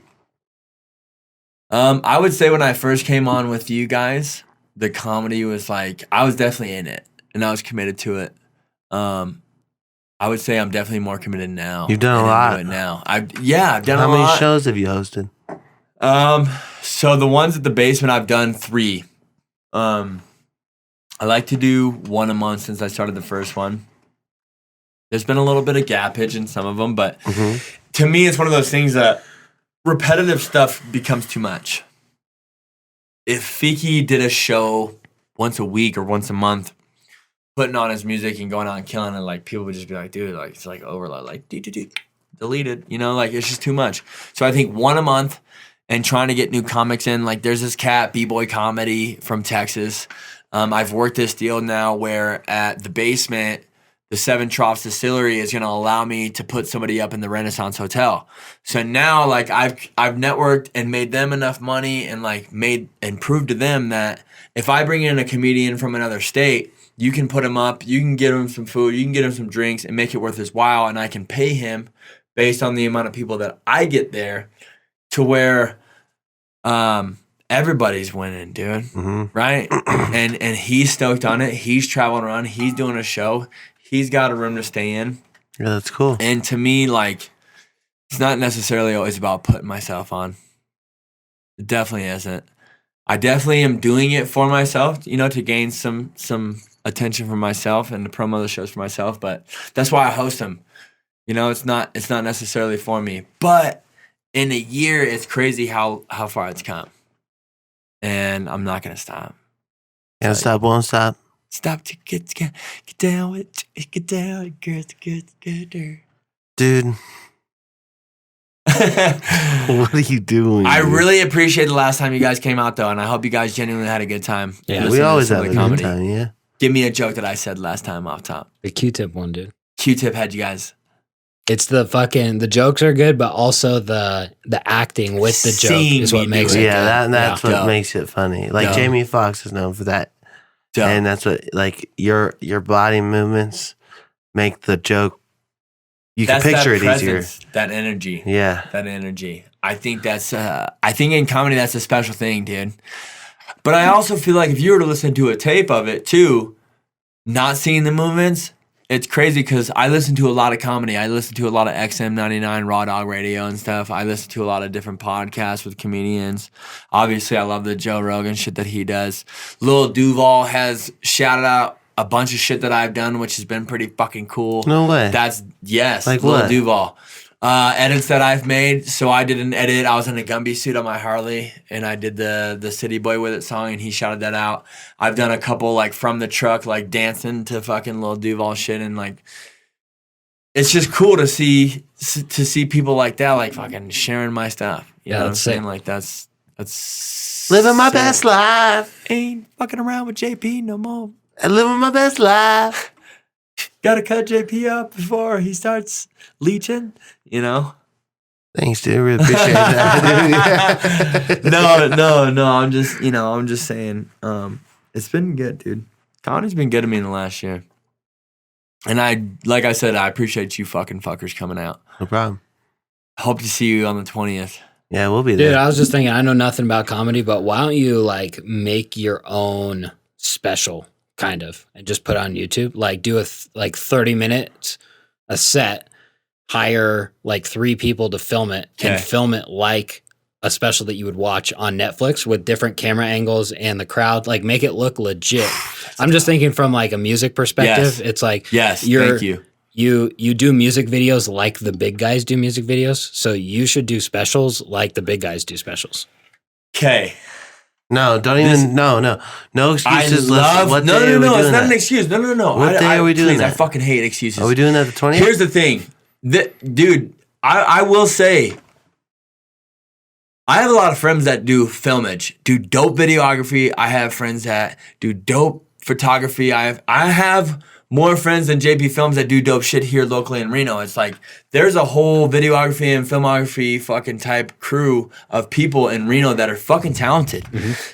I would say when I first came on with you guys, the comedy was like, I was definitely in it and I was committed to it. I would say I'm definitely more committed now. You've done a and lot. into it now. I've done How a lot. many shows have you hosted? So the ones at the basement, I've done 3. I like to do 1 a month since I started the first one. There's been a little bit of gappage in some of them, but to me, it's one of those things that repetitive stuff becomes too much. If Fiki did a show once a week or once a month, putting on his music and going out and killing it, like people would just be like, dude, like it's like overload, like deleted, you know, like it's just too much. So I think 1 a month and trying to get new comics in. Like there's this cat, B-Boy Comedy from Texas. I've worked this deal now where at the basement, the Seven Troughs Distillery is going to allow me to put somebody up in the Renaissance Hotel. So now, like I've networked and made them enough money and like made and proved to them that if I bring in a comedian from another state, you can put him up, you can get him some food, you can get him some drinks and make it worth his while, and I can pay him based on the amount of people that I get there to where everybody's winning, dude. Right? And he's stoked on it. He's traveling around. He's doing a show. He's got a room to stay in. Yeah, that's cool. And to me, like, it's not necessarily always about putting myself on. It definitely isn't. I definitely am doing it for myself, you know, to gain some attention for myself and to promo the shows for myself. But that's why I host them. You know, it's not necessarily for me. But in a year, it's crazy how far it's come. And I'm not gonna stop. Can't stop, won't stop. Stop to get down with get down, girls, get there. Dude, what are you doing? I dude? really appreciate the last time you guys came out though, and I hope you guys genuinely had a good time. Yeah, We listening to always some have of a the good comedy. time, yeah. Give me a joke that I said last time off top. The Q-tip one, dude. Q-tip had you guys. It's the jokes are good, but also the acting with the joke Seeing is what me makes do it it. Yeah, good. that's Yeah. what Dope. makes it funny. Like Dope. Jamie Foxx is known for that. Dope. And that's what, like, your body movements make the joke. You can That's picture it that easier. presence, that energy. Yeah. That energy. I think in comedy that's a special thing, dude. But I also feel like if you were to listen to a tape of it too, not seeing the movements, it's crazy because I listen to a lot of comedy. I listen to a lot of XM99 Raw Dog Radio and stuff. I listen to a lot of different podcasts with comedians. Obviously, I love the Joe Rogan shit that he does. Lil Duval has shouted out a bunch of shit that I've done, which has been pretty fucking cool. No way. Yes, Like Lil what? Duval. Edits that I've made. So I did an edit. I was in a Gumby suit on my Harley, and I did the City Boy With It song, and he shouted that out. I've done a couple like from the truck, like dancing to fucking Lil Duval shit, and like it's just cool to see people like that, like fucking sharing my stuff. You know what I'm that's saying? sick. Like that's Living my sick. best life. Ain't fucking around with JP no more. Living my best life. Gotta cut JP up before he starts leeching, you know? Thanks, dude. Really appreciate that, dude. Yeah. No. I'm just saying. It's been good, dude. Comedy's been good to me in the last year. And like I said, I appreciate you fucking fuckers coming out. No problem. Hope to see you on the 20th. Yeah, we'll be Dude, there. I was just thinking, I know nothing about comedy, but why don't you like make your own special kind of and just put it on YouTube? Like do like 30 minutes, a set, hire like 3 people to film it and Okay. film it like a special that you would watch on Netflix with different camera angles and the crowd, like make it look legit. I'm just thinking from like a music perspective. Yes. It's like, Yes, you're- thank you. You do music videos like the big guys do music videos, so you should do specials like the big guys do specials. Okay. No, don't even. No excuses. No. It's not an excuse. No. What day are we doing please, that? I fucking hate excuses. Are we doing that the 20th? Here's the thing, dude. I will say, I have a lot of friends that do filmage, do dope videography. I have friends that do dope photography. I have more friends than JP Films that do dope shit here locally in Reno. It's like there's a whole videography and filmography fucking type crew of people in Reno that are fucking talented.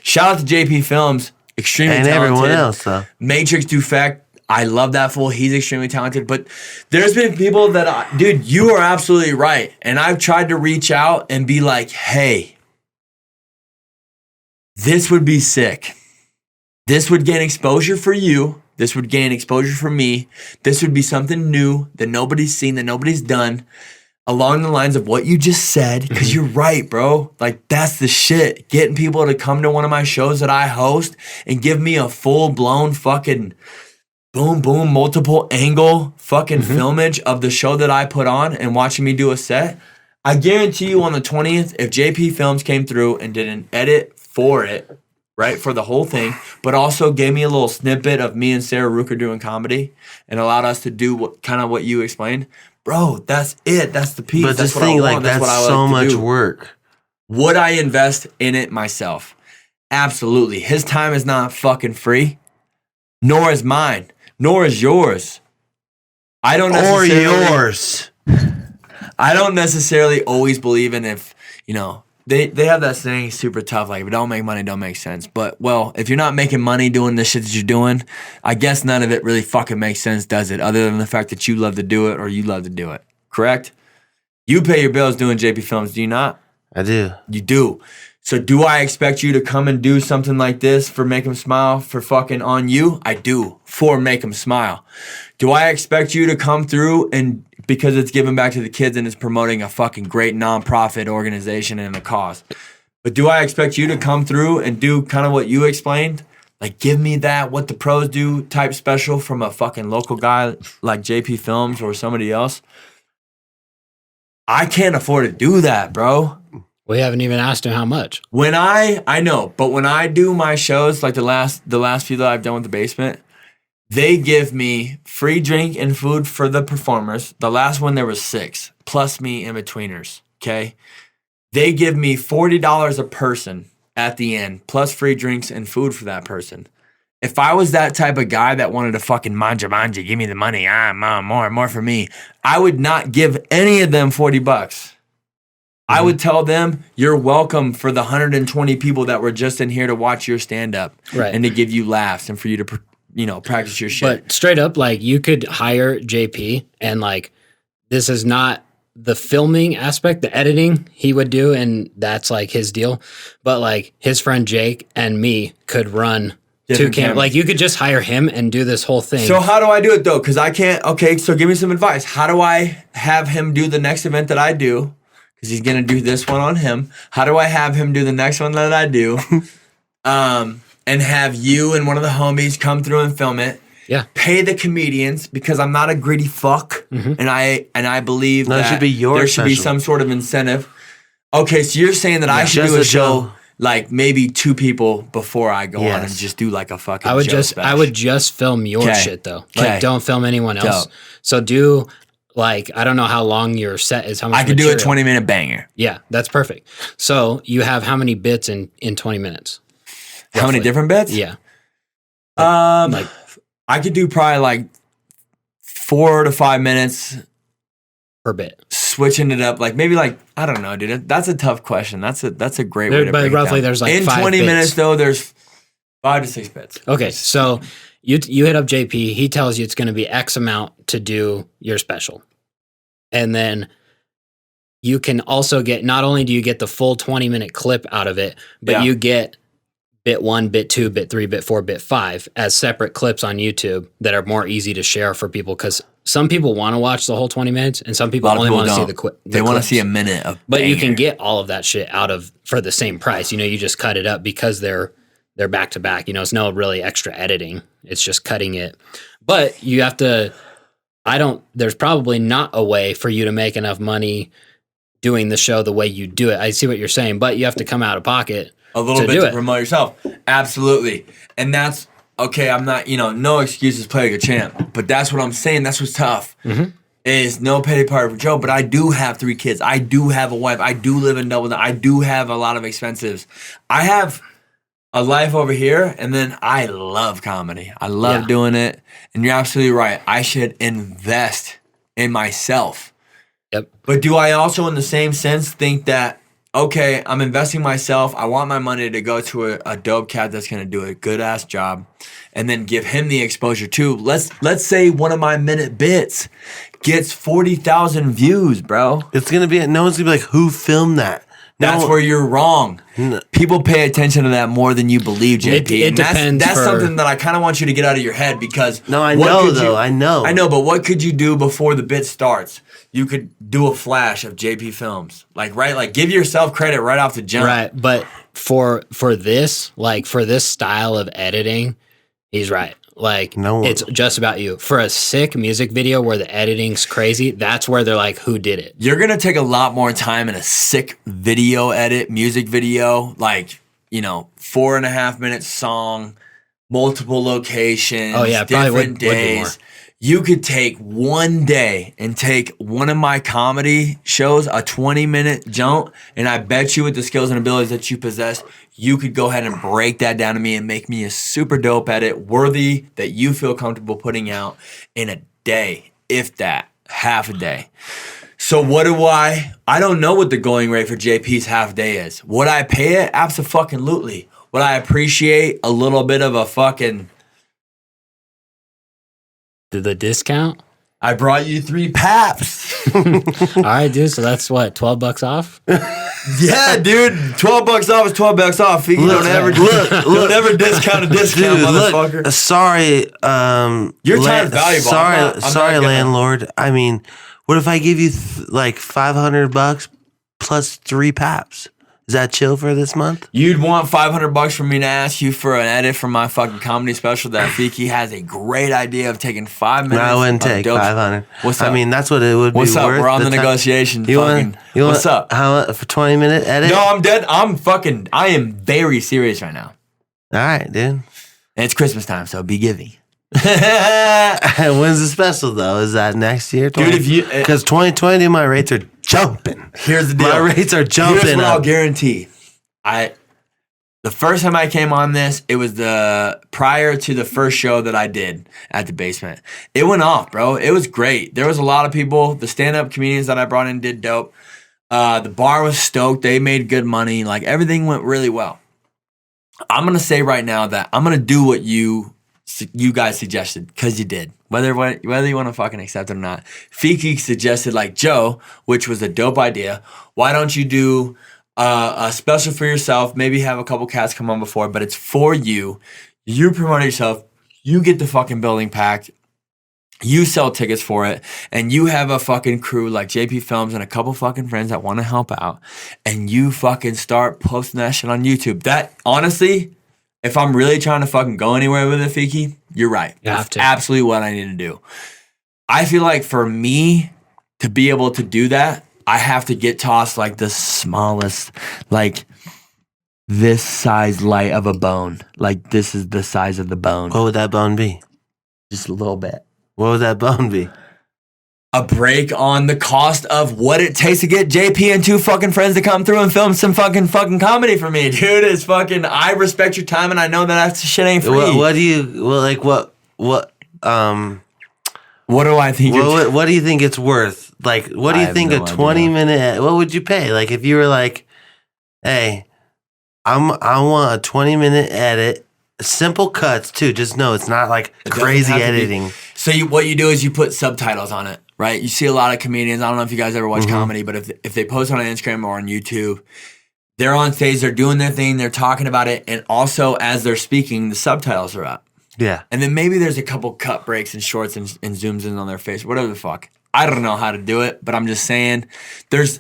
Shout out to JP Films, extremely talented. And everyone else, though. Matrix Dufect, I love that fool. He's extremely talented. But there's been people that, dude, you are absolutely right. And I've tried to reach out and be like, hey, this would be sick. This would gain exposure for you. This would gain exposure for me. This would be something new that nobody's seen, that nobody's done, along the lines of what you just said. Because you're right, bro. Like, that's the shit. Getting people to come to one of my shows that I host and give me a full-blown fucking boom, boom, multiple angle fucking filmage of the show that I put on and watching me do a set. I guarantee you on the 20th, if JP Films came through and did an edit for it, right, for the whole thing, but also gave me a little snippet of me and Sarah Rooker doing comedy and allowed us to do what you explained, bro, that's it. That's the piece. But that's this what thing, I want. that's what I so like to much do. work. Would I invest in it myself? Absolutely. His time is not fucking free, nor is mine, nor is yours. I don't necessarily always believe in if, they have that saying, super tough, like, if it don't make money, don't make sense. But, well, if you're not making money doing the shit that you're doing, I guess none of it really fucking makes sense, does it? Other than the fact that you love to do it or you love to do it. Correct? You pay your bills doing JP Films, do you not? I do. You do. So do I expect you to come and do something like this for Make 'Em Smile for fucking on you? I do. For Make 'Em Smile. Do I expect you to come through and because it's giving back to the kids and it's promoting a fucking great nonprofit organization and a cause? But do I expect you to come through and do kind of what you explained? Like, give me that what the pros do type special from a fucking local guy like JP Films or somebody else? I can't afford to do that, bro. We haven't even asked him how much. When I know, but when I do my shows, like the last few that I've done with the basement, they give me free drink and food for the performers. The last one there was 6, plus me in betweeners. Okay, they give me $40 a person at the end, plus free drinks and food for that person. If I was that type of guy that wanted to fucking manja, give me the money, more for me, I would not give any of them $40. I would tell them, you're welcome for the 120 people that were just in here to watch your stand-up and to give you laughs and for you to, practice your shit. But straight up, like, you could hire JP and, like, this is not the filming aspect, the editing he would do, and that's, like, his deal. But, like, his friend Jake and me could run Different 2 cameras. Like, you could just hire him and do this whole thing. So how do I do it, though? Because I can't. Okay, so give me some advice. How do I have him do the next event that I do? Because he's going to do this one on him. How do I have him do the next one that I do? And have you and one of the homies come through and film it. Yeah. Pay the comedians because I'm not a greedy fuck. And I believe that should be your there should be special. some sort of incentive. Okay, so you're saying that I should just do a a show show. like maybe 2 people before I go on and just do like a fucking I would show just film your shit though. Okay. Like, don't film anyone else. Dope. So do, like, I don't know how long your set is. How much I could do a material. 20-minute banger. Yeah, that's perfect. So you have how many bits in 20 minutes? How many Roughly. different bits? Yeah. Like I could do probably like 4 to 5 minutes Per bit. switching it up. Like maybe like, I don't know, dude. That's a tough question. That's a great way to But break roughly it down. there's like in 5 20 bits. minutes though, there's 5 to 6 bits. Okay, so you hit up JP. He tells you it's going to be X amount to do your special. And then you can also get, not only do you get the full 20-minute clip out of it, but you get bit 1, bit 2, bit 3, bit 4, bit 5 as separate clips on YouTube that are more easy to share for people, because some people want to watch the whole 20 minutes and some people only want to see the They want to clips. see a minute of But you banger. can get all of that shit out of for the same price. You just cut it up because they're back to back. It's no really extra editing. It's just cutting it. But you have to, there's probably not a way for you to make enough money doing the show the way you do it. I see what you're saying, but you have to come out of pocket a little bit to promote yourself. Absolutely. And that's okay. I'm not, no excuses, play like a champ. But that's what I'm saying. That's what's tough. Is no petty party for Joe. But I do have 3 kids. I do have a wife. I do live in Dublin. I do have a lot of expenses. I have a life over here, and then I love comedy. I love doing it. And you're absolutely right. I should invest in myself. Yep. But do I also, in the same sense, think that, okay, I'm investing myself. I want my money to go to a dope cat that's going to do a good-ass job and then give him the exposure too. Let's say one of my minute bits gets 40,000 views, bro. It's going to be, no one's going to be like, who filmed that? That's where you're wrong. People pay attention to that more than you believe, JP. It depends. That's something that I kind of want you to get out of your head because... No, I know, though. I know. I know, but what could you do before the bit starts? You could do a flash of JP films. Like give yourself credit right off the jump. Right, but for this, for this style of editing, he's right. It's just about you. For a sick music video where the editing's crazy, that's where they're like, who did it? You're going to take a lot more time in a sick video edit, music video, 4.5 minute song, multiple locations, different days. You could take one day and take one of my comedy shows, a 20-minute jump, and I bet you with the skills and abilities that you possess, you could go ahead and break that down to me and make me a super dope edit, worthy that you feel comfortable putting out in a day, if that, half a day. So what do I don't know what the going rate for JP's half day is. Would I pay it? Abso-fucking-lutely. Would I appreciate a little bit of a fucking... The discount? I brought you 3 paps. All right, dude. So that's what, $12 off? Yeah, dude. $12 off is $12 off. You don't ever discount a discount, dude, motherfucker. Sorry, your time's valuable. Sorry, landlord. I mean, what if I give you $500 plus 3 paps? Is that chill for this month? You'd want $500 from me to ask you for an edit from my fucking comedy special that Fiki has a great idea of taking 5 minutes. No, I wouldn't take 500. What's up? I mean, that's what it would be worth. What's up? We're on the negotiation. What's up? How for 20-minute edit? No, I'm dead. I am very serious right now. All right, dude. And it's Christmas time, so be giving. When's the special though? Is that next year? Dude, because 2020, my rates are jumping. Here's the deal. My rates are jumping. Here's what I'll guarantee. The first time I came on this, it was prior to the first show that I did at the basement. It went off, bro. It was great. There was a lot of people. The stand-up comedians that I brought in did dope. The bar was stoked. They made good money. Everything went really well. I'm gonna say right now that I'm gonna do what you guys suggested, because you did. Whether you want to fucking accept it or not. Fiki suggested, Joe, which was a dope idea, why don't you do a special for yourself, maybe have a couple cats come on before, but it's for you. You promote yourself, you get the fucking building packed, you sell tickets for it, and you have a fucking crew like JP Films and a couple fucking friends that want to help out, and you fucking start posting that shit on YouTube. That, honestly... If I'm really trying to fucking go anywhere with it, Fiki, you're right. That's absolutely what I need to do. I feel like for me to be able to do that, I have to get tossed the smallest, this size light of a bone. This is the size of the bone. What would that bone be? Just a little bit. What would that bone be? A break on the cost of what it takes to get JP and 2 fucking friends to come through and film some fucking comedy for me, dude. It's fucking, I respect your time and I know that shit ain't free. What do you, what do I think? What do you think it's worth? What do you think a 20-minute, what would you pay? If you were hey, I want a 20-minute edit, simple cuts too. Just know it's not crazy editing. So what you do is you put subtitles on it, right? You see a lot of comedians. I don't know if you guys ever watch comedy, but if they post on Instagram or on YouTube, they're on stage, they're doing their thing, they're talking about it, and also as they're speaking, the subtitles are up. Yeah. And then maybe there's a couple cut breaks and shorts and zooms in on their face, whatever the fuck. I don't know how to do it, but I'm just saying there's,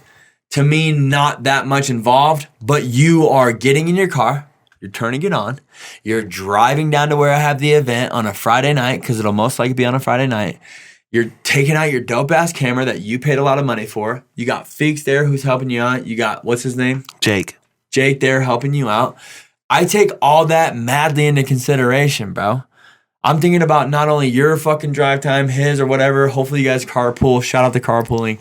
to me, not that much involved, but you are getting in your car. You're turning it on. You're driving down to where I have the event on a Friday night, because it'll most likely be on a Friday night. You're taking out your dope-ass camera that you paid a lot of money for. You got Feeks there who's helping you out. You got, what's his name? Jake. Jake there helping you out. I take all that madly into consideration, bro. I'm thinking about not only your fucking drive time, his or whatever. Hopefully you guys carpool. Shout out to carpooling.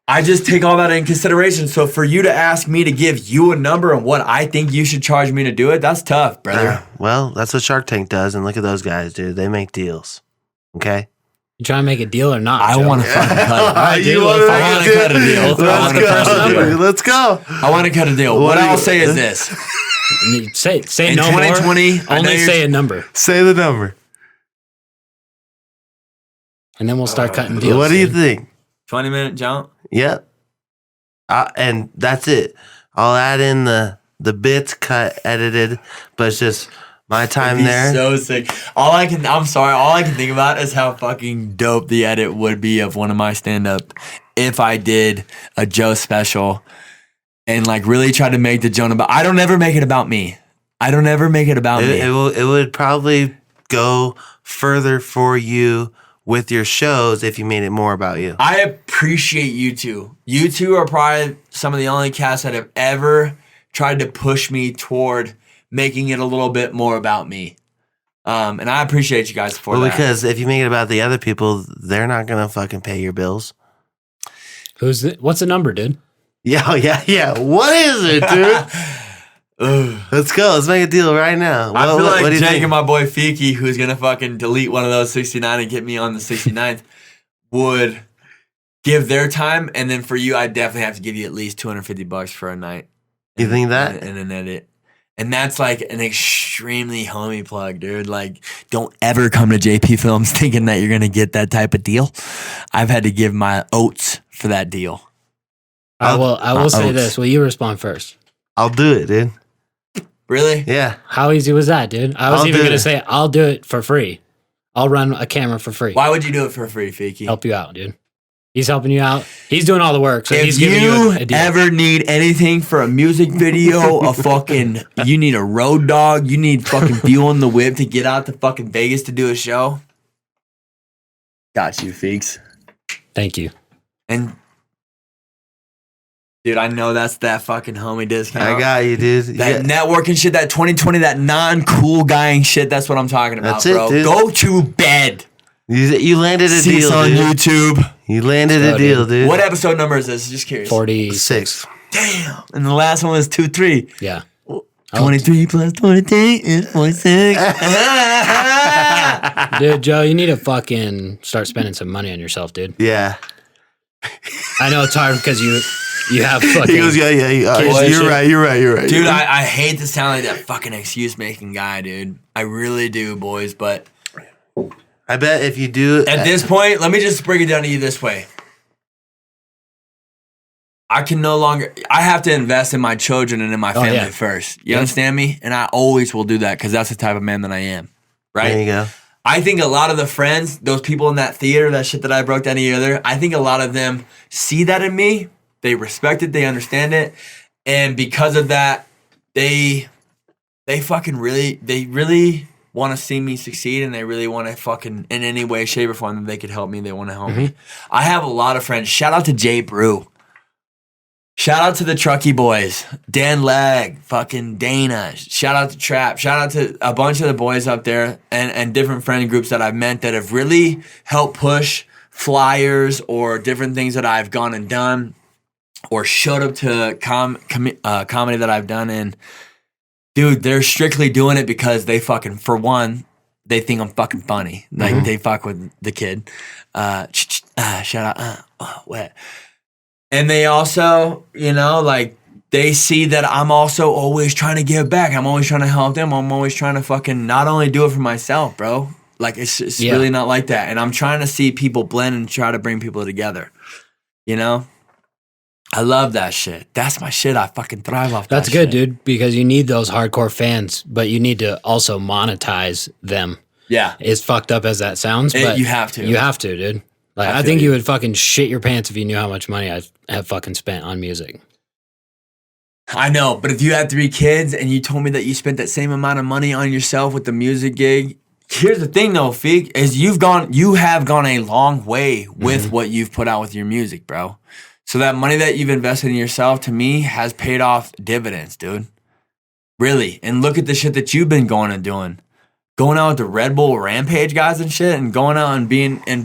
I just take all that in consideration. So for you to ask me to give you a number and what I think you should charge me to do it, that's tough, brother. Well, that's what Shark Tank does. And look at those guys, dude. They make deals. Okay? You trying to make a deal or not? I want to fucking cut it. You want to cut a deal. Let's go. I want to cut a deal. What I'll say is this. Say In no 2020, more. Only say a number. Say the number. And then we'll start cutting deals. What do you think? 20-minute jump? Yep. And that's it. I'll add in the bits cut, edited, but it's just my time there. So sick. All I can think about is how fucking dope the edit would be of one of my stand-up if I did a Joe special and like really tried to make the Joe about. I don't ever make it about me. It would probably go further for you with your shows if you made it more about you. I appreciate you two. You two are probably some of the only cats that have ever tried to push me toward making it a little bit more about me. And I appreciate you guys for that. Because if you make it about the other people, they're not going to fucking pay your bills. What's the number, dude? Yeah. What is it, dude? Let's go. Let's make a deal right now. I feel like Jake and my boy Fiki, who's going to fucking delete one of those 69 and get me on the 69th, would give their time. And then for you, I definitely have to give you at least $250 for a night. You think that? And an edit. And that's like an extremely homie plug, dude. Like, don't ever come to JP Films thinking that you're going to get that type of deal. I've had to give my oats for that deal. I will say this. Will you respond first? I'll do it, dude. Really? Yeah. How easy was that, dude? I was even going to say, I'll do it for free. I'll run a camera for free. Why would you do it for free, Fiki? Help you out, dude. He's helping you out. He's doing all the work. So if he's giving you a deal. Ever need anything for a music video, you need a road dog, you need fucking fuel in the whip to get out to fucking Vegas to do a show. Got you, Feeks. Thank you. And dude, I know that's that fucking homie discount. I got you, dude. That networking shit, that 2020, that non-cool guying shit, that's what I'm talking about, bro. Dude. Go to bed. You landed a deal, on dude. YouTube. You landed a deal, dude. What episode number is this? Just curious. 46. Damn. And the last one was 2-3. Yeah. 23 plus 23 is 46. Dude, Joe, you need to fucking start spending some money on yourself, dude. Yeah. I know it's hard because you have fucking... He goes, yeah. You're right. Dude, I hate to sound like that fucking excuse-making guy, dude. I really do, boys, but... I bet if you do... At this point, let me just break it down to you this way. I can no longer... I have to invest in my children and in my family first. You understand me? And I always will do that because that's the type of man that I am. Right? There you go. I think a lot of the friends, those people in that theater, that shit that I broke down together, I think a lot of them see that in me. They respect it. They understand it. And because of that, they really want to see me succeed, and they really want to fucking, in any way, shape, or form that they could help me, they want to help me. I have a lot of friends. Shout out to Jay Brew. Shout out to the Truckee Boys. Dan Legg, fucking Dana. Shout out to Trap. Shout out to a bunch of the boys up there and different friend groups that I've met that have really helped push flyers or different things that I've gone and done or showed up to comedy that I've done. And dude, they're strictly doing it because they fucking, for one, they think I'm fucking funny. Like, they fuck with the kid. Shout out. Wet. And they also, like, they see that I'm also always trying to give back. I'm always trying to help them. I'm always trying to fucking not only do it for myself, bro. Like, it's really not like that. And I'm trying to see people blend and try to bring people together. I love that shit. That's my shit. I fucking thrive off that That's good, dude, because you need those hardcore fans, but you need to also monetize them. Yeah. As fucked up as that sounds, but you have to. You have to, dude. Like, I think you would fucking shit your pants if you knew how much money I have fucking spent on music. I know, but if you had 3 kids and you told me that you spent that same amount of money on yourself with the music gig, here's the thing though, Feek, is you have gone a long way with what you've put out with your music, bro. So that money that you've invested in yourself, to me, has paid off dividends, dude. Really. And look at the shit that you've been going and doing. Going out with the Red Bull Rampage guys and shit, and going out and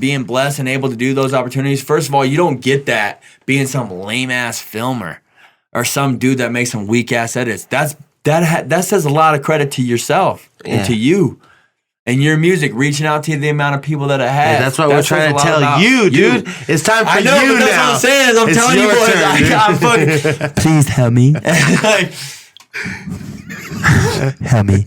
being blessed and able to do those opportunities. First of all, you don't get that being some lame ass filmer or some dude that makes some weak ass edits. That says a lot of credit to yourself and to you. And your music reaching out to the amount of people that it has. Hey, that's what we're trying to tell you, dude. It's time for you now. I know, that's what I'm saying. I'm telling you boys. I'm fucking, please help me. Help me.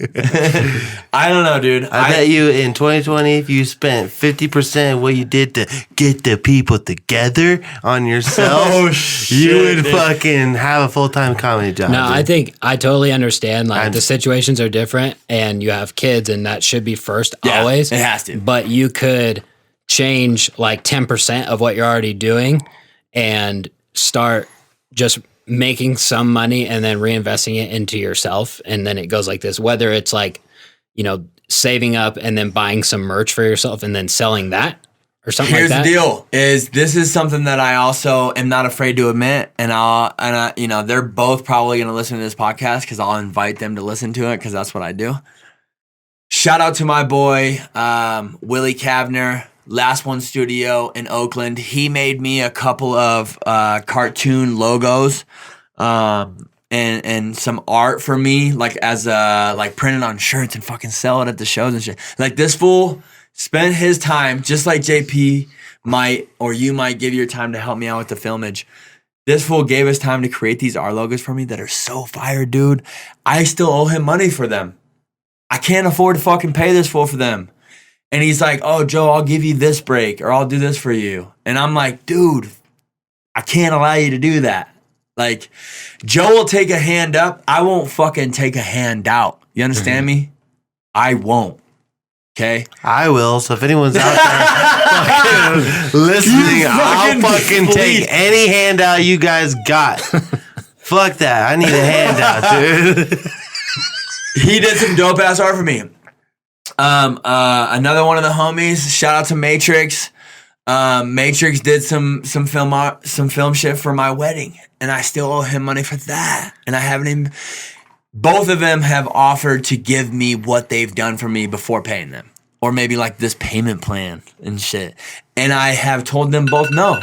I don't know, dude. I bet you in 2020, if you spent 50% of what you did to get the people together on yourself, you would fucking have a full-time comedy job. No, dude. I think I totally understand. Like the situations are different, and you have kids, and that should be first always. It has to. But you could change like 10% of what you're already doing, and start just making some money and then reinvesting it into yourself. And then it goes like this, whether it's like, you know, saving up and then buying some merch for yourself and then selling that or something like that. Here's the deal is this is something that I also am not afraid to admit. And I, you know, they're both probably going to listen to this podcast because I'll invite them to listen to it because that's what I do. Shout out to my boy, Willie Kavner. Last One Studio in Oakland. He made me a couple of cartoon logos and some art for me, like as like printed on shirts and fucking sell it at the shows and shit. Like this fool spent his time, just like JP might, or you might give your time to help me out with the filmage. This fool gave his time to create these art logos for me that are so fire, dude. I still owe him money for them. I can't afford to fucking pay this fool for them. And he's like, oh, Joe, I'll give you this break or I'll do this for you. And I'm like, dude, I can't allow you to do that. Like, Joe will take a hand up. I won't fucking take a hand out. You understand me? I won't. Okay? I will. So if anyone's out there listening, I'll fucking take any handout you guys got. Fuck that. I need a handout, dude. He did some dope ass art for me. Another one of the homies, shout out to Matrix. Matrix did some film shit for my wedding, and I still owe him money for that. And I haven't even. Both of them have offered to give me what they've done for me before paying them, or maybe like this payment plan and shit. And I have told them both no.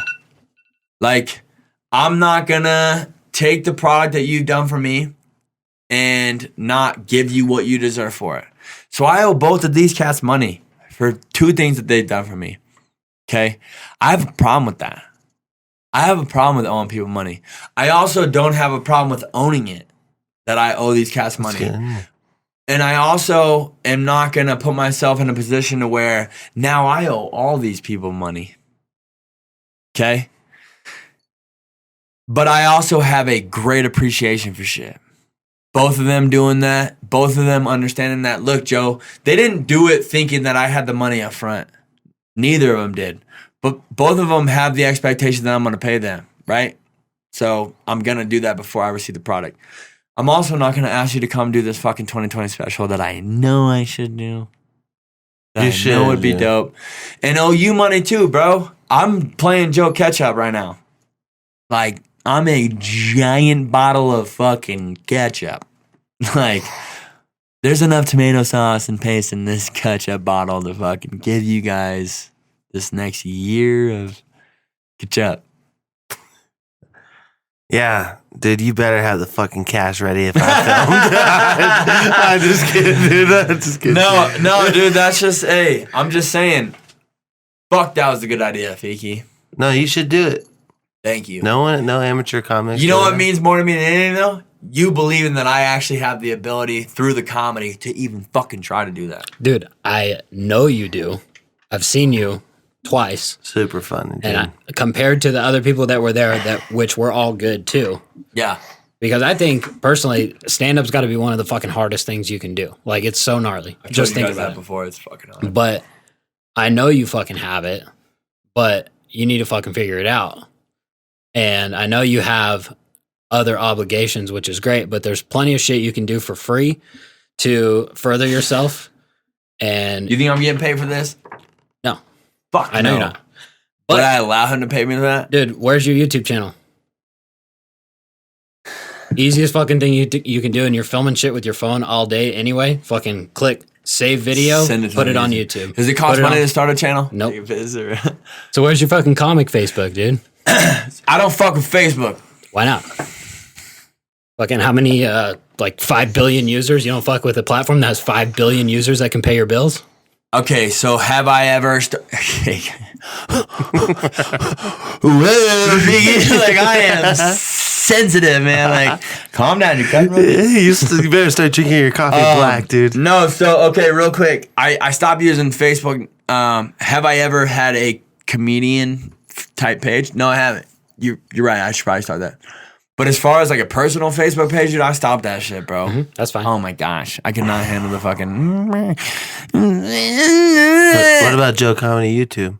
Like, I'm not gonna take the product that you've done for me and not give you what you deserve for it. So I owe both of these cats money for two things that they've done for me. Okay? I have a problem with that. I have a problem with owing people money. I also don't have a problem with owning it, that I owe these cats money. And I also am not going to put myself in a position to where now I owe all these people money. Okay? But I also have a great appreciation for shit. Both of them doing that, both of them understanding that, look, Joe, they didn't do it thinking that I had the money up front. Neither of them did. But both of them have the expectation that I'm going to pay them, right? So I'm going to do that before I receive the product. I'm also not going to ask you to come do this fucking 2020 special that I know I should do. That I know would be dope. And owe you money too, bro. I'm playing Joe Ketchup right now. Like, I'm a giant bottle of fucking ketchup. Like, there's enough tomato sauce and paste in this ketchup bottle to fucking give you guys this next year of ketchup. Yeah, dude, you better have the fucking cash ready if I filmed. I'm just kidding, dude. I'm just kidding. No, dude, that's just, hey, I'm just saying, fuck, that was a good idea, Fiki. No, you should do it. Thank you. No amateur comics. You know what means more to me than anything, though? You believing that I actually have the ability through the comedy to even fucking try to do that. Dude, I know you do. I've seen you twice. Super fun. And compared to the other people that were there, which were all good too. Yeah. Because I think, personally, stand-up's got to be one of the fucking hardest things you can do. Like, it's so gnarly. Just think about it. Before, it's fucking hard. But I know you fucking have it, but you need to fucking figure it out. And I know you have other obligations, which is great, but there's plenty of shit you can do for free to further yourself. And you think I'm getting paid for this? No. Fuck, I know you're not. But I allow him to pay me for that? Dude, where's your YouTube channel? Easiest fucking thing you can do, and you're filming shit with your phone all day anyway. Fucking click save video, put it on YouTube. Does it cost money to start a channel? Nope. So where's your fucking comic Facebook, dude? I don't fuck with Facebook. Why not? Fucking how many, like 5 billion users? You don't fuck with a platform that has 5 billion users that can pay your bills? Okay, so have I ever... like I am sensitive, man. Like, calm down. You're cutting You better start drinking your coffee black, dude. No, so, okay, real quick. I stopped using Facebook. Have I ever had a comedian type page? No, I haven't. You're right. I should probably start that. But as far as like a personal Facebook page, dude, I stopped that shit, bro. Mm-hmm, that's fine. Oh my gosh. I cannot handle the fucking... What about Joe Comedy YouTube?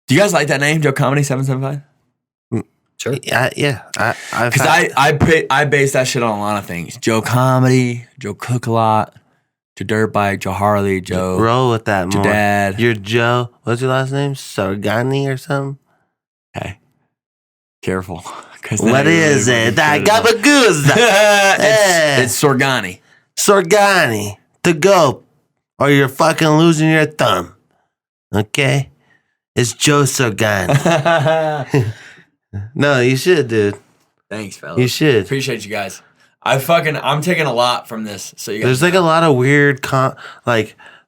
Do you guys like that name, Joe Comedy 775? Sure. Yeah. Because I base that shit on a lot of things. Joe Comedy, Joe Cook a lot, Joe Dirtbike, Joe Harley, Joe... Roll with that Joe more. Dad. You're Joe... What's your last name? Sorgani or something? Okay. Careful. What is it? That gabagoose. It's Sorgani. Sorgani. To go. Or you're fucking losing your thumb. Okay? It's Joe Sorgani. No, you should, dude. Thanks, fellas. You should. Appreciate you guys. I'm taking a lot from this. So you guys There's like a lot of weird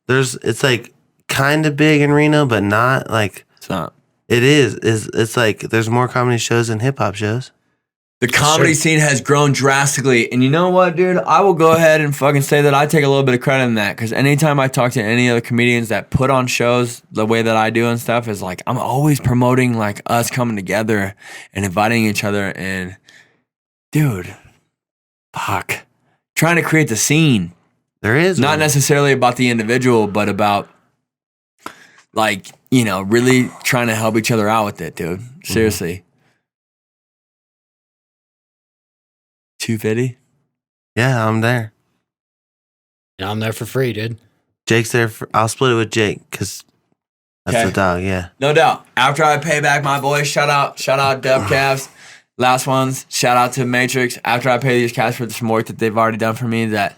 it's like kind of big in Reno, but not like It's not. it is. It's like there's more comedy shows than hip hop shows. The comedy scene has grown drastically. And you know what, dude? I will go ahead and fucking say that I take a little bit of credit in that. Because anytime I talk to any other comedians that put on shows the way that I do and stuff, is like, I'm always promoting like us coming together and inviting each other. And dude, fuck. Trying to create the scene. There is. Not necessarily about the individual, but about like, you know, really trying to help each other out with it, dude. Seriously. 250? Yeah, I'm there. Yeah, I'm there for free, dude. Jake's there. I'll split it with Jake because that's the dog. Yeah. No doubt. After I pay back my boys, shout out Dub Cavs. Last ones, shout out to Matrix. After I pay these cats for some work that they've already done for me that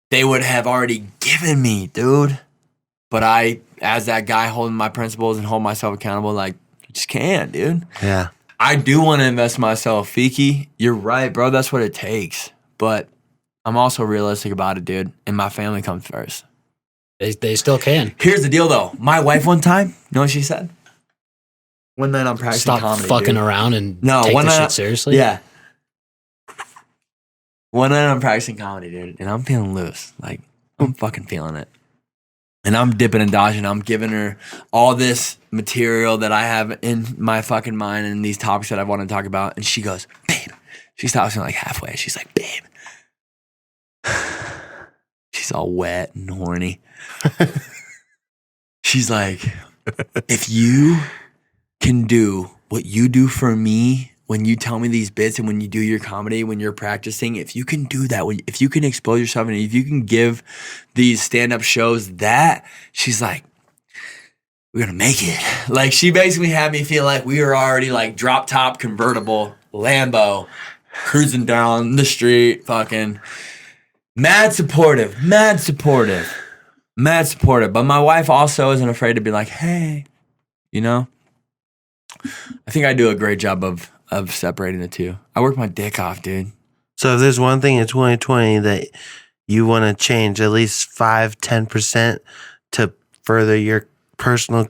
they would have already given me, dude. But I, as that guy holding my principles and holding myself accountable, like, just can't, dude. Yeah. I do want to invest in myself. Fiki, you're right, bro. That's what it takes. But I'm also realistic about it, dude. And my family comes first. They still can. Here's the deal, though. My wife one time, you know what she said? One night I'm practicing Stop comedy, fucking dude. around and take this shit seriously. Yeah. One night I'm practicing comedy, dude, and I'm feeling loose. Like, I'm fucking feeling it. And I'm dipping and dodging. I'm giving her all this material that I have in my fucking mind and these topics that I want to talk about. And she goes, babe. She stops me like halfway. She's like, babe. She's all wet and horny. She's like, if you can do what you do for me when you tell me these bits and when you do your comedy, when you're practicing, if you can do that, if you can expose yourself and if you can give these stand-up shows that, she's like, we're going to make it. Like, she basically had me feel like we were already like drop top convertible Lambo cruising down the street, fucking mad supportive. But my wife also isn't afraid to be like, hey, you know? I think I do a great job of separating the two. I work my dick off, dude. So if there's one thing in 2020 that you want to change at least 5-10% to further your personal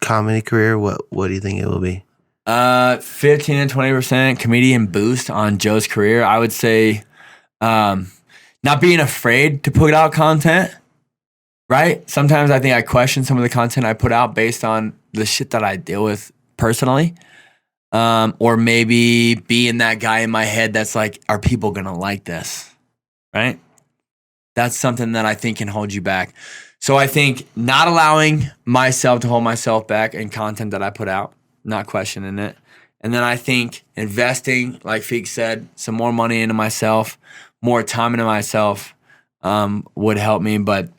comedy career, what do you think it will be? 15 and 20% comedian boost on Joe's career. I would say not being afraid to put out content, right? Sometimes I think I question some of the content I put out based on the shit that I deal with personally. Or maybe being that guy in my head that's like, are people going to like this? Right? That's something that I think can hold you back. So I think not allowing myself to hold myself back in content that I put out, not questioning it. And then I think investing, like Feek said, some more money into myself, more time into myself would help me. But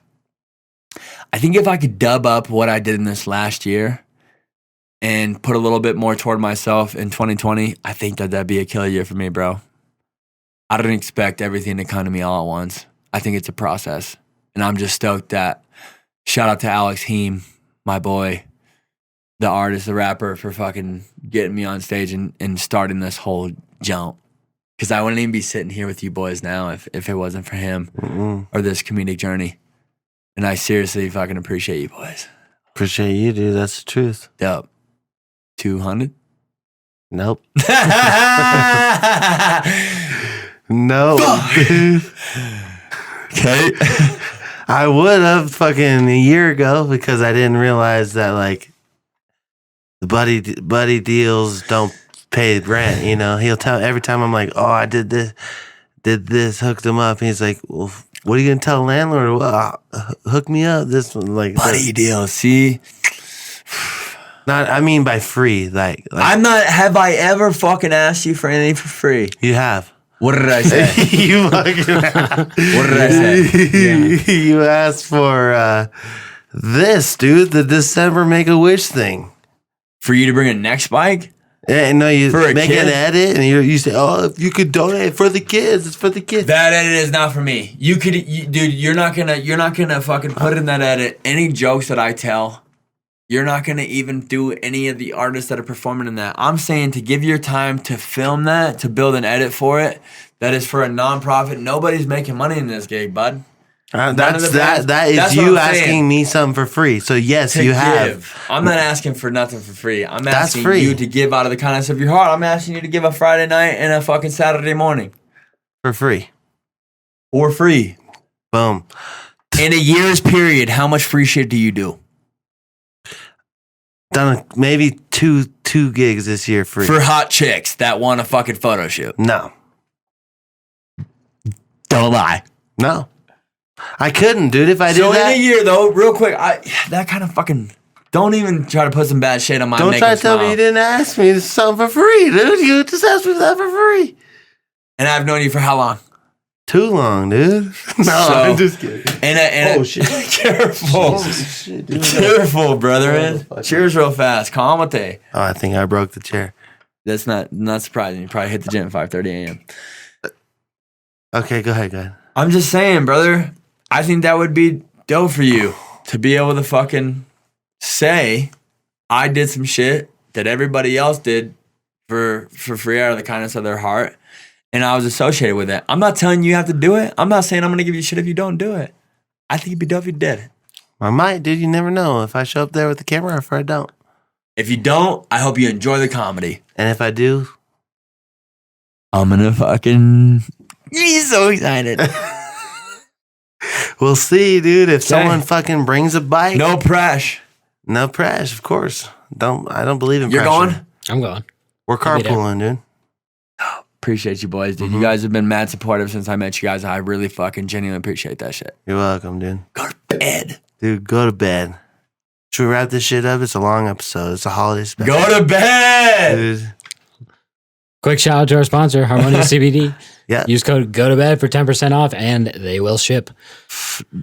I think if I could dub up what I did in this last year, and put a little bit more toward myself in 2020, I think that'd be a killer year for me, bro. I didn't expect everything to come to me all at once. I think it's a process. And I'm just stoked that, shout out to Alex Heem, my boy, the artist, the rapper, for fucking getting me on stage and starting this whole jump. Because I wouldn't even be sitting here with you boys now if it wasn't for him or this comedic journey. And I seriously fucking appreciate you boys. Appreciate you, dude. That's the truth. Yep. 200? Nope. No, dude. Okay. I would have fucking a year ago because I didn't realize that like the buddy deals don't pay rent. You know, he'll tell every time I'm like, oh, I did this, hooked him up. He's like, well, what are you gonna tell the landlord? Well, hook me up. This one, like buddy deals. See, not. I mean by free. Like I'm not. Have I ever fucking asked you for anything for free? You have. What did I say? You fucking. What did I say? Yeah. You asked for this, dude. The December Make-A-Wish thing. For you to bring a neck spike? Yeah, no, you for make an edit and you say, oh, if you could donate for the kids, it's for the kids. That edit is not for me. Dude, you're not gonna fucking put in that edit any jokes that I tell. You're not gonna even do any of the artists that are performing in that. I'm saying to give your time to film that, to build an edit for it, that is for a nonprofit. Nobody's making money in this gig, bud. That is you asking me something for free. So yes, you have. I'm not asking for nothing for free. I'm asking you to give out of the kindness of your heart. I'm asking you to give a Friday night and a fucking Saturday morning. For free. For free. Boom. In a year's period, how much free shit do you do? Done maybe two gigs this year free. For hot chicks that want a fucking photo shoot. No. Don't lie. No. I couldn't, dude, if I did that. So in a year, though, real quick, that kind of fucking... Don't even try to put some bad shit on my Don't try to tell me you didn't ask me something for free, dude. You just asked me that for free. And I've known you for how long? Too long, dude. No, I'm just kidding. Oh, shit. Careful. Shit, dude. Careful, brother. Cheers real fast. Calmate. Oh, I think I broke the chair. That's not surprising. You probably hit the gym at 5:30 a.m. Okay, go ahead. I'm just saying, brother, I think that would be dope for you to be able to fucking say, I did some shit that everybody else did for free out of the kindness of their heart, and I was associated with it. I'm not telling you have to do it. I'm not saying I'm going to give you shit if you don't do it. I think it'd be dope if you did. I might, dude. You never know if I show up there with the camera or if I don't. If you don't, I hope you enjoy the comedy. And if I do, I'm going to fucking... He's so excited. We'll see, dude. If someone fucking brings a bike. No pressure. No pressure, of course. I don't believe in You're pressure. going? I'm going. We're carpooling, dude. Appreciate you boys, dude. You guys have been mad supportive since I met you guys. I really fucking genuinely appreciate that shit. You're welcome, dude. Go to bed. Dude, go to bed. Should we wrap this shit up? It's a long episode. It's a holiday special. Go to bed. Dude. Quick shout out to our sponsor, Harmonious CBD. Yeah. Use code GOTOBED for 10% off, and they will ship.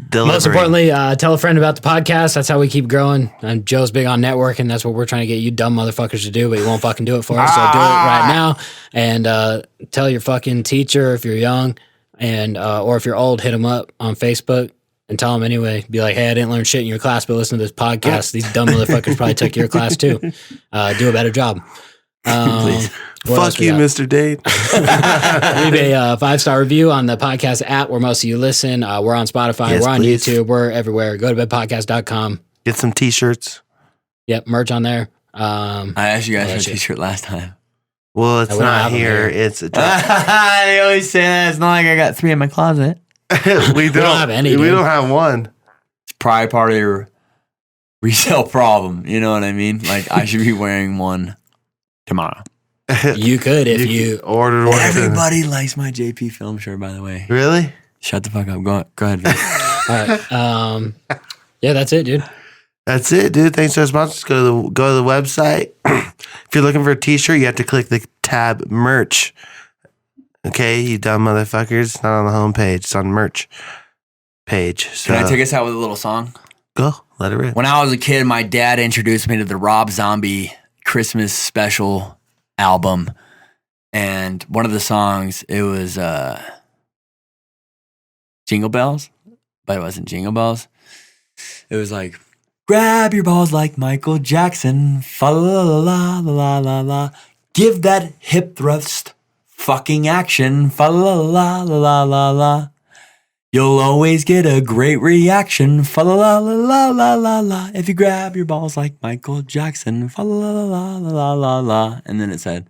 Delivery. Most importantly, tell a friend about the podcast. That's how we keep growing. And Joe's big on networking. That's what we're trying to get you dumb motherfuckers to do, but you won't fucking do it for us. So do it right now. And tell your fucking teacher if you're young, and or if you're old, hit them up on Facebook and tell them anyway. Be like, hey, I didn't learn shit in your class, but listen to this podcast. These dumb motherfuckers probably took your class too. Do a better job. Please. Fuck you, Mr. Dade. Leave a 5-star review on the podcast app where most of you listen. We're on Spotify. Yes, we're on please. YouTube. We're everywhere. Go to bedpodcast.com. Get some t-shirts. Yep, merch on there. I asked you guys for a t-shirt last time. Well, it's we don't not have 'em here. here. It's a They always say that. It's not like I got 3 in my closet. we don't have any, We dude. don't have one. It's probably part of your resale problem. You know what I mean? Like, I should be wearing one tomorrow. You could if you ordered one. Everybody likes my JP film shirt, by the way. Really? Shut the fuck up. Go ahead. Vince. All right. Yeah, that's it, dude. That's it, dude. Thanks to our sponsors. Go to the website. If you're looking for a t-shirt, you have to click the tab merch. Okay, you dumb motherfuckers. It's not on the home page. It's on merch page. So Can I take us out with a little song? go. Let it rip. When I was a kid, my dad introduced me to the Rob Zombie Christmas special album. And one of the songs, it was Jingle Bells, but it wasn't Jingle Bells. It was like, grab your balls like Michael Jackson, fa la la la la la la. Give that hip thrust, fucking action, fa la la la la la la. You'll always get a great reaction, fa la la la la la la. If you grab your balls like Michael Jackson, fa la la la la la la. And then it said,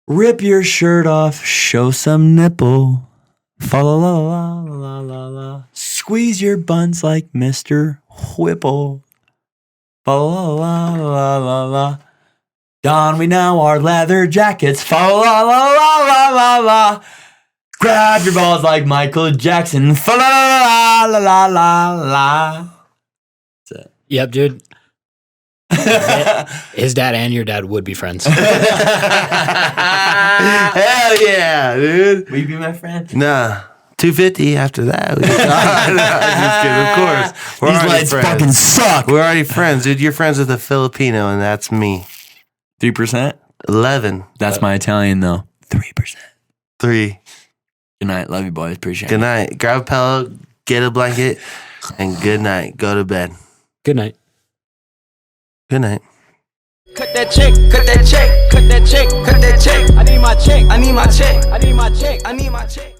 rip your shirt off, show some nipple, fa la la la la la la. Squeeze your buns like Mr. Whipple, fa la la la la la. Don we now our leather jackets, fa la la la la la la. Grab your balls like Michael Jackson, fa la la la la la. That's it. Yep, dude. His dad and your dad would be friends. Hell yeah, dude. Will you be my friend? Nah. 250 after that. Just kidding, of course. These lights fucking suck. We're already friends, dude. You're friends with a Filipino, and that's me. 3%? 11. That's my Italian, though. 3%. 3. Good night. Love you, boys. Appreciate it. Good night. Grab a pillow, get a blanket, and good night. Go to bed. Good night. Good night. Cut that check, cut that check, cut that check, cut that check. I need my check, I need my check, I need my check, I need my check.